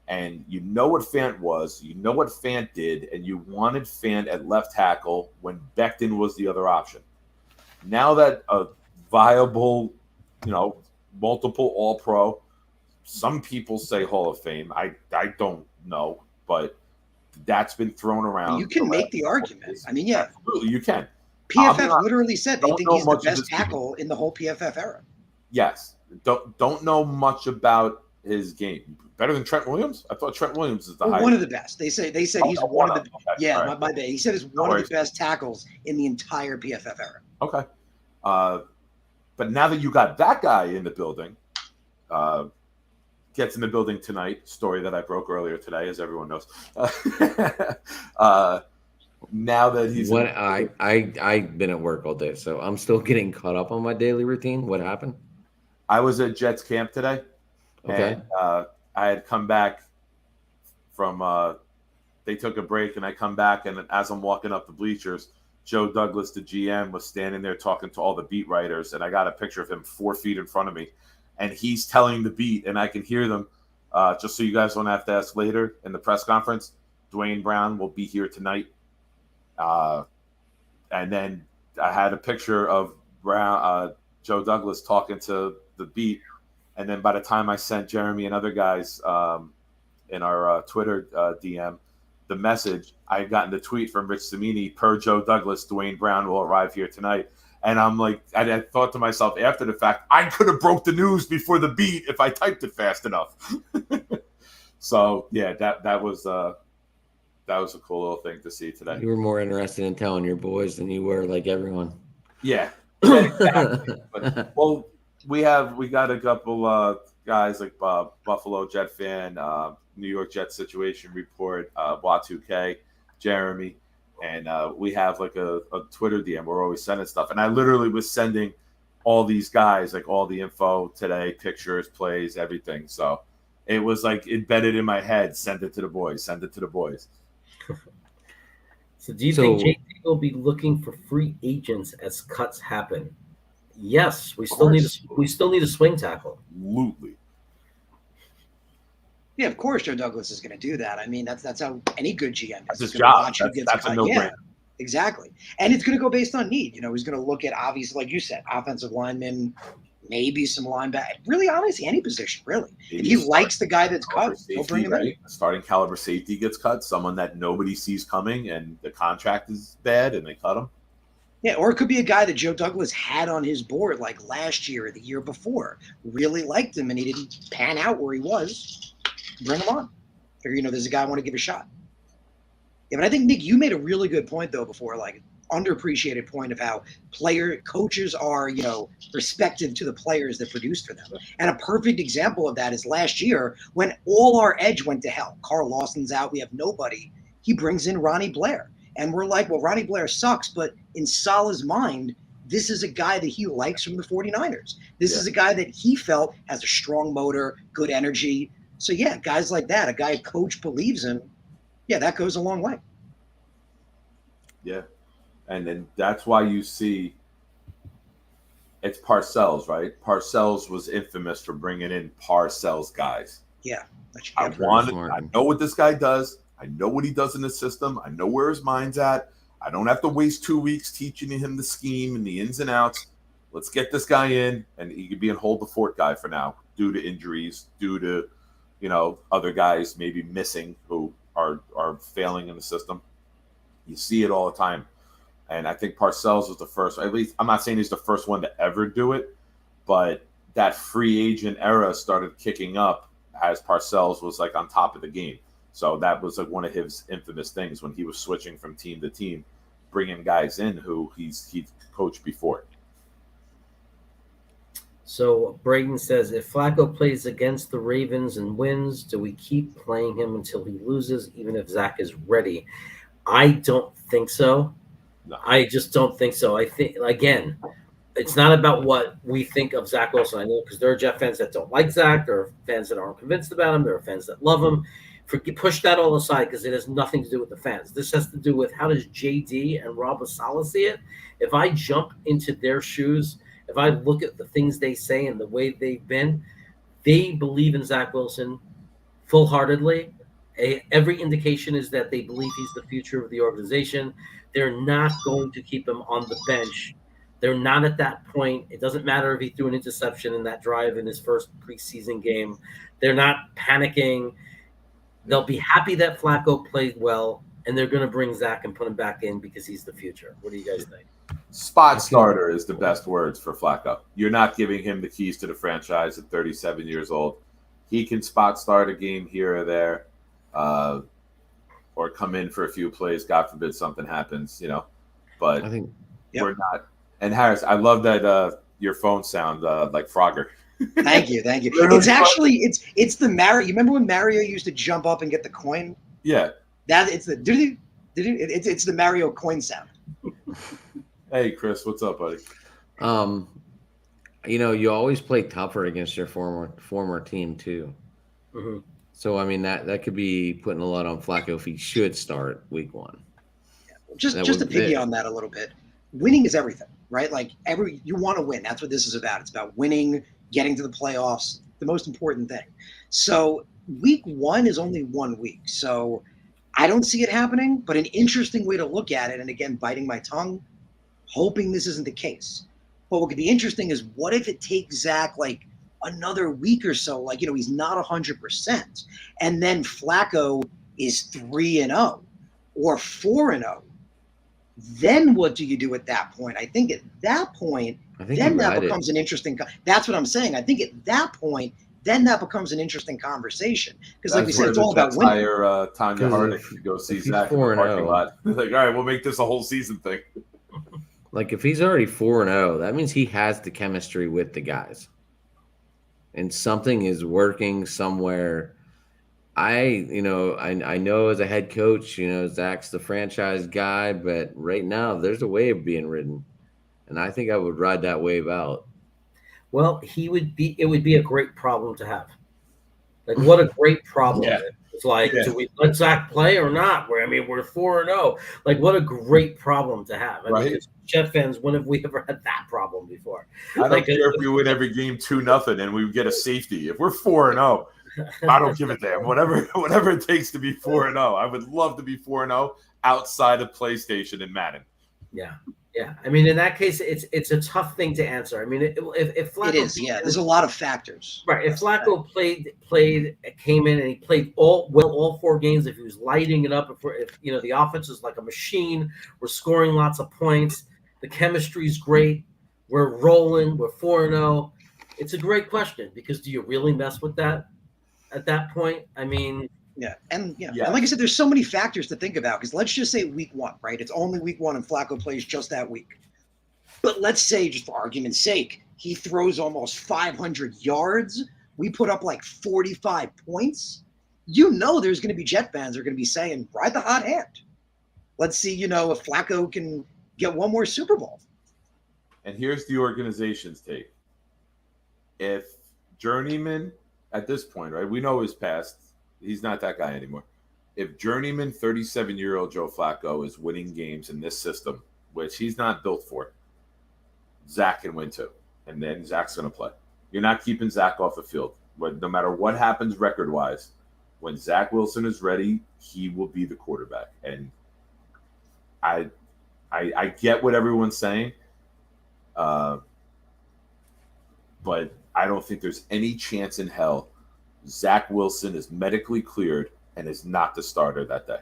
And you know what Fant was, you know what Fant did, and you wanted Fant at left tackle when Becton was the other option. Now that a viable, multiple All-Pro, some people say Hall of Fame. I don't know, but that's been thrown around. You can make the argument. I mean, yeah. Absolutely, you can. PFF literally said they think he's the best his tackle in the whole PFF era. Yes. Don't know much about his game. Better than Trent Williams? I thought Trent Williams is the highest. One of the best. They said he's one of the yeah, my bad. He said he's one of the best tackles in the entire PFF era. Okay. But now that you got that guy in the building, gets in the building tonight, story that I broke earlier today, as everyone knows. Now that he's I've been at work all day, so I'm still getting caught up on my daily routine. What happened? I was at Jets camp today. Okay. And I had come back from they took a break, and I come back, and as I'm walking up the bleachers, Joe Douglas, the GM, was standing there talking to all the beat writers, and I got a picture of him 4 feet in front of me, and he's telling the beat, and I can hear them. Just so you guys don't have to ask later in the press conference, Dwayne Brown will be here tonight. And then I had a picture of Joe Douglas talking to the beat, and then by the time I sent Jeremy and other guys in our Twitter DM the message, I had gotten the tweet from Rich Cimini, per Joe Douglas, Dwayne Brown will arrive here tonight. And I'm like, I thought to myself after the fact, I could have broke the news before the beat if I typed it fast enough. So yeah, that was a cool little thing to see today. You were more interested in telling your boys than you were like everyone. Yeah, exactly. But, well, we got a couple guys like Buffalo Jet fan, New York Jets situation report, Y2K, Jeremy, and we have like a Twitter DM. We're always sending stuff, and I literally was sending all these guys like all the info today, pictures, plays, everything. So it was like embedded in my head. Send it to the boys. Send it to the boys. So do you think JT will be looking for free agents as cuts happen? Yes, we still need a swing tackle. Absolutely. Yeah, of course Joe Douglas is going to do that. I mean, that's how any good GM is. That's his job. That's a no-brainer. Yeah, exactly. And it's going to go based on need. He's going to look at, obviously, like you said, offensive linemen, maybe some linebacker. Really, honestly, any position, really. If he likes the guy that's cut, he'll bring him in. A starting caliber safety gets cut, someone that nobody sees coming, and the contract is bad, and they cut him. Yeah, or it could be a guy that Joe Douglas had on his board like last year or the year before. Really liked him, and he didn't pan out where he was. Bring him on. Or, there's a guy I want to give a shot. Yeah, but I think, Nick, you made a really good point, though, before, like, underappreciated point of how coaches are, respective to the players that produce for them. And a perfect example of that is last year when all our edge went to hell. Carl Lawson's out. We have nobody. He brings in Ronnie Blair. And we're like, well, Ronnie Blair sucks, but in Salah's mind, this is a guy that he likes from the 49ers. This is a guy that he felt has a strong motor, good energy. So, yeah, guys like that, a guy a coach believes in, yeah, that goes a long way. Yeah. And then that's why you see it's Parcells, right? Parcells was infamous for bringing in Parcells guys. Yeah. I know what this guy does. I know what he does in the system. I know where his mind's at. I don't have to waste 2 weeks teaching him the scheme and the ins and outs. Let's get this guy in, and he could be a hold the fort guy for now, due to injuries, due to other guys maybe missing who are failing in the system. You see it all the time. And I think Parcells was the first, at least I'm not saying he's the first one to ever do it, but that free agent era started kicking up as Parcells was like on top of the game. So that was like one of his infamous things when he was switching from team to team, bringing guys in who he's coached before. So Braden says, if Flacco plays against the Ravens and wins, do we keep playing him until he loses, even if Zach is ready? I don't think so. No. I just don't think so. I think, again, it's not about what we think of Zach Wilson. I know because there are Jet fans that don't like Zach. There are fans that aren't convinced about him. There are fans that love him. push that all aside because it has nothing to do with the fans. This has to do with how does JD and Rob Asala see it. If I jump into their shoes, if I look at the things they say and the way they've been, they believe in Zach Wilson full-heartedly. Every indication is that they believe he's the future of the organization. They're not going to keep him on the bench. They're not at that point. It doesn't matter if he threw an interception in that drive in his first preseason game. They're not panicking. They'll be happy that Flacco played well, and they're going to bring Zach and put him back in because he's the future. What do you guys think? Spot starter is the best words for Flacco. You're not giving him the keys to the franchise at 37 years old. He can spot start a game here or there, or come in for a few plays. God forbid something happens, But I think we're not. And Harris, I love that your phone sound like Frogger. Thank you. It's actually it's the Mario. You remember when Mario used to jump up and get the coin? Yeah. It's the Mario coin sound. Hey Chris, what's up, buddy? You always play tougher against your former team too. Mm-hmm. So I mean that could be putting a lot on Flacco if he should start week 1. Just to piggy on that a little bit, winning is everything, right? Like you want to win. That's what this is about. It's about winning, getting to the playoffs, the most important thing. So week 1 is only 1 week. So I don't see it happening, but an interesting way to look at it, and again, biting my tongue, hoping this isn't the case. But what could be interesting is what if it takes Zach like another week or so, like, he's not 100%. And then Flacco is 3-0 or 4-0. Then what do you do at that point? I think at that point, then that becomes an interesting. That's what I'm saying. I think at that point, then that becomes an interesting conversation because, like we said, it's all about winning. Hire Tanya Harding to go see Zach in the parking lot. Like, all right, we'll make this a whole season thing. Like if he's already 4-0, that means he has the chemistry with the guys, and something is working somewhere. I know as a head coach, Zach's the franchise guy, but right now there's a wave being ridden, and I think I would ride that wave out. Well, it would be a great problem to have. Like, what a great problem. Yeah. It's like, do we let Zach play or not? We're 4-0. Like, what a great problem to have. I mean, as Jet fans, when have we ever had that problem before? I don't care if we win every game 2-0 and we get a safety. If we're 4-0, I don't give a damn. Whatever it takes to be 4-0. I would love to be 4-0 outside of PlayStation and Madden. Yeah. Yeah. I mean, in that case, it's a tough thing to answer. I mean, if Flacco, it is, there's a lot of factors. Right. If Flacco came in and he played all 4 games, if he was lighting it up, if the offense is like a machine, we're scoring lots of points, the chemistry's great, we're rolling, we're 4-0. It's a great question because do you really mess with that at that point? I mean, and like I said, there's so many factors to think about because let's just say week 1, right? It's only week 1 and Flacco plays just that week. But let's say, just for argument's sake, he throws almost 500 yards. We put up like 45 points. There's going to be Jet fans that are going to be saying, ride the hot hand. Let's see, if Flacco can get one more Super Bowl. And here's the organization's take. If Journeyman, at this point, right, we know his past. He's not that guy anymore. If journeyman 37-year-old Joe Flacco is winning games in this system, which he's not built for, Zach can win too. And then Zach's going to play. You're not keeping Zach off the field. But no matter what happens record-wise, when Zach Wilson is ready, he will be the quarterback. And I get what everyone's saying, but I don't think there's any chance in hell Zach Wilson is medically cleared and is not the starter that day.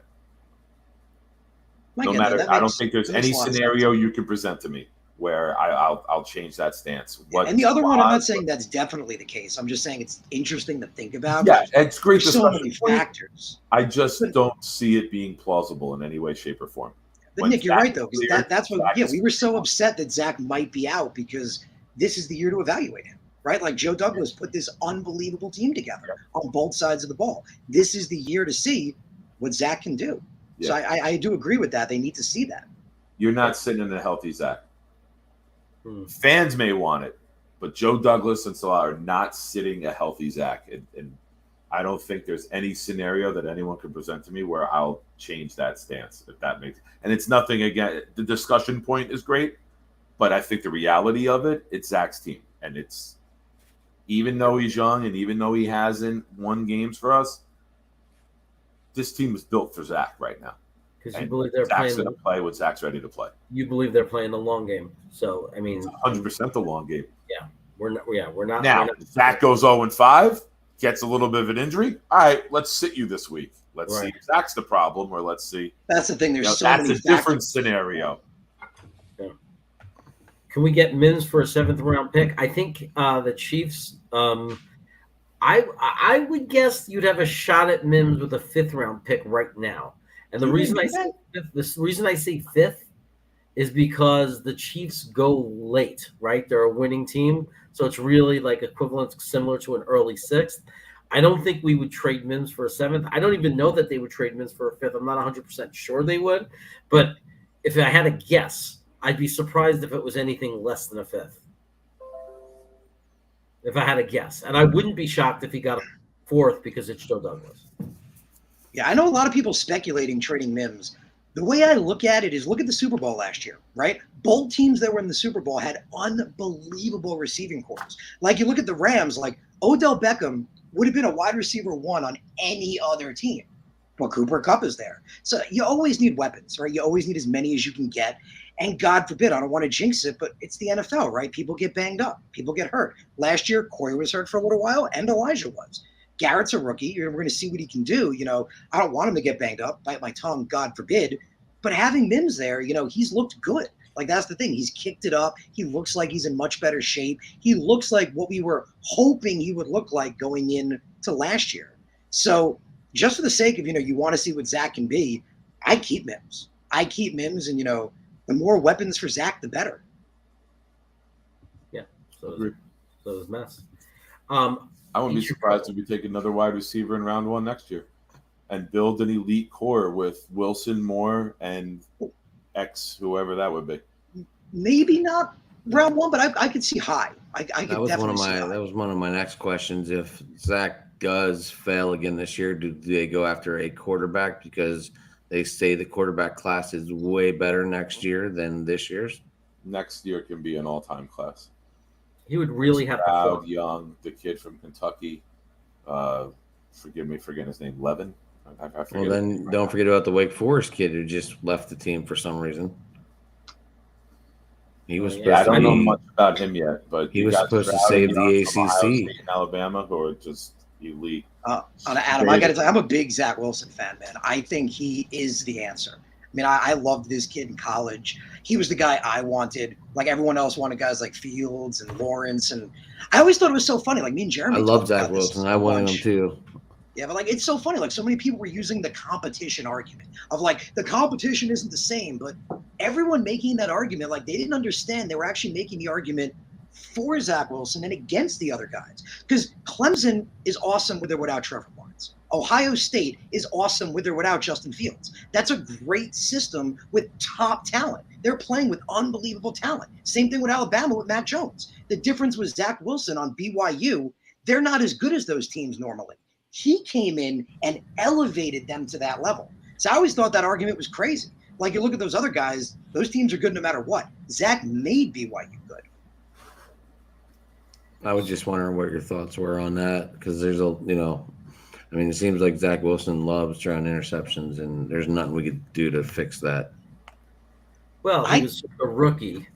I don't think there's any scenario you can present to me where I'll change that stance. And the other one, I'm not saying that's definitely the case. I'm just saying it's interesting to think about. Yeah, it's great. There's so many factors. I just don't see it being plausible in any way, shape, or form. But Nick, you're right though, because that's what. Yeah, we were so upset that Zach might be out because this is the year to evaluate him. Right? Like Joe Douglas put this unbelievable team together on both sides of the ball. This is the year to see what Zach can do. Yeah. So I do agree with that. They need to see that. You're not sitting in a healthy Zach. Fans may want it, but Joe Douglas and Salah are not sitting a healthy Zach. And I don't think there's any scenario that anyone could present to me where I'll change that stance, if that makes. And it's nothing, again, the discussion point is great, but I think the reality of it, it's Zach's team. And it's, even though he's young and even though he hasn't won games for us, this team is built for Zach right now. Because you believe they're Zach's playing. going to play what Zach's ready to play. You believe they're playing the long game. So, I mean, 100% the long game. Yeah, we're not. Yeah, we're not. Now, we're not, Zach goes 0-5, gets a little bit of an injury. All right, let's sit you this week. Let's see if Zach's the problem, or let's see. That's the thing. There's so that's many a different factors. scenario. Yeah. Can we get Mims for a 7th round pick? I think the Chiefs. I would guess you'd have a shot at Mims with a 5th round pick right now. And the reason I say reason I say 5th is because the Chiefs go late, right? They're a winning team, so it's really like equivalent, similar to an early 6th. I don't think we would trade Mims for a 7th. I don't even know that they would trade Mims for a 5th. I'm not 100% sure they would, but if I had a guess, I'd be surprised if it was anything less than a 5th. If I had a guess, and I wouldn't be shocked if he got a 4th because it's Joe Douglas. Yeah, I know a lot of people speculating trading Mims. The way I look at it is look at the Super Bowl last year, right? Both teams that were in the Super Bowl had unbelievable receiving corps. Like you look at the Rams, like Odell Beckham would have been a wide receiver 1 on any other team. But Cooper Kupp is there. So you always need weapons, right? You always need as many as you can get. And God forbid, I don't want to jinx it, but it's the NFL, right? People get banged up. People get hurt. Last year, Corey was hurt for a little while, and Elijah was. Garrett's a rookie. We're going to see what he can do. You know, I don't want him to get banged up, bite my tongue, God forbid. But having Mims there, you know, he's looked good. Like, that's the thing. He's kicked it up. He looks like he's in much better shape. He looks like what we were hoping he would look like going into last year. So just for the sake of, you know, you want to see what Zach can be, I keep Mims. And, you know, the more weapons for Zach, the better. Yeah, so is Mess. I wouldn't be surprised if we take another wide receiver in round 1 next year and build an elite core with Wilson, Moore, and X, whoever that would be. Maybe not round 1, but I could see high. I could definitely see high. That was one of my next questions. If Zach does fail again this year, do they go after a quarterback because they say the quarterback class is way better next year than this year's? Next year can be an all-time class. He would really have to. Young, the kid from Kentucky. Forgive me, forgetting his name. Levin. Well, then don't forget about the Wake Forest kid who just left the team for some reason. He was. I don't know much about him yet, but he was supposed to save the ACC. In Alabama, who are just elite. Adam, I got to tell you, I'm a big Zach Wilson fan, man. I think he is the answer. I mean, I loved this kid in college. He was the guy I wanted. Like everyone else wanted guys like Fields and Lawrence. And I always thought it was so funny. Like me and Jeremy. I love Zach Wilson. I wanted him too. Yeah, but like it's so funny. Like so many people were using the competition argument of like the competition isn't the same. But everyone making that argument, like they didn't understand. They were actually making the argument for Zach Wilson and against the other guys. Because Clemson is awesome with or without Trevor Lawrence. Ohio State is awesome with or without Justin Fields. That's a great system with top talent. They're playing with unbelievable talent. Same thing with Alabama with Matt Jones. The difference was Zach Wilson on BYU. They're not as good as those teams normally. He came in and elevated them to that level. So I always thought that argument was crazy. Like you look at those other guys, those teams are good no matter what. Zach made BYU good. I was just wondering what your thoughts were on that because there's a, you know, I mean, it seems like Zach Wilson loves throwing interceptions, and there's nothing we could do to fix that. Well, he was a rookie.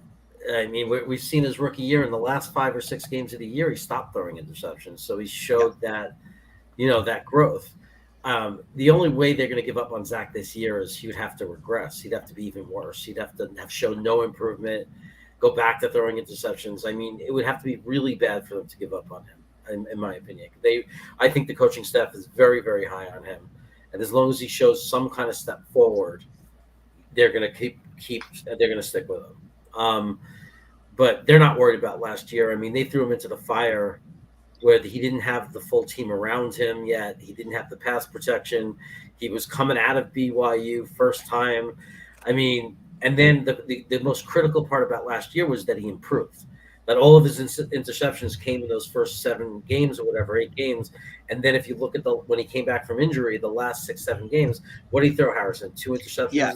I mean, we've seen his rookie year in the last 5 or 6 games of the year, he stopped throwing interceptions. So he showed that, you know, that growth. The only way they're going to give up on Zach this year is he would have to regress. He'd have to be even worse. He'd have to have shown no improvement, go back to throwing interceptions. I mean, it would have to be really bad for them to give up on him. In my opinion, I think the coaching staff is very, very high on him, and as long as he shows some kind of step forward, they're going to they're going to stick with him. But they're not worried about last year. I mean, they threw him into the fire where he didn't have the full team around him yet. He didn't have the pass protection. He was coming out of BYU first time. I mean, and then the most critical part about last year was that he improved. that all of his interceptions came in those first 7 games or whatever, 8 games. And then if you look at when he came back from injury, the last 6, 7 games, what did he throw, Harrison? 2 interceptions? Yeah,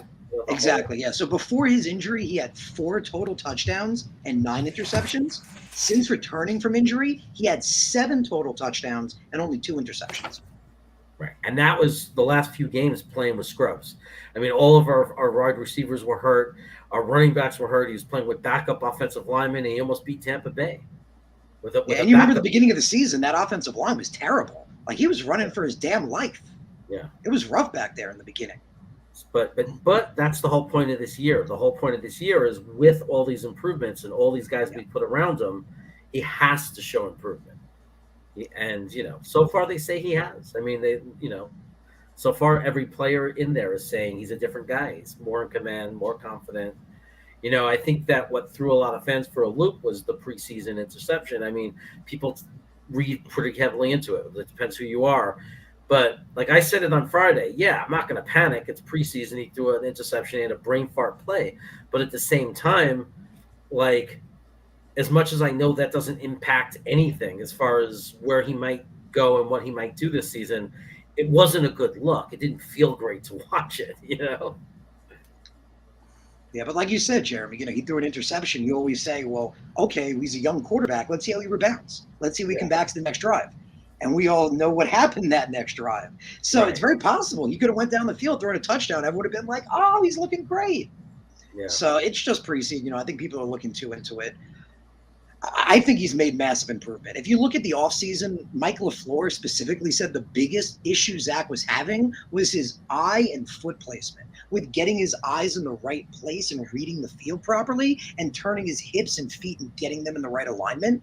exactly. Yeah. So before his injury, he had 4 total touchdowns and 9 interceptions. Since returning from injury, he had 7 total touchdowns and only 2 interceptions. Right. And that was the last few games playing with scrubs. I mean, all of our wide receivers were hurt. Our running backs were hurt. He was playing with backup offensive linemen, and he almost beat Tampa Bay. And you remember the beginning of the season, that offensive line was terrible. Like, he was running for his damn life. Yeah. It was rough back there in the beginning. But that's the whole point of this year. The whole point of this year is with all these improvements and all these guys we put around him, he has to show improvement. And, so far they say he has. I mean, so far every player in there is saying he's a different guy. He's more in command, more confident. I think that what threw a lot of fans for a loop was the preseason interception. I mean, people read pretty heavily into it. It depends who you are. But like I said it on Friday, I'm not going to panic. It's preseason. He threw an interception and a brain fart play. But at the same time, like, as much as I know that doesn't impact anything as far as where he might go and what he might do this season, it wasn't a good look. It didn't feel great to watch it, Yeah, but like you said, Jeremy, he threw an interception. You always say, well, okay, he's a young quarterback. Let's see how he rebounds. Let's see if we can back to the next drive. And we all know what happened that next drive. So It's very possible. He could have went down the field, thrown a touchdown. Everyone would have been like, oh, he's looking great. Yeah. So it's just preseason. I think people are looking too into it. I think he's made massive improvement. If you look at the offseason, Mike LaFleur specifically said the biggest issue Zach was having was his eye and foot placement, with getting his eyes in the right place and reading the field properly and turning his hips and feet and getting them in the right alignment.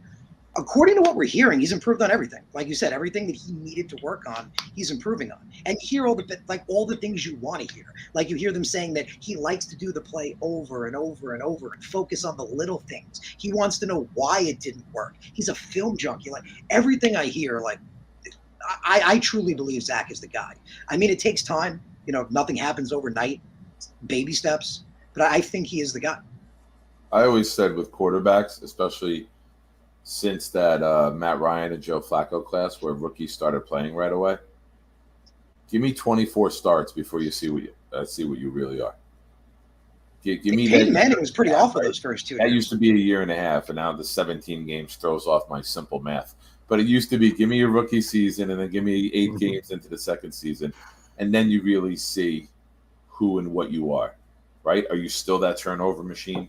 According to what we're hearing, he's improved on everything. Like you said, everything that he needed to work on, he's improving on. And you hear all the things you want to hear. Like you hear them saying that he likes to do the play over and over and over and focus on the little things. He wants to know why it didn't work. He's a film junkie. Like everything I hear, I truly believe Zach is the guy. I mean, it takes time. Nothing happens overnight. Baby steps. But I think he is the guy. I always said with quarterbacks, especially since that Matt Ryan and Joe Flacco class where rookies started playing right away, give me 24 starts before you see what you really are. Give me Peyton Manning was pretty awful those first 2 years. That used to be a year and a half, and now the 17 games throws off my simple math. But it used to be give me your rookie season and then give me 8 games into the second season, and then you really see who and what you are, right? Are you still that turnover machine?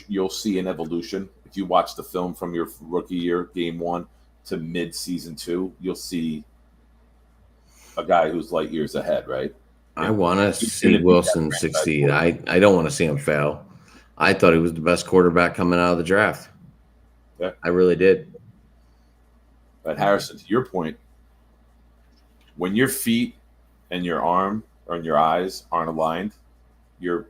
You'll see an evolution. If you watch the film from your rookie year, game 1 to mid-season 2, you'll see a guy who's light years ahead, right? I want to see Wilson succeed. I don't want to see him fail. I thought he was the best quarterback coming out of the draft. Yeah. I really did. But Harrison, to your point, when your feet and your arm and your eyes aren't aligned, your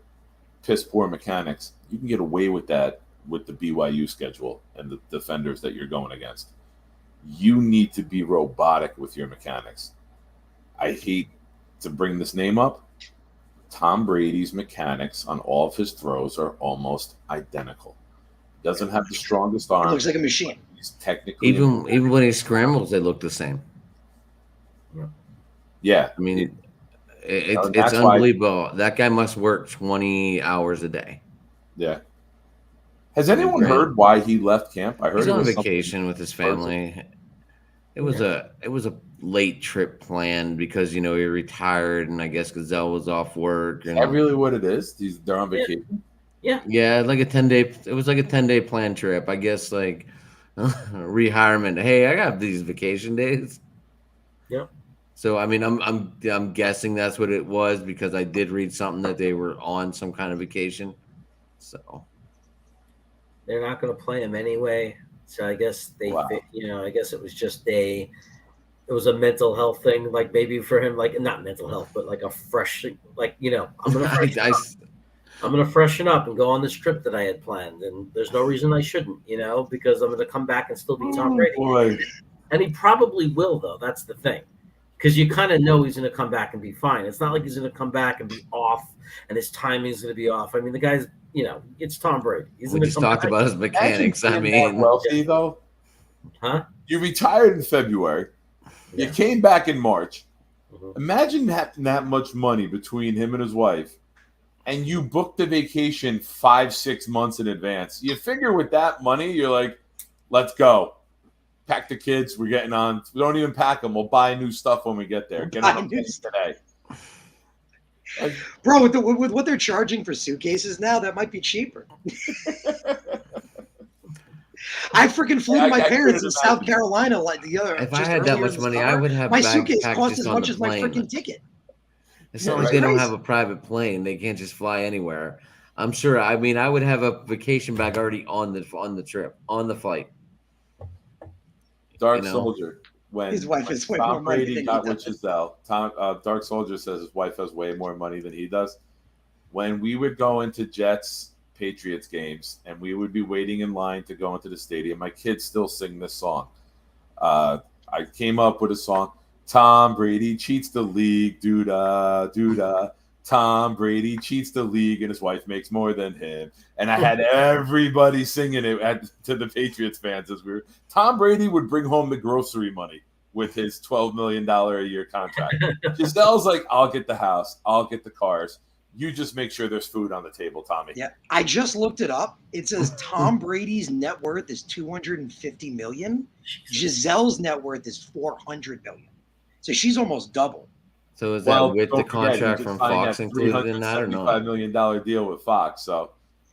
piss poor mechanics, you can get away with that with the BYU schedule and the defenders that you're going against. You need to be robotic with your mechanics. I hate to bring this name up. Tom Brady's mechanics on all of his throws are almost identical. Doesn't have the strongest arm. It looks like a machine. He's technically even when he scrambles, they look the same. Yeah. I mean, it's unbelievable. That guy must work 20 hours a day. Yeah. Has anyone heard why he left camp? I heard he's on vacation with his family. Personal. It was a late trip planned because he retired, and I guess Gazelle was off work. Is that really what it is? They're on vacation. Yeah, like a 10-day. It was like a 10-day planned trip. I guess like rehirement. Hey, I got these vacation days. Yeah. So I mean, I'm guessing that's what it was because I did read something that they were on some kind of vacation. So they're not going to play him anyway. So I guess I guess it was just it was a mental health thing, like maybe for him, like not mental health, but like a fresh, like, I'm going to freshen up and go on this trip that I had planned. And there's no reason I shouldn't, because I'm going to come back and still be Tom Brady. Boy. And he probably will, though. That's the thing. because you kind of know he's going to come back and be fine. It's not like he's going to come back and be off and his timing is going to be off. I mean, the guy's, it's Tom Brady. He's We going to just come talked back. about his mechanics. I Imagine being that mean, wealthy though. Huh? You retired in February. You Yeah. came back in March. Mhm. Imagine having that much money between him and his wife, and you booked the vacation 5-6 months in advance. You figure with that money, you're like, let's go. Pack the kids. We're getting on. We don't even pack them. We'll buy new stuff when we get there. Get on a plane today. Like, Bro, with what they're charging for suitcases now, that might be cheaper. I freaking flew to my parents in South Carolina like the other. if I just had that earlier much in money, this I summer. would have My bags suitcase packed cost just as on much the as my plane. freaking ticket. It's Yeah, not like right. they don't Crazy. have a private plane. They can't just fly anywhere. I'm sure. I mean, I would have a vacation bag already on the trip, on the flight. Dark You know? Soldier. When His wife has way more Tom money Brady than got he with does. Giselle, Dark Soldier says his wife has way more money than he does. When we would go into Jets Patriots games and we would be waiting in line to go into the stadium, my kids still sing this song. I came up with a song. Tom Brady cheats the league, doo-da, doo-da. Tom Brady cheats the league and his wife makes more than him. And I had everybody singing it to the Patriots fans as we were. Tom Brady would bring home the grocery money with his $12 million a year contract. Giselle's like, I'll get the house. I'll get the cars. You just make sure there's food on the table, Tommy. Yeah, I just looked it up. It says Tom Brady's net worth is $250 million. Giselle's net worth is $400 million. So she's almost double. So is that with the don't forget, contract he just from signed Fox that included in that or $375 not? million deal with Fox. So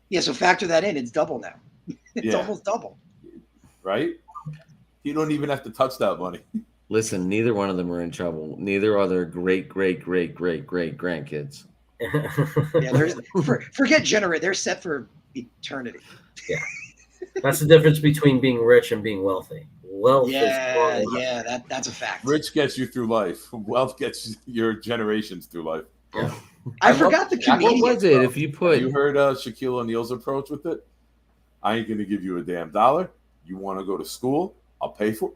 Yeah, so factor that in. It's double now. It's Yeah. almost double. right? You don't even have to touch that money. Listen, neither one of them are in trouble. Neither are their great grandkids. Yeah, forget generate. They're set for eternity. Yeah. That's the difference between being rich and being wealthy. Wealth Yeah, is yeah, that's a fact. Rich gets you through life. Wealth gets your generations through life. Yeah. I forgot the What comedian. was it? If you put You heard Shaquille O'Neal's approach with it? I ain't going to give you a damn dollar. You want to go to school? I'll pay for it.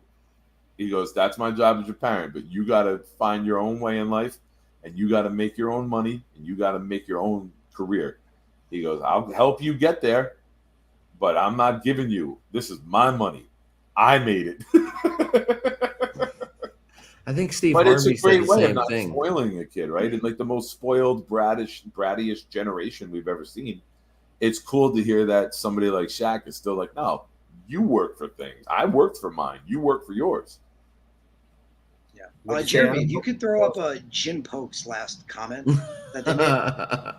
He goes, that's my job as your parent, but you got to find your own way in life, and you got to make your own money, and you got to make your own career. He goes, I'll help you get there, but I'm not giving you. This is my money. I made it. I think Steve But it's a Harvey said great the way of same not thing. spoiling a kid, right? And like the most spoiled, brattish generation we've ever seen. It's cool to hear that somebody like Shaq is still like, no, you work for things. I worked for mine. You work for yours. Yeah. What'd you say, Jeremy, Adam? if you could throw up Jim Polk's last comment that they made.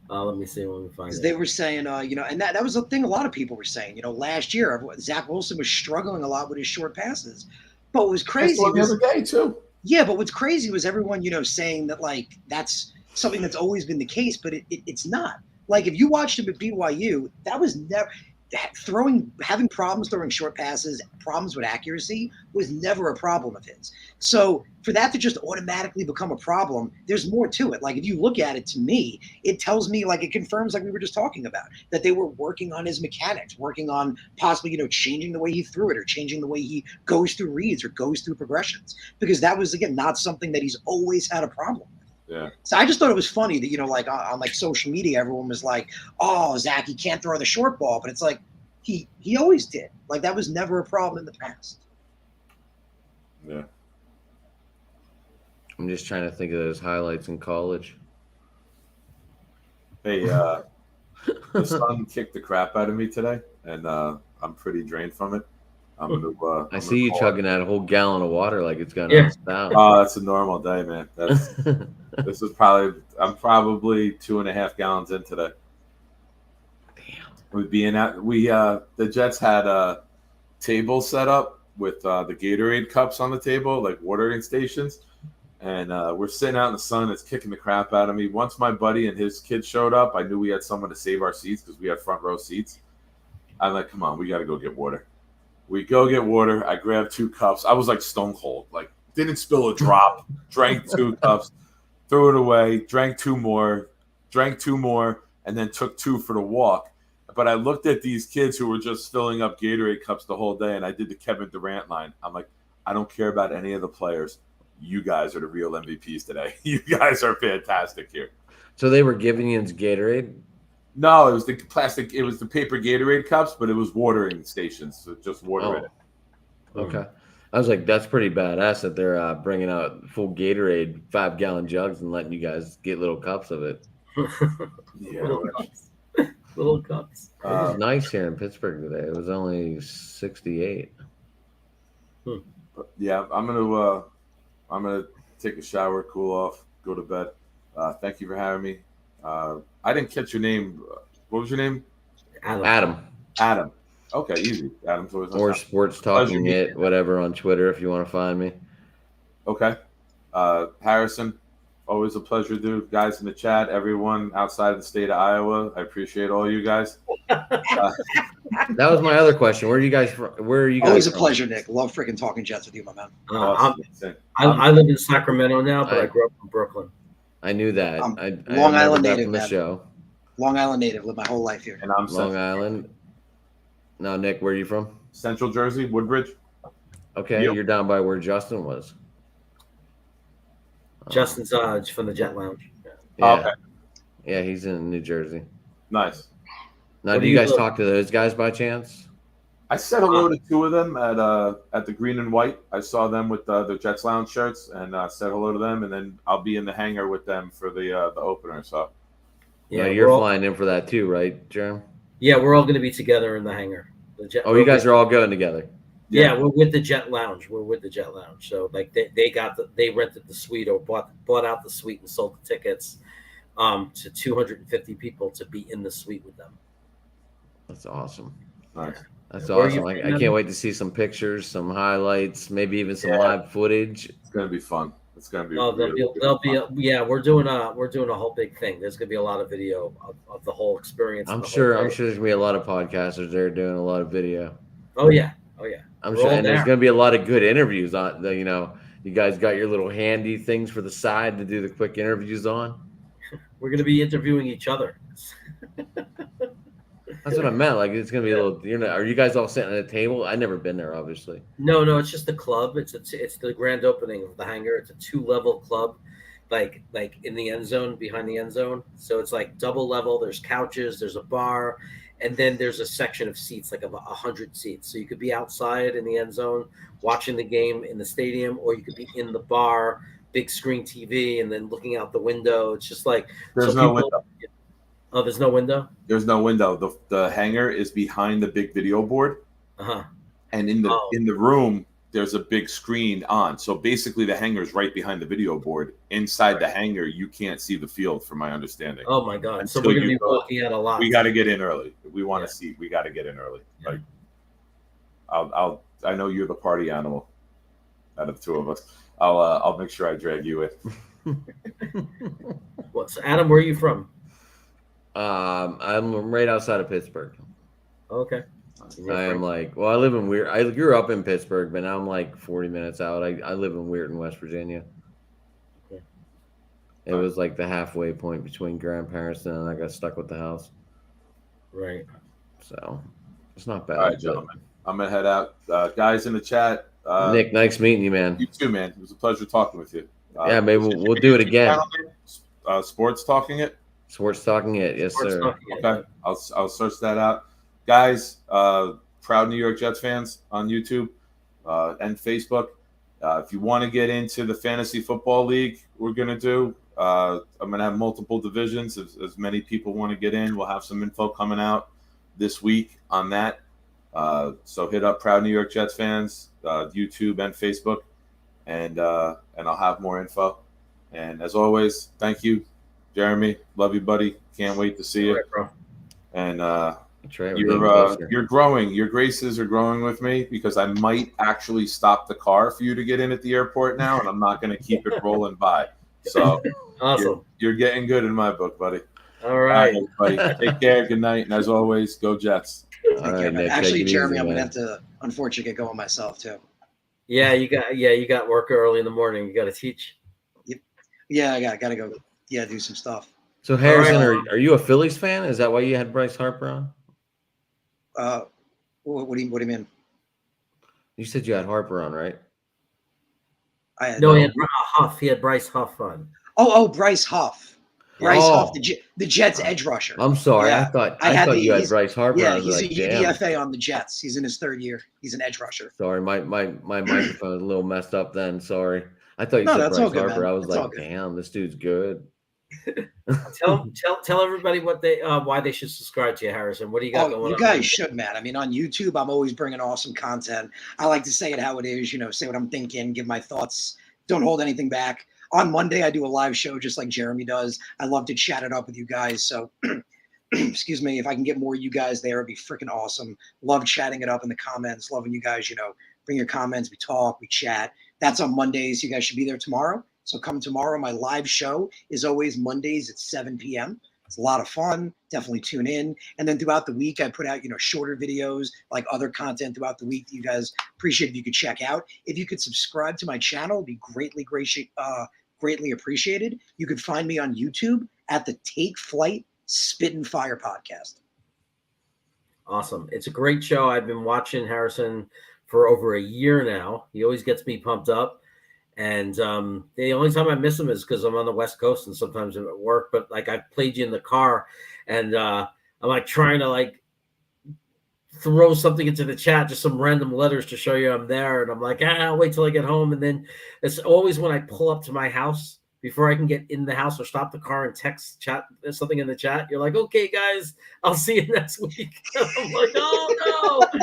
Let me see when we find Because it. they were saying, and that was the thing a lot of people were saying. Last year, Zach Wilson was struggling a lot with his short passes. But what was crazy The was, other day too. yeah, but what's crazy was everyone, saying that like that's something that's always been the case, but it's not. Like if you watched him at BYU, that was never having problems throwing short passes, problems with accuracy was never a problem of his. So for that to just automatically become a problem, there's more to it. Like if you look at it, to me, it tells me, like, it confirms, like we were just talking about, that they were working on his mechanics, working on possibly, changing the way he threw it or changing the way he goes through reads or goes through progressions, because that was, again, not something that he's always had a problem with. Yeah. So I just thought it was funny that, like on like social media, everyone was like, oh, Zach, he can't throw the short ball. But it's like, he always did. Like that was never a problem in the past. Yeah. I'm just trying to think of those highlights in college. Hey, the sun kicked the crap out of me today, and I'm pretty drained from it. I see you chugging out a whole gallon of water like it's going Yeah. down. Oh, that's a normal day, man. I'm probably 2.5 gallons in today. Damn. The Jets had a table set up with the Gatorade cups on the table, like watering stations. And we're sitting out in the sun. It's kicking the crap out of me. Once my buddy and his kid showed up, I knew we had someone to save our seats because we had front row seats. I'm like, come on, we got to go get water. We go get water. I grabbed 2 cups. I was like stone cold. Like, didn't spill a drop. Drank 2 cups. Threw it away. Drank 2 more. Drank 2 more. And then took 2 for the walk. But I looked at these kids who were just filling up Gatorade cups the whole day, and I did the Kevin Durant line. I'm like, I don't care about any of the players. you guys are the real MVPs today. You guys are fantastic here. So they were giving you Gatorade? No, it was the plastic. It was the paper Gatorade cups, but it was watering stations, so just water in it. Okay. I was like, that's pretty badass that they're bringing out full Gatorade 5-gallon jugs and letting you guys get little cups of it. Yeah. Little cups. It was nice here in Pittsburgh today. It was only 68. Yeah, I'm gonna take a shower, cool off, go to bed. Thank you for having me. I didn't catch your name. What was your name? Adam. Adam. Okay, easy. Adam's always Or Sports Talking It, whatever, on Twitter if you want to find me. Okay. Harrison, always a pleasure, dude. Guys in the chat, everyone outside the state of Iowa, I appreciate all you guys. That was my other question. Where are you guys from? Where are you guys Always a from? pleasure, Nick. Love freaking talking Jets with you, my man. I live in Sacramento now, but I grew up in Brooklyn. I knew that. I'm I Long Island remembered that native, from the man. show. Long Island native. Lived my whole life here. And I'm Long Island. Now, Nick, where are you from? Central Jersey, Woodbridge. Okay, Yep. you're down by where Justin was. Justin's from the Jet Lounge. Yeah. Okay. Yeah, he's in New Jersey. Nice. Now, Where do do you you guys live? talk to those guys by chance? I said hello to two of them at the Green and White. I saw them with the Jets Lounge shirts and said hello to them, and then I'll be in the hangar with them for the opener. So Yeah, Yeah, you're we're all, flying in for that too, right, Jerem? yeah, we're all going to be together in the hangar. The Jet, Oh, you guys are all going together. Yeah, we're with the Jet Lounge. We're with the Jet Lounge. So like they rented the suite or bought out the suite and sold the tickets to 250 people to be in the suite with them. That's awesome. nice. That's Where are awesome. you I from, can't wait to see some pictures, some highlights, maybe even some live footage. It's gonna be fun. It's gonna be. Oh, there'll be yeah. We're doing a whole big thing. There's gonna be a lot of video of the whole experience. I'm the sure. whole I'm day. sure there's gonna be a lot of podcasters there doing a lot of video. Oh yeah. I'm We're sure, all and there's there. gonna be a lot of good interviews on. You guys got your little handy things for the side to do the quick interviews on. We're gonna be interviewing each other. That's what I meant. Like it's gonna be a little. Are you guys all sitting at a table? I've never been there, obviously. No, it's just the club. It's the grand opening of the hangar. It's a 2-level club, like in the end zone, behind the end zone. So it's like double level. There's couches, there's a bar, and then there's a section of seats, like of 100 seats. So you could be outside in the end zone watching the game in the stadium, or you could be in the bar, big screen TV, and then looking out the window. It's just like There's no window. Oh, there's no window. There's no window. The hangar is behind the big video board, and in the room there's a big screen on. So basically, the hangar is right behind the video board. Inside the hangar, you can't see the field, from my understanding. Oh my God! So Until we're gonna you be walking out a lot. We got to get in early. If we want to see. We got to get in early. Like, I know you're the party animal out of the two of us. I'll make sure I drag you in. Well, so Adam, where are you from? I'm right outside of Pittsburgh. Okay. I am I live in Weirton. I grew up in Pittsburgh, but now I'm like 40 minutes out. I live in Weirton, West Virginia. Okay. It was like the halfway point between grandparents, and I got stuck with the house. Right. So it's not bad. All right, gentlemen. I'm gonna head out. Guys in the chat. Nick, nice meeting you, man. You too, man. It was a pleasure talking with you. Yeah, maybe we'll do it again. Sports Talking It. Sports Talking It, yes, Sports sir. Talking It. Okay, I'll search that out, guys. Proud New York Jets fans on YouTube and Facebook. If you want to get into the fantasy football league, we're gonna do. I'm gonna have multiple divisions. As many people want to get in, we'll have some info coming out this week on that. So hit up Proud New York Jets fans, YouTube and Facebook, and I'll have more info. And as always, thank you, Jeremy. Love you, buddy. Can't wait to see you. Right, bro. And That's right, we're getting closer. you're growing. Your graces are growing with me, because I might actually stop the car for you to get in at the airport now, and I'm not going to keep it rolling by. So Awesome. you're getting good in my book, buddy. All right. Buddy. Take care. Good night. And as always, go Jets. All right, Nick, Actually, take it Jeremy, easy, I'm gonna man. have to unfortunately get going myself too. Yeah, you got work early in the morning. You got to teach. Yeah, I gotta go. Yeah, do some stuff. So Harrison, are you a Phillies fan? Is that why you had Bryce Harper on? What do you mean? You said you had Harper on, right? No, he had Huff. He had Bryce Huff on. Oh, Bryce Huff. Bryce Huff, Oh. the Jets edge rusher. I'm sorry. Yeah. I thought had you had he's- Bryce Harper. Yeah, I was he's like, a damn. UDFA on the Jets. He's in his 3rd year. He's an edge rusher. Sorry, my microphone is a little messed up then. Sorry. I thought you No, said that's all Bryce good, Harper. man. I was That's all like, good. damn, this dude's good. Tell everybody what they why they should subscribe to you, Harrison. What do you got going on? You guys should, man. I mean, on YouTube, I'm always bringing awesome content. I like to say it how it is, say what I'm thinking, give my thoughts, don't hold anything back. On Monday, I do a live show just like Jeremy does. I love to chat it up with you guys. So, excuse me, if I can get more of you guys there, it'd be freaking awesome. Love chatting it up in the comments. Loving you guys, bring your comments. We talk, we chat. That's on Mondays. You guys should be there tomorrow. So come tomorrow. My live show is always Mondays at 7 p.m. It's a lot of fun. Definitely tune in. And then throughout the week, I put out, shorter videos, like other content throughout the week that you guys appreciate if you could check out. If you could subscribe to my channel, it'd be greatly appreciated. You could find me on YouTube at the Take Flight Spit and Fire podcast. Awesome. It's a great show. I've been watching Harrison for over a year now. He always gets me pumped up. And the only time I miss him is because I'm on the West Coast and sometimes I'm at work. But like I played you in the car, and I'm like trying to like throw something into the chat, just some random letters to show you I'm there. And I'm like, I'll wait till I get home. And then it's always when I pull up to my house before I can get in the house or stop the car and chat something in the chat. You're like, okay, guys, I'll see you next week. I'm like, oh no.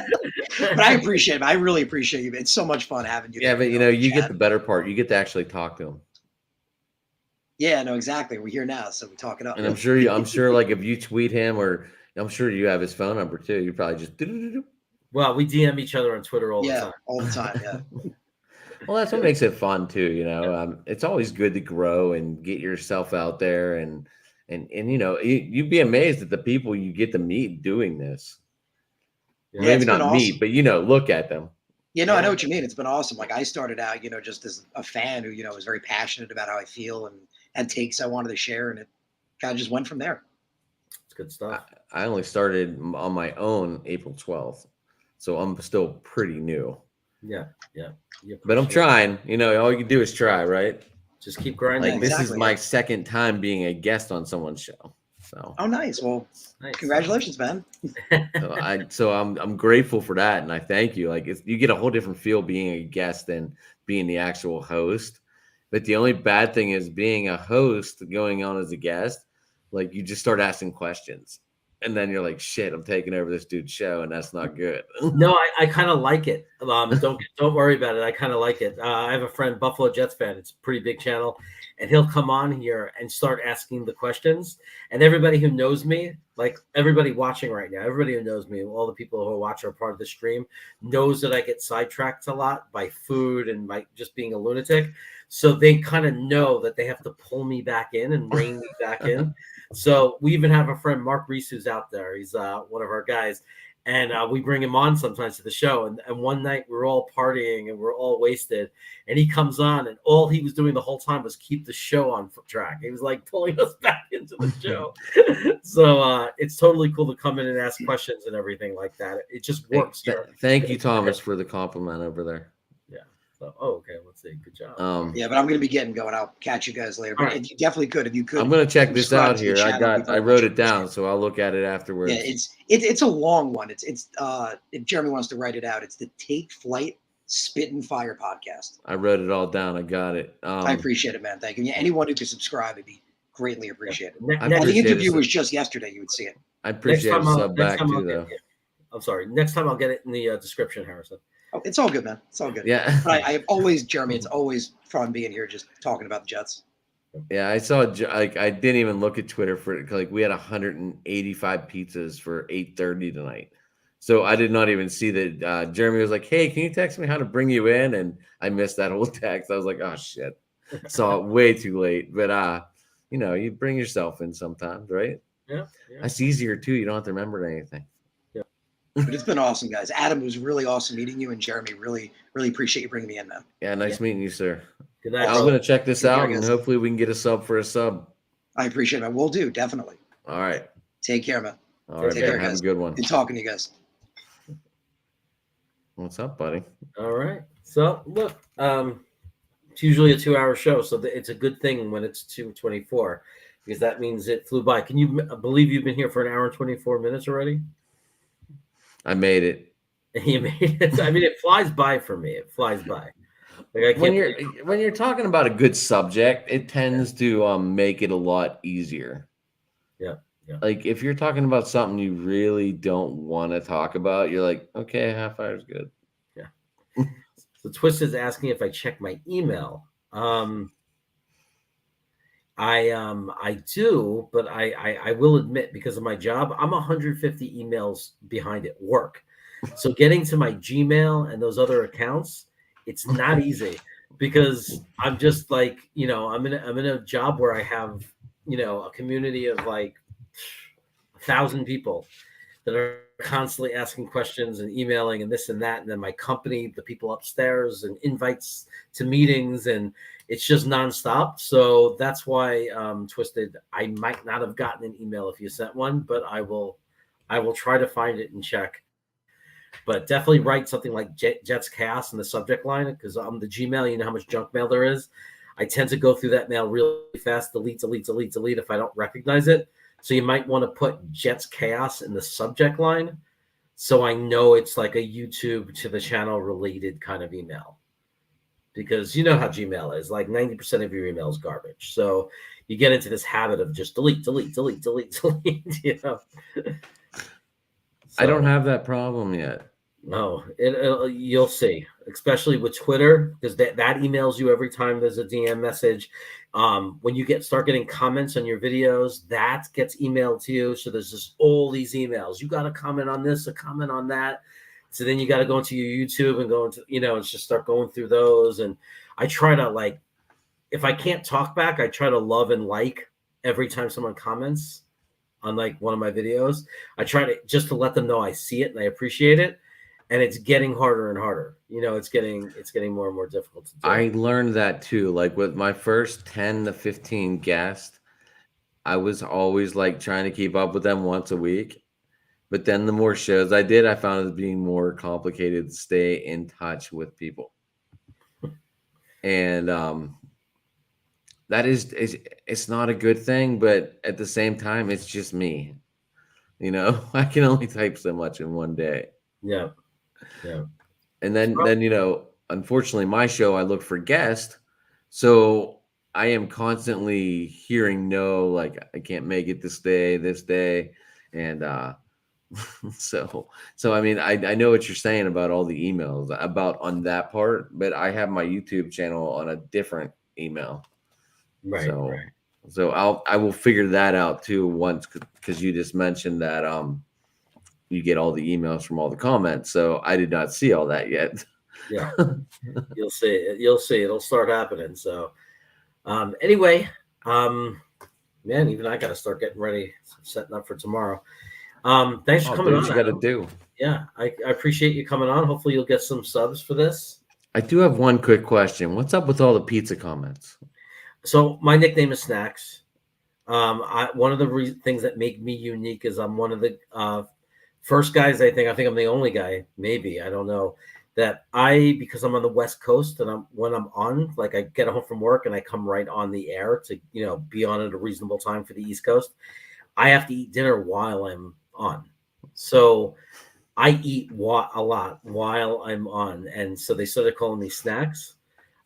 But I appreciate it. I really appreciate you. It's so much fun having you. Yeah, but you get the better part. You get to actually talk to him. Yeah, no, exactly. We're here now, so we talk it up. And I'm sure like if you tweet him, or I'm sure you have his phone number too. You probably just Well, we DM each other on Twitter all the time. All the time. Yeah. Well, that's what makes it fun too. It's always good to grow and get yourself out there, and you'd be amazed at the people you get to meet doing this. Yeah, maybe not meet, but look at them. I know what you mean. It's been awesome. Like I started out, just as a fan who, was very passionate about how I feel and had takes I wanted to share, and it kind of just went from there. It's good stuff. I only started on my own April 12th, so I'm still pretty new. Yeah. But I'm trying. All you can do is try, right? Just keep grinding. Like this is my second time being a guest on someone's show. So. Oh, nice. Well, congratulations, man. So I'm grateful for that, and I thank you. Like you get a whole different feel being a guest than being the actual host. But the only bad thing is being a host, going on as a guest. Like you just start asking questions, and then you're like, "Shit, I'm taking over this dude's show," and that's not good. No, I kind of like it. Don't worry about it. I kind of like it. I have a friend, Buffalo Jets fan. It's a pretty big channel, and he'll come on here and start asking the questions. And everybody who knows me, like everybody watching right now, everybody who knows me, all the people who watch are part of the stream, knows that I get sidetracked a lot by food and by just being a lunatic. So they kind of know that they have to pull me back in and rein me back in. So we even have a friend, Mark Reese, who's out there. He's one of our guys. And we bring him on sometimes to the show. And one night we're all partying and we're all wasted. And he comes on, and all he was doing the whole time was keep the show on track. He was like pulling us back into the show. So it's totally cool to come in and ask questions and everything like that. It just works. Thank you, Thomas, for the compliment over there. So, okay. Let's see. Good job. Yeah, but I'm going to be getting going. I'll catch you guys later. But if you definitely could, if you could. I'm going to check this out here. I wrote it down, so I'll look at it afterwards. Yeah, it's a long one. It's if Jeremy wants to write it out, it's the Take Flight Spit and Fire podcast. I wrote it all down. I got it. I appreciate it, man. Thank you. Yeah, anyone who could subscribe would be greatly appreciated. The interview was just yesterday. You would see it. I appreciate a sub back too, though. I'm sorry. Next time I'll get it in the description, Harrison. Oh, it's all good, man. It's all good. Yeah. But I always, Jeremy, it's always fun being here just talking about the Jets. Yeah, I saw, like, I didn't even look at Twitter for it. Like, we had 185 pizzas for 8:30 tonight. So I did not even see that. Jeremy was like, hey, can you text me how to bring you in? And I missed that whole text. I was like, oh, shit. Saw it way too late. But, you bring yourself in sometimes, right? Yeah. That's easier, too. You don't have to remember anything. But it's been awesome, guys. Adam, it was really awesome meeting you, and Jeremy, really, really appreciate you bringing me in, man. Yeah, nice meeting you, sir. Good night. I'm going to check this out, and hopefully we can get a sub for a sub. I appreciate it, man. We'll do, definitely. All right. Take care, man. All right, Take care, have guys. a good one. Good talking to you guys. What's up, buddy? All right. So, look, It's usually a 2-hour show, so it's a good thing when it's 2:24 because that means it flew by. Can you believe you've been here for an hour and 24 minutes already? I made it. You made it. I mean, it flies by for me. It flies by. Like I When can't. you're talking about a good subject, it tends to make it a lot easier. Yeah. Yeah. Like if you're talking about something you really don't want to talk about, you're like, okay, half hour is good. Yeah. So Twist is asking if I check my email. I do, but I will admit because of my job, I'm 150 emails behind at work. So getting to my Gmail and those other accounts, it's not easy because I'm just like, I'm in a job where I have, a community of like 1,000 people that are constantly asking questions and emailing and this and that. And then my company, the people upstairs and invites to meetings, and it's just nonstop. So that's why Twisted, I might not have gotten an email if you sent one, but I will try to find it and check. But definitely write something like Jets Chaos in the subject line because the Gmail, you know how much junk mail there is. I tend to go through that mail really fast, delete if I don't recognize it. So you might want to put Jets Chaos in the subject line so I know it's like a YouTube to the channel related kind of email. Because you know how Gmail is, like 90% of your email is garbage. So you get into this habit of just delete. I don't have that problem yet. No, you'll see, especially with Twitter, because that emails you every time there's a DM message. When you start getting comments on your videos, that gets emailed to you. So there's just all these emails. You got to comment on this, a comment on that. So then you got to go into your YouTube and go into, and just start going through those. And I try to if I can't talk back, I try to love and like every time someone comments on like one of my videos. I try to just to let them know I see it and I appreciate it. And it's getting harder and harder. It's getting more and more difficult to do. I learned that too. Like with my first 10 to 15 guests, I was always like trying to keep up with them once a week. But then the more shows I did, I found it being more complicated to stay in touch with people. And that it's not a good thing, but at the same time, it's just me. I can only type so much in one day. Yeah. Yeah. And then unfortunately my show, I look for guests. So I am constantly hearing no, like I can't make it this day. And so I mean, I know what you're saying about all the emails about on that part, but I have my YouTube channel on a different email. Right. So I will figure that out too once, because you just mentioned that you get all the emails from all the comments. So I did not see all that yet. Yeah. You'll see. It'll start happening. So anyway, man, even I got to start getting ready, setting up for tomorrow. Thanks for coming on. You got to do. Yeah, I appreciate you coming on. Hopefully you'll get some subs for this. I do have one quick question. What's up with all the pizza comments? So my nickname is Snacks. One of the things that make me unique is I'm one of the first guys. I think I'm the only guy, maybe, I don't know, that because I'm on the West Coast and when I'm on, like I get home from work and I come right on the air to, be on at a reasonable time for the East Coast. I have to eat dinner while I'm on. So I eat a lot while I'm on. And so they started calling me Snacks.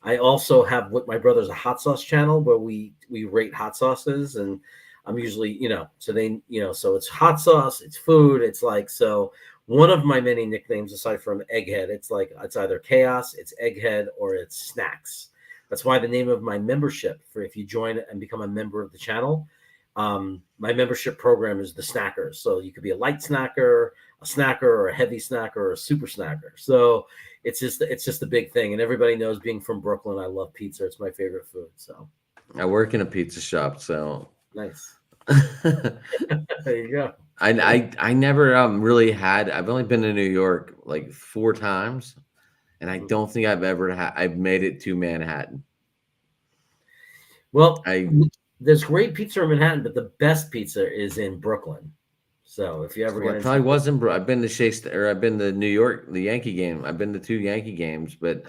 I also have with my brother's a hot sauce channel where we rate hot sauces, and I'm usually, so they, so it's hot sauce, it's food. It's like, so one of my many nicknames aside from Egghead, it's either Chaos, it's Egghead, or it's Snacks. That's why the name of my membership for if you join and become a member of the channel, my membership program is the Snackers. So you could be a light snacker, a snacker, or a heavy snacker, or a super snacker. So it's just a big thing. And everybody knows, being from Brooklyn, I love pizza. It's my favorite food. So I work in a pizza shop, so nice. There you go. I never really had. I've only been to New York like 4 times, and I don't think I've made it to Manhattan. Well, there's great pizza in Manhattan, but the best pizza is in Brooklyn. So if you ever get probably wasn't. I've been to I've been to New York, the Yankee game. I've been to 2 Yankee games, but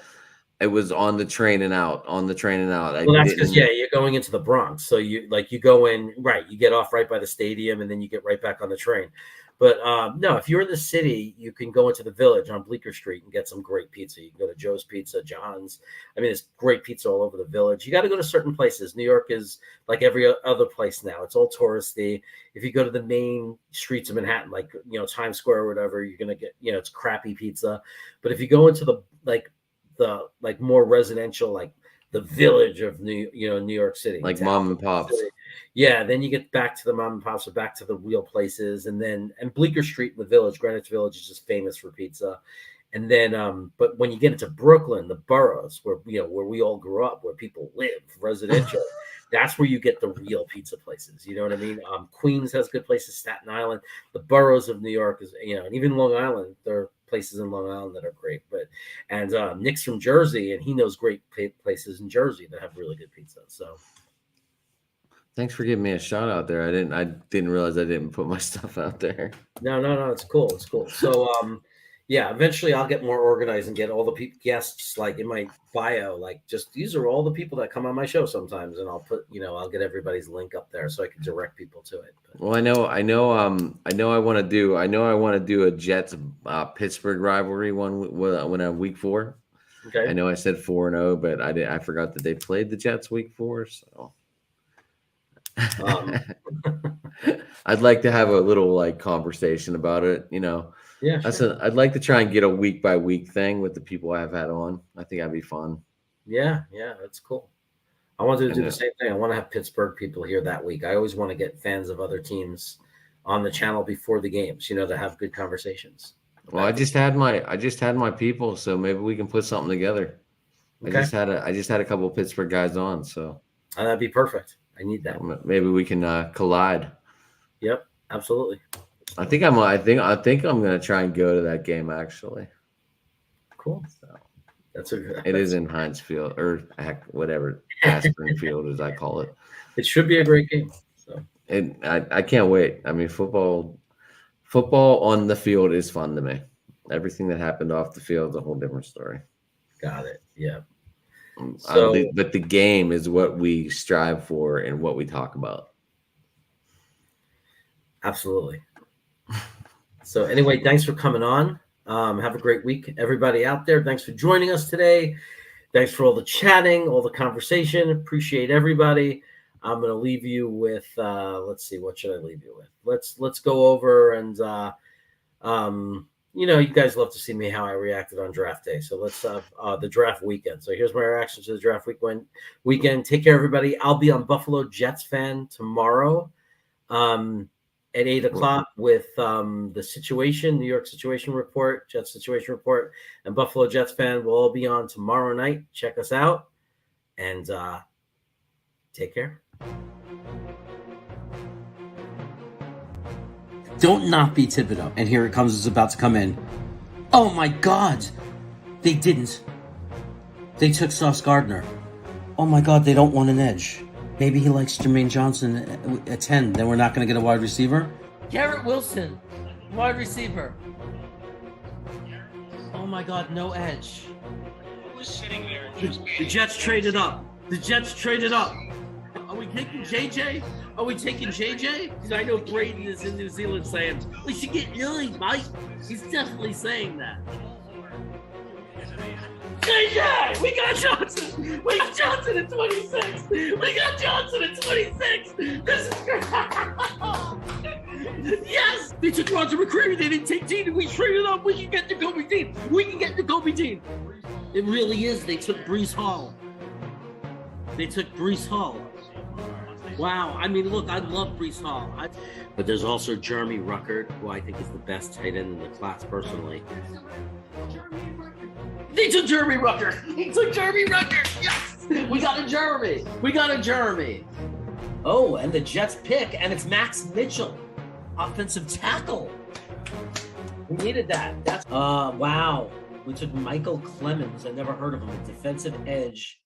It was on the train and out. On the train and out. Well, that's because you're going into the Bronx, so you go in right. You get off right by the stadium, and then you get right back on the train. But no, if you're in the city, you can go into the Village on Bleecker Street and get some great pizza. You can go to Joe's Pizza, John's. I mean, there's great pizza all over the Village. You got to go to certain places. New York is like every other place now. It's all touristy. If you go to the main streets of Manhattan, like Times Square or whatever, you're gonna get it's crappy pizza. But if you go into the more residential, like the Village of New York City, like mom and pops. Yeah, then you get back to the mom and pops, or back to the real places, and Bleecker Street in the Village, Greenwich Village, is just famous for pizza. And then, but when you get into Brooklyn, the boroughs, where where we all grew up, where people live, residential, that's where you get the real pizza places. You know what I mean? Queens has good places, Staten Island, the boroughs of New York is, and even Long Island, there are places in Long Island that are great. And Nick's from Jersey, and he knows great places in Jersey that have really good pizza. So. Thanks for giving me a shout out there. I didn't realize I didn't put my stuff out there. No, it's cool. It's cool. So yeah, eventually I'll get more organized and get all the guests like in my bio, like just these are all the people that come on my show sometimes, and I'll put I'll get everybody's link up there so I can direct people to it. Well, I want to do a Jets Pittsburgh rivalry when I'm week 4. Okay. I know I said 4-0, but I forgot that they played the Jets week 4, so. I'd like to have a little conversation about it, Yeah, sure. I'd like to try and get a week by week thing with the people I've had on. I think that'd be fun. Yeah, that's cool. I want to do the same thing. I want to have Pittsburgh people here that week. I always want to get fans of other teams on the channel before the games, to have good conversations. Well, I just had my people, so maybe we can put something together. Okay. I just had a couple of Pittsburgh guys on, so that'd be perfect. I need that. Maybe we can collide. Yep, absolutely. I think I'm gonna try and go to that game actually. Cool. So it is in Heinz Field, or whatever Aspirin Field as I call it. It should be a great game. So I can't wait. I mean, football on the field is fun to me. Everything that happened off the field is a whole different story. Got it. Yeah. So, but the game is what we strive for and what we talk about. Absolutely. So anyway, thanks for coming on. Have a great week, everybody out there. Thanks for joining us today. Thanks for all the chatting, all the conversation. Appreciate everybody. I'm going to leave you with, let's see, what should I leave you with? Let's go over and, you guys love to see me how I reacted on draft day. So let's have the draft weekend. So here's my reaction to the draft weekend. Take care, everybody. I'll be on Buffalo Jets Fan tomorrow at 8:00 with the situation, New York situation report, Jets situation report, and Buffalo Jets Fan will all be on tomorrow night. Check us out and take care. Don't not be Thibodeau. And here it comes. It's about to come in. Oh, my God. They didn't. They took Sauce Gardner. Oh, my God. They don't want an edge. Maybe he likes Jermaine Johnson at 10. Then we're not going to get a wide receiver? Garrett Wilson, wide receiver. Oh, my God. No edge. Who's sitting there? The Jets traded up. Are we taking JJ? Are we taking JJ? Because I know Braden is in New Zealand saying, we should get 9, Mike. He's definitely saying that. JJ! We got Johnson! We got Johnson at 26! This is great! Yes! They took Roger McCreary. They didn't take Dean. We traded up. We can get the Kobe Dean. It really is. They took Breece Hall. Wow. I mean, look, I love Breece Hall. But there's also Jeremy Ruckert, who I think is the best tight end in the class personally. They took Jeremy Ruckert. Yes! We got a Jeremy. Oh, and the Jets pick, and it's Max Mitchell, offensive tackle. We needed that. Wow. We took Michael Clemens. I never heard of him. A defensive edge.